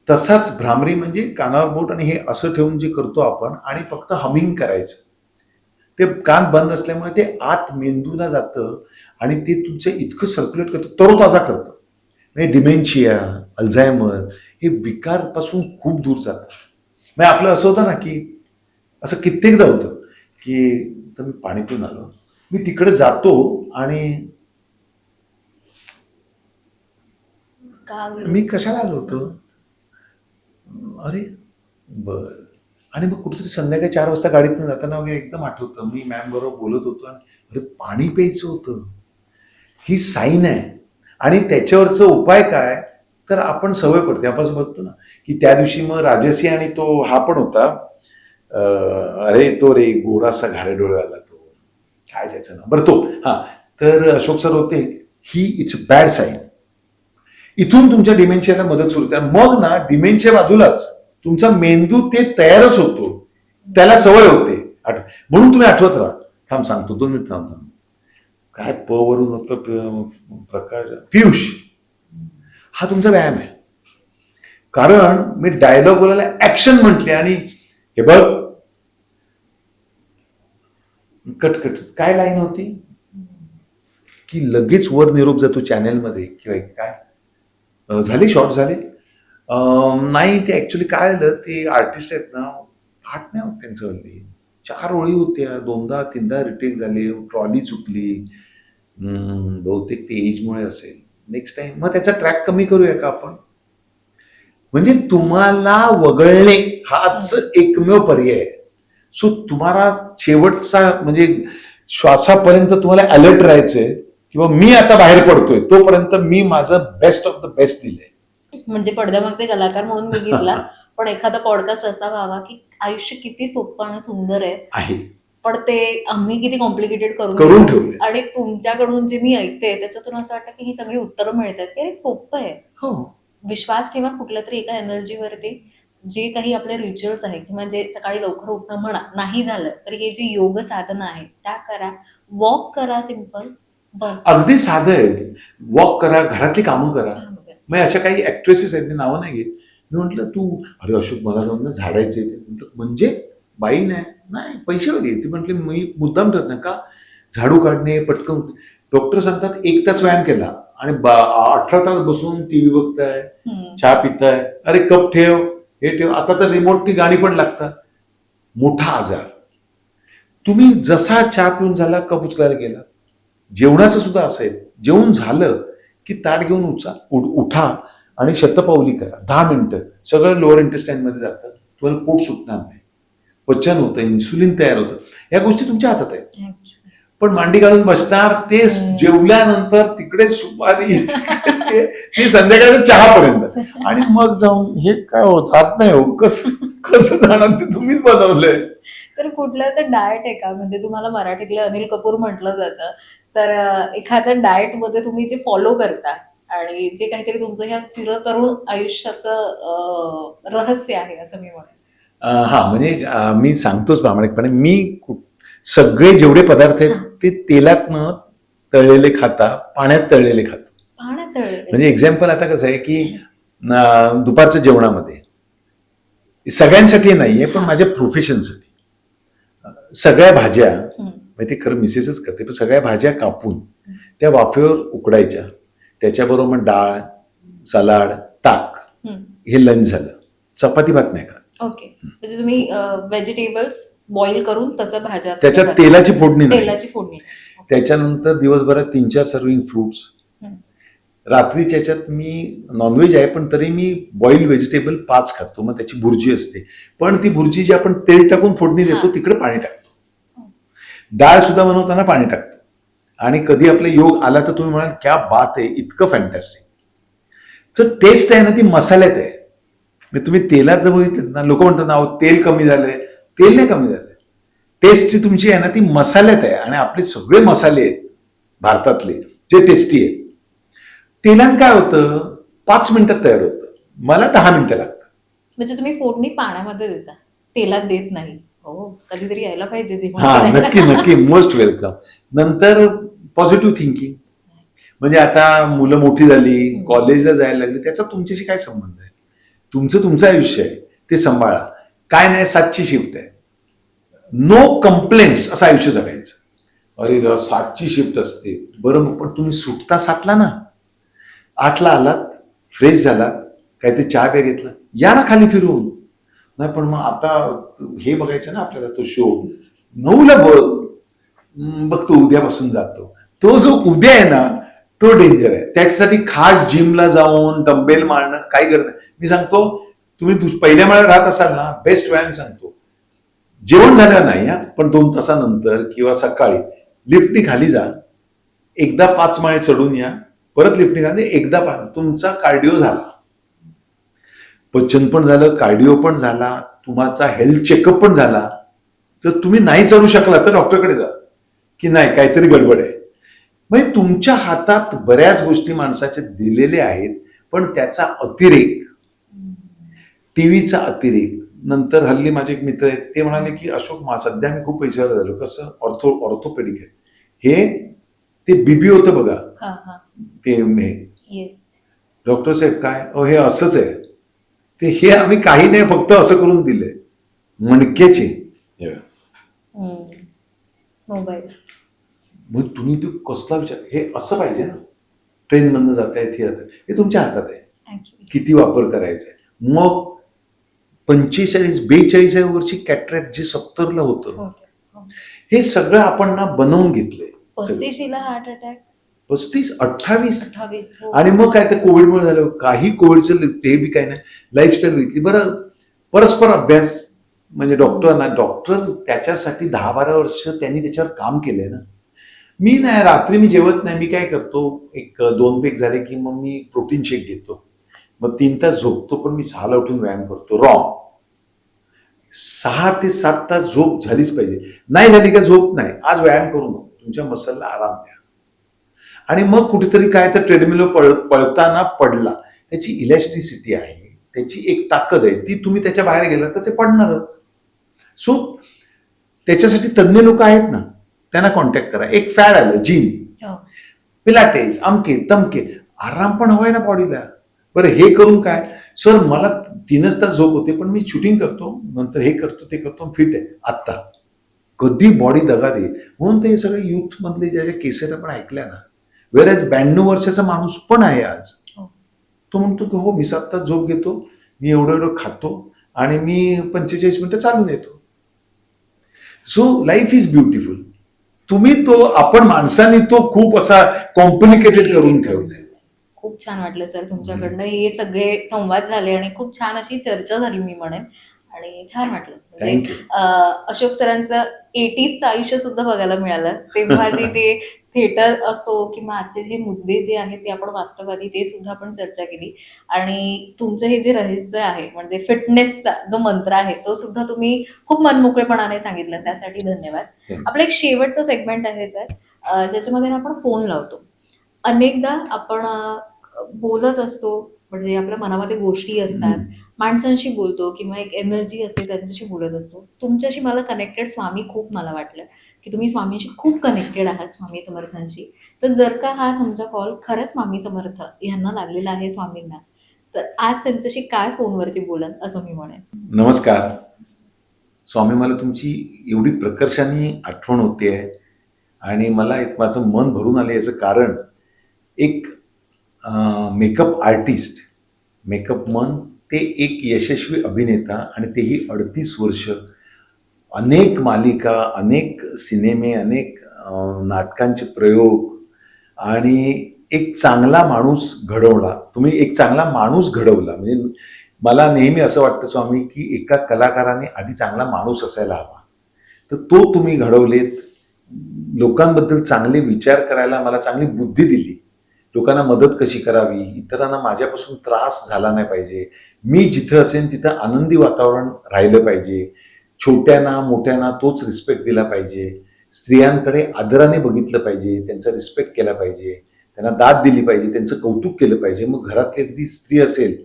तसाच भ्रामरी म्हणजे कानावर बोट आणि हे असं ठेवून जे करतो आपण आणि फक्त हमिंग करायचं. ते कान बंद असल्यामुळे ते आत मेंदूला जातं आणि ते तुमचं इतकं सर्क्युलेट करतं, तरोताजा करतं. म्हणजे डिमेन्शिया, अल्झायमर हे विकारपासून खूप दूर जातं. म्हणजे आपलं असं होतं ना की असं कित्येकदा होतं की तर मी पाणी पिऊन आलो, मी तिकडे जातो आणि का मी कशाला आलो होतो, अरे बर. आणि मग कुठेतरी संध्याकाळी 4 वाजता गाडीतून जाताना वगैरे एकदम आठवतं मी मॅम बरोबर बोलत होतो आणि अरे पाणी प्यायचं होतं. ही साईन आहे. आणि त्याच्यावरचं उपाय काय, तर आपण सवय पडते. आपण बघतो ना की त्या दिवशी मग राजसी आणि तो हा पण होता, अरे तो रे गोरासा घारे डोळ्याला, तो काय त्याचं नाव, बरं तो, हा. तर अशोक सर होते. ही इट्स बॅड साईन. इथून तुमच्या डिमेन्शियाला मदत सुरू होते. मग ना डिमेन्शिया बाजूलाच तुमचा मेंदू ते तयारच होतो, त्याला सवय होते. म्हणून तुम्ही आठवत राहा. थांब सांगतो, 2 मिनिट थांब. काय प वरून होतं, प्रकाश, पियुष. हा तुमचा व्यायाम आहे. कारण मी डायलॉग बोलायला ऍक्शन म्हटले आणि हे बघ, कटकट काय लाईन होती की लगेच वर निरोप जातो चॅनेलमध्ये किंवा काय झाले, शॉर्ट झाले. नाही, ते ऍक्च्युली काय झालं, ते आर्टिस्ट आहेत ना, पाठ नाही होत त्यांचं हल्ली. 4 ओळी होत्या, 2दा 3दा रिटेक झाले, ट्रॉली चुकली. बहुतेक ते एजमुळे असेल. नेक्स्ट टाइम मग त्याचा ट्रॅक कमी करूया का आपण. म्हणजे तुम्हाला वगळणे हाच एकमेव पर्याय आहे. सो तुम्हाला शेवटचा म्हणजे श्वासापर्यंत तुम्हाला अलर्ट राहायचंय किंवा मी आता बाहेर पडतोय तोपर्यंत मी माझं बेस्ट ऑफ द बेस्ट दिलंय. म्हणजे पडद्यामागचे कलाकार म्हणून मी घेतला, पण एखादा पॉडकास्ट असा व्हावा की आयुष्य किती सोपं आणि सुंदर आहे, पण ते आम्ही किती कॉम्प्लिकेटेड करून ठेवले. आणि तुमच्याकडून जे मी ऐकते त्याच्यातून असं वाटतं की ही सगळी उत्तरं मिळतात की सोपं आहे. हो, विश्वास ठेवा कुठल्या तरी एका एनर्जीवरती. जे काही आपले रिच्युअल्स आहेत किंवा जे सकाळी लवकर उठणं म्हणा, नाही झालं तर हे जी योग साधना आहे त्या करा, वॉक करा, सिम्पल, बस. अगदी साधं आहे. वॉक करा, घरातली कामं करा. मग अशा काही ऍक्ट्रेसेस आहेत, नावं नाही घेत. मी म्हटलं तू, अरे अशोक मला जाऊन ना झाडायचे ते. म्हटलं म्हणजे बाई नाही पैसे वगैरे. ती म्हटली मी मुद्दाम ठरत नाही का, झाडू काढणे पटकन. डॉक्टर सांगतात 1 तास व्यायाम केला आणि 18 तास बसून टीव्ही बघताय, चहा पिताय, अरे कप ठेव, हे ठेव, आता तर रिमोटनी गाणी पण लागतात. मोठा आजार. तुम्ही जसा चहा पिऊन झाला, कप उचलायला गेला, जेवणाचं सुद्धा असेल, जेवण झालं की ताट घेऊन उठा आणि शतपावली करा. 10 मिनिटं सगळं लोअर इंटेस्टाईन मध्ये जातं, तुम्हाला पोट सुटणार नाही, पचन होतं, इन्सुलिन तयार होतं. या गोष्टी तुमच्या हातात आहेत. पण मांडी घालून बसणार ते जेवल्यानंतर तिकडे सुपारी ते संध्याकाळी चहापर्यंत आणि मग जाऊन हे काय होत राहत नाही हो, कसं जाणार ते तुम्हीच बनवलंय. सर कुठलं असं डाएट आहे का, म्हणजे तुम्हाला मराठीतले अनिल कपूर म्हटलं जातं, तर एखाद्या डाएट मध्ये तुम्ही जे फॉलो करता आणि जे काहीतरी तुमचं ह्या चिरतरुण आयुष्याचं रहस्य आहे असं मी म्हणेन. हा म्हणजे मी सांगतोच प्रामाणिकपणे, मी सगळे जेवढे पदार्थ आहेत ते तेलातनं तळलेले खाता, पाण्यात तळलेले खातो. पाण्यात तळलेले म्हणजे एक्झाम्पल आता कसं आहे की दुपारच्या जेवणामध्ये सगळ्यांसाठी नाहीये, पण माझ्या प्रोफेशनसाठी सगळ्या भाज्या, म्हणजे ते खरं मिसेसच करते, पण सगळ्या भाज्या कापून त्या वाफेवर उकडायच्या, त्याच्याबरोबर मग डाळ, सलाड, ताक, हे लंच झालं. चपाती भात नाही खात. ओके, म्हणजे तुम्ही व्हेजिटेबल्स बॉईल करून तसं भाज्या, त्याच्यात तेलाची फोडणी नाही. तेलाची फोडणी. त्याच्यानंतर दिवसभरात 3-4 सर्विंग फ्रुट्स. रात्रीच्या ह्याच्यात मी नॉनव्हेज आहे पण तरी मी बॉइल्ड व्हेजिटेबल 5 खातो. मग त्याची भुर्जी असते, पण ती भुर्जी जी आपण तेल टाकून फोडणी देतो तिकडे पाणी टाकतो. डाळ सुद्धा बनवताना पाणी टाकतो. आणि कधी आपला योग आला तर तुम्ही म्हणाल क्या बात आहे, इतकं फॅन्टॅस्टिक. तर टेस्ट आहे ना ती मसाल्यात आहे. तुम्ही तेलात जर बघितलं ना, लोक म्हणतात ना तेल कमी झालंय. तेल नाही कमी झालंय, टेस्ट जी तुमची आहे ना ती मसाल्यात आहे. आणि आपले सगळे मसाले आहेत भारतातले जे टेस्टी आहेत, तेलात काय होतं 5 मिनिटात तयार होतं, मला 10 मिनिटं लागतात. म्हणजे तुम्ही फोडणी पाण्यामध्ये देता, तेलात देत नाही. हो, कधीतरी यायला पाहिजे. हा, नक्की नक्की, मोस्ट वेलकम. नंतर पॉझिटिव्ह थिंकिंग, म्हणजे आता मुलं मोठी झाली, कॉलेजला जायला लागली, त्याचा तुमच्याशी काय संबंध आहे? तुमचं आयुष्य आहे, ते सांभाळा. काय नाही, 7ची शिफ्ट आहे, नो कंप्लेंट्स असं आयुष्य जगायचं. अरे देवा, 7ची शिफ्ट असते, बरं पण तुम्ही सुटता 7ला ना, 8ला आलात, फ्रेश झालात, काहीतरी चहा प्या घेतला, या ना खाली फिरून. नाही पण मग आता हे बघायचं ना आपल्याला, तो शो 9ला बघतो, उद्यापासून जातो. तो जो उद्या आहे ना, तो डेंजर आहे. त्याच्यासाठी खास जिमला जाऊन डंबेल मारणं काही गरज नाही. मी सांगतो, तुम्ही पहिल्या माळ्यावर राहत असाल ना, बेस्ट व्यायाम सांगतो, जेवण झालं नाही हा, पण 2 तासानंतर किंवा सकाळी लिफ्टनी खाली जा, एकदा 5 माळे चढून या, परत लिफ्टनी खाली, एकदा तुमचा कार्डिओ झाला, पचन पण झालं, कार्डिओ पण झाला, तुमचा हेल्थ चेकअप पण झाला. तर तुम्ही नाही चढू शकला तर डॉक्टरकडे जा, की नाही काहीतरी गडबड आहे. म्हणजे तुमच्या हातात बऱ्याच गोष्टी माणसाच्या दिलेल्या आहेत, पण त्याचा अतिरेक, टीव्हीचा अतिरेक. नंतर हल्ली माझे एक मित्र आहेत, ते म्हणाले की अशोक, सध्या मी खूप पैशावर झालो. कसं? ऑर्थोपेडिक आहे हे. ते बीबी होतं बघा, ते डॉक्टर साहेब काय हे असंच आहे, ते हे आम्ही काही नाही, फक्त असं करून दिलंय मणक्याचे मोबाईल. मग तुम्ही ते कसला विचार, हे असं पाहिजे ना, ट्रेन मधनं जातायत, हे तुमच्या हातात आहे किती वापर करायचा आहे. मग 45-42 वर्षी कॅटरॅक्ट जे 70ला होतं, हे सगळं आपण ना बनवून घेतलंय. 35ला हार्ट अटॅक, 35-28. आणि मग काय, ते कोविडमुळे झालं, काही कोविडचं ते बी काही नाही, लाईफस्टाईल घेतली. बरं, परस्पर अभ्यास, म्हणजे डॉक्टर त्याच्यासाठी 10-12 वर्ष त्यांनी त्याच्यावर काम केलंय ना. मी नाही, रात्री मी जेवत नाही, मी काय करतो, एक 2 पेक झाले की मग मी प्रोटीन शेक घेतो, मग 3 तास झोपतो, पण मी 6ला उठून व्यायाम करतो. 6 ते 7 तास झोप झालीच पाहिजे. नाही झाली का झोप नाही, आज व्यायाम करू नको, तुमच्या मसलला आराम द्या. आणि मग कुठेतरी काय तर ट्रेडमिलवर पळताना पडला, त्याची इलॅस्टिसिटी आहे, त्याची एक ताकद आहे, ती तुम्ही त्याच्या बाहेर गेला तर ते पडणारच. सो त्याच्यासाठी तज्ञ लोक आहेत ना, त्यांना कॉन्टॅक्ट करा. एक फॅड आलं, जिम, पिलाटेस, अमके तमके, आराम पण हवाय ना बॉडीला. बरं, हे करून काय, सर मला 3च तास झोप होते, पण मी शूटिंग करतो, नंतर हे करतो, ते करतो, फिट आहे. आत्ता कधी बॉडी दगा दे, म्हणून ते सगळे युथ मधले ज्या केसेस आपण ऐकल्या ना, वेळेस 92 वर्षाचा माणूस पण आहे आज, तो म्हणतो की हो, मी 7 तास झोप घेतो, मी एवढं खातो, आणि मी 45 मिनिटं चालून येतो. So life is beautiful. तुम्ही आपण माणसांनी तो खूप असा कॉम्प्लिकेटेड करून ठेवलाय. खूप छान वाटलं सर तुमच्याकडनं हे सगळे संवाद झाले, आणि खूप छान अशी चर्चा झाली मी म्हणेन, आणि छान वाटलं. म्हणजे अशोक सरांचं 80चं आयुष्य सुद्धा बघायला मिळालं. तेव्हा जे ते थिएटर असो किंवा आजचे हे मुद्दे जे आहेत ते आपण वास्तववादी, ते सुद्धा आपण चर्चा केली. आणि तुमचं हे जे रहस्य आहे, म्हणजे फिटनेसचा जो मंत्र आहे, तो सुद्धा तुम्ही खूप मनमोकळेपणाने सांगितलं, त्यासाठी धन्यवाद. आपलं एक शेवटचं सेगमेंट आहे सर, ज्याच्यामध्ये आपण फोन लावतो. अनेकदा आपण बोलत असतो, म्हणजे आपल्या मनामध्ये गोष्टी असतात, माणसांशी बोलतो, किंवा एक एनर्जी असते त्यांच्याशी बोलत असतो. तुमच्याशी मला कनेक्टेड स्वामी खूप, मला वाटलं की तुम्ही स्वामींशी खूप कनेक्टेड आहात, स्वामी समर्थांशी. तर जर का हा समजा कॉल खरंच स्वामी समर्थ यांना लागलेला आहे, स्वामींना, तर आज त्यांच्याशी काय फोनवरती बोलाल असं मी म्हणेन. नमस्कार स्वामी, मला तुमची एवढी प्रकर्षाने आठवण होते आहे, आणि मला माझं मन भरून आलं. याचं कारण, एक मेकअप आर्टिस्ट, मेकअप मन, ते एक यशस्वी अभिनेता, आणि तेही 38 वर्ष, अनेक मालिका, अनेक सिनेमे, अनेक नाटकांचे प्रयोग, आणि एक चांगला माणूस घडवला. तुम्ही एक चांगला माणूस घडवला. म्हणजे मला नेहमी असं वाटतं स्वामी, की एका कलाकाराने आधी चांगला माणूस असायला हवा, तर तो तुम्ही घडवलेत. लोकांबद्दल चांगले विचार करायला मला चांगली बुद्धी दिली. लोकांना मदत कशी करावी, इतरांना माझ्यापासून त्रास झाला नाही पाहिजे, मी जिथं असेल तिथं आनंदी वातावरण राहिलं पाहिजे, छोट्यांना मोठ्यांना तोच रिस्पेक्ट दिला पाहिजे, स्त्रियांकडे आदराने बघितलं पाहिजे, त्यांचा रिस्पेक्ट केला पाहिजे, त्यांना दाद दिली पाहिजे, त्यांचं कौतुक केलं पाहिजे. मग घरातली अगदी स्त्री असेल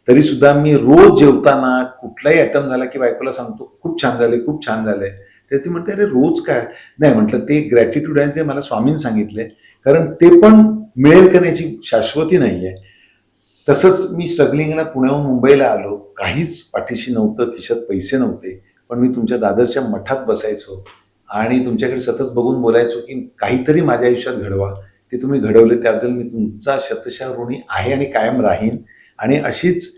तरी सुद्धा मी रोज जेवताना कुठलाही आयटम झाला की बायकोला सांगतो, खूप छान झाले, खूप छान झालंय. तर ती म्हणते, अरे रोज काय? नाही म्हटलं, ते ग्रॅटिट्यूड आहे, ते मला स्वामींनी सांगितलंय. कारण ते पण मिळेल का नाही शाश्वती नाहीये. तसंच मी स्ट्रगलिंगला पुण्याहून मुंबईला आलो, काहीच पाठीशी नव्हतं, खिशात पैसे नव्हते, पण मी तुमच्या दादरच्या मठात बसायचो आणि तुमच्याकडे सतत बघून बोलायचो की काहीतरी माझ्या आयुष्यात घडवा. ते तुम्ही घडवले, त्याबद्दल मी तुमचा शतशः ऋणी आहे आणि कायम राहीन. आणि अशीच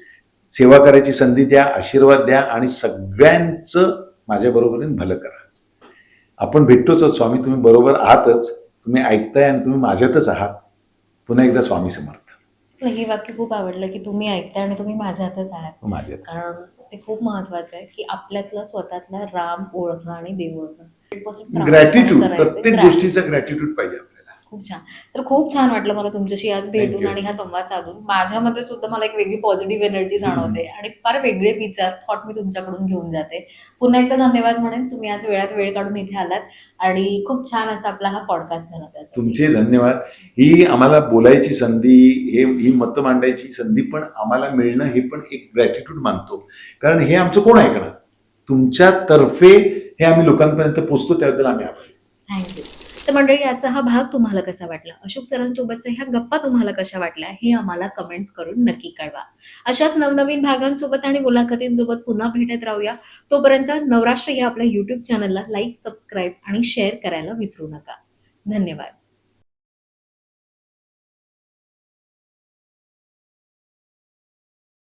सेवा करायची संधी द्या, आशीर्वाद द्या आणि सगळ्यांचं माझ्या बरोबरीने भलं करा. आपण भेटतोच आहोत स्वामी, तुम्ही बरोबर आहातच, तुम्ही ऐकताय आणि तुम्ही माझ्यातच आहात. पुन्हा एकदा स्वामी समर्थ. मला हे वाक्य खूप आवडलं की तुम्ही ऐकताय आणि तुम्ही माझ्यातच आहात. माझ्यात कारण ते खूप महत्वाचं आहे की आपल्यातला स्वतःतला राम ओळखणं आणि देव ओळखणं. 100% ग्रॅटिट्यूड, करायचं. प्रत्येक Gratitude. गोष्टीचा ग्रॅटिट्यूड पाहिजे आपल्याला. खूप छान. तर खूप छान वाटलं मला तुमच्याशी आज भेटून you. आणि हा संवाद साधून. माझ्यामध्ये सुद्धा मला एक वेगळी पॉझिटिव्ह एनर्जी जाणवते आणि फार वेगळे विचार, थॉट मी तुमच्याकडून घेऊन जाते. पुन्हा एकदा धन्यवाद म्हणेन, तुम्ही आज वेळात वेळ काढून इथे आलात आणि खूप छान असा आपला हा पॉडकास्ट झाला त्यासाठी. तुमचे धन्यवाद. ही आम्हाला बोलायची संधी, ही मतं मांडायची संधी पण आम्हाला मिळणं, हे पण एक ग्रॅटिट्यूड मानतो. कारण हे आमचं कोण ऐकणार? तुमच्या तर्फे हे आम्ही लोकांपर्यंत पोहोचतो, त्याबद्दल आम्ही आभारी. थँक्यू. तर मंडळी, आजचा हा भाग तुम्हाला कसा वाटला? अशोक सरांसोबतच्या ह्या गप्पा तुम्हाला कशा वाटल्या? हे आम्हाला कमेंट्स करून नक्की कळवा. अशाच नवनवीन भागांसोबत आणि मुलाखतींसोबत पुन्हा भेटत राहूया. तोपर्यंत नवराष्ट्र या आपल्या YouTube चॅनलला लाईक, सबस्क्राईब आणि शेअर करायला विसरू नका. धन्यवाद.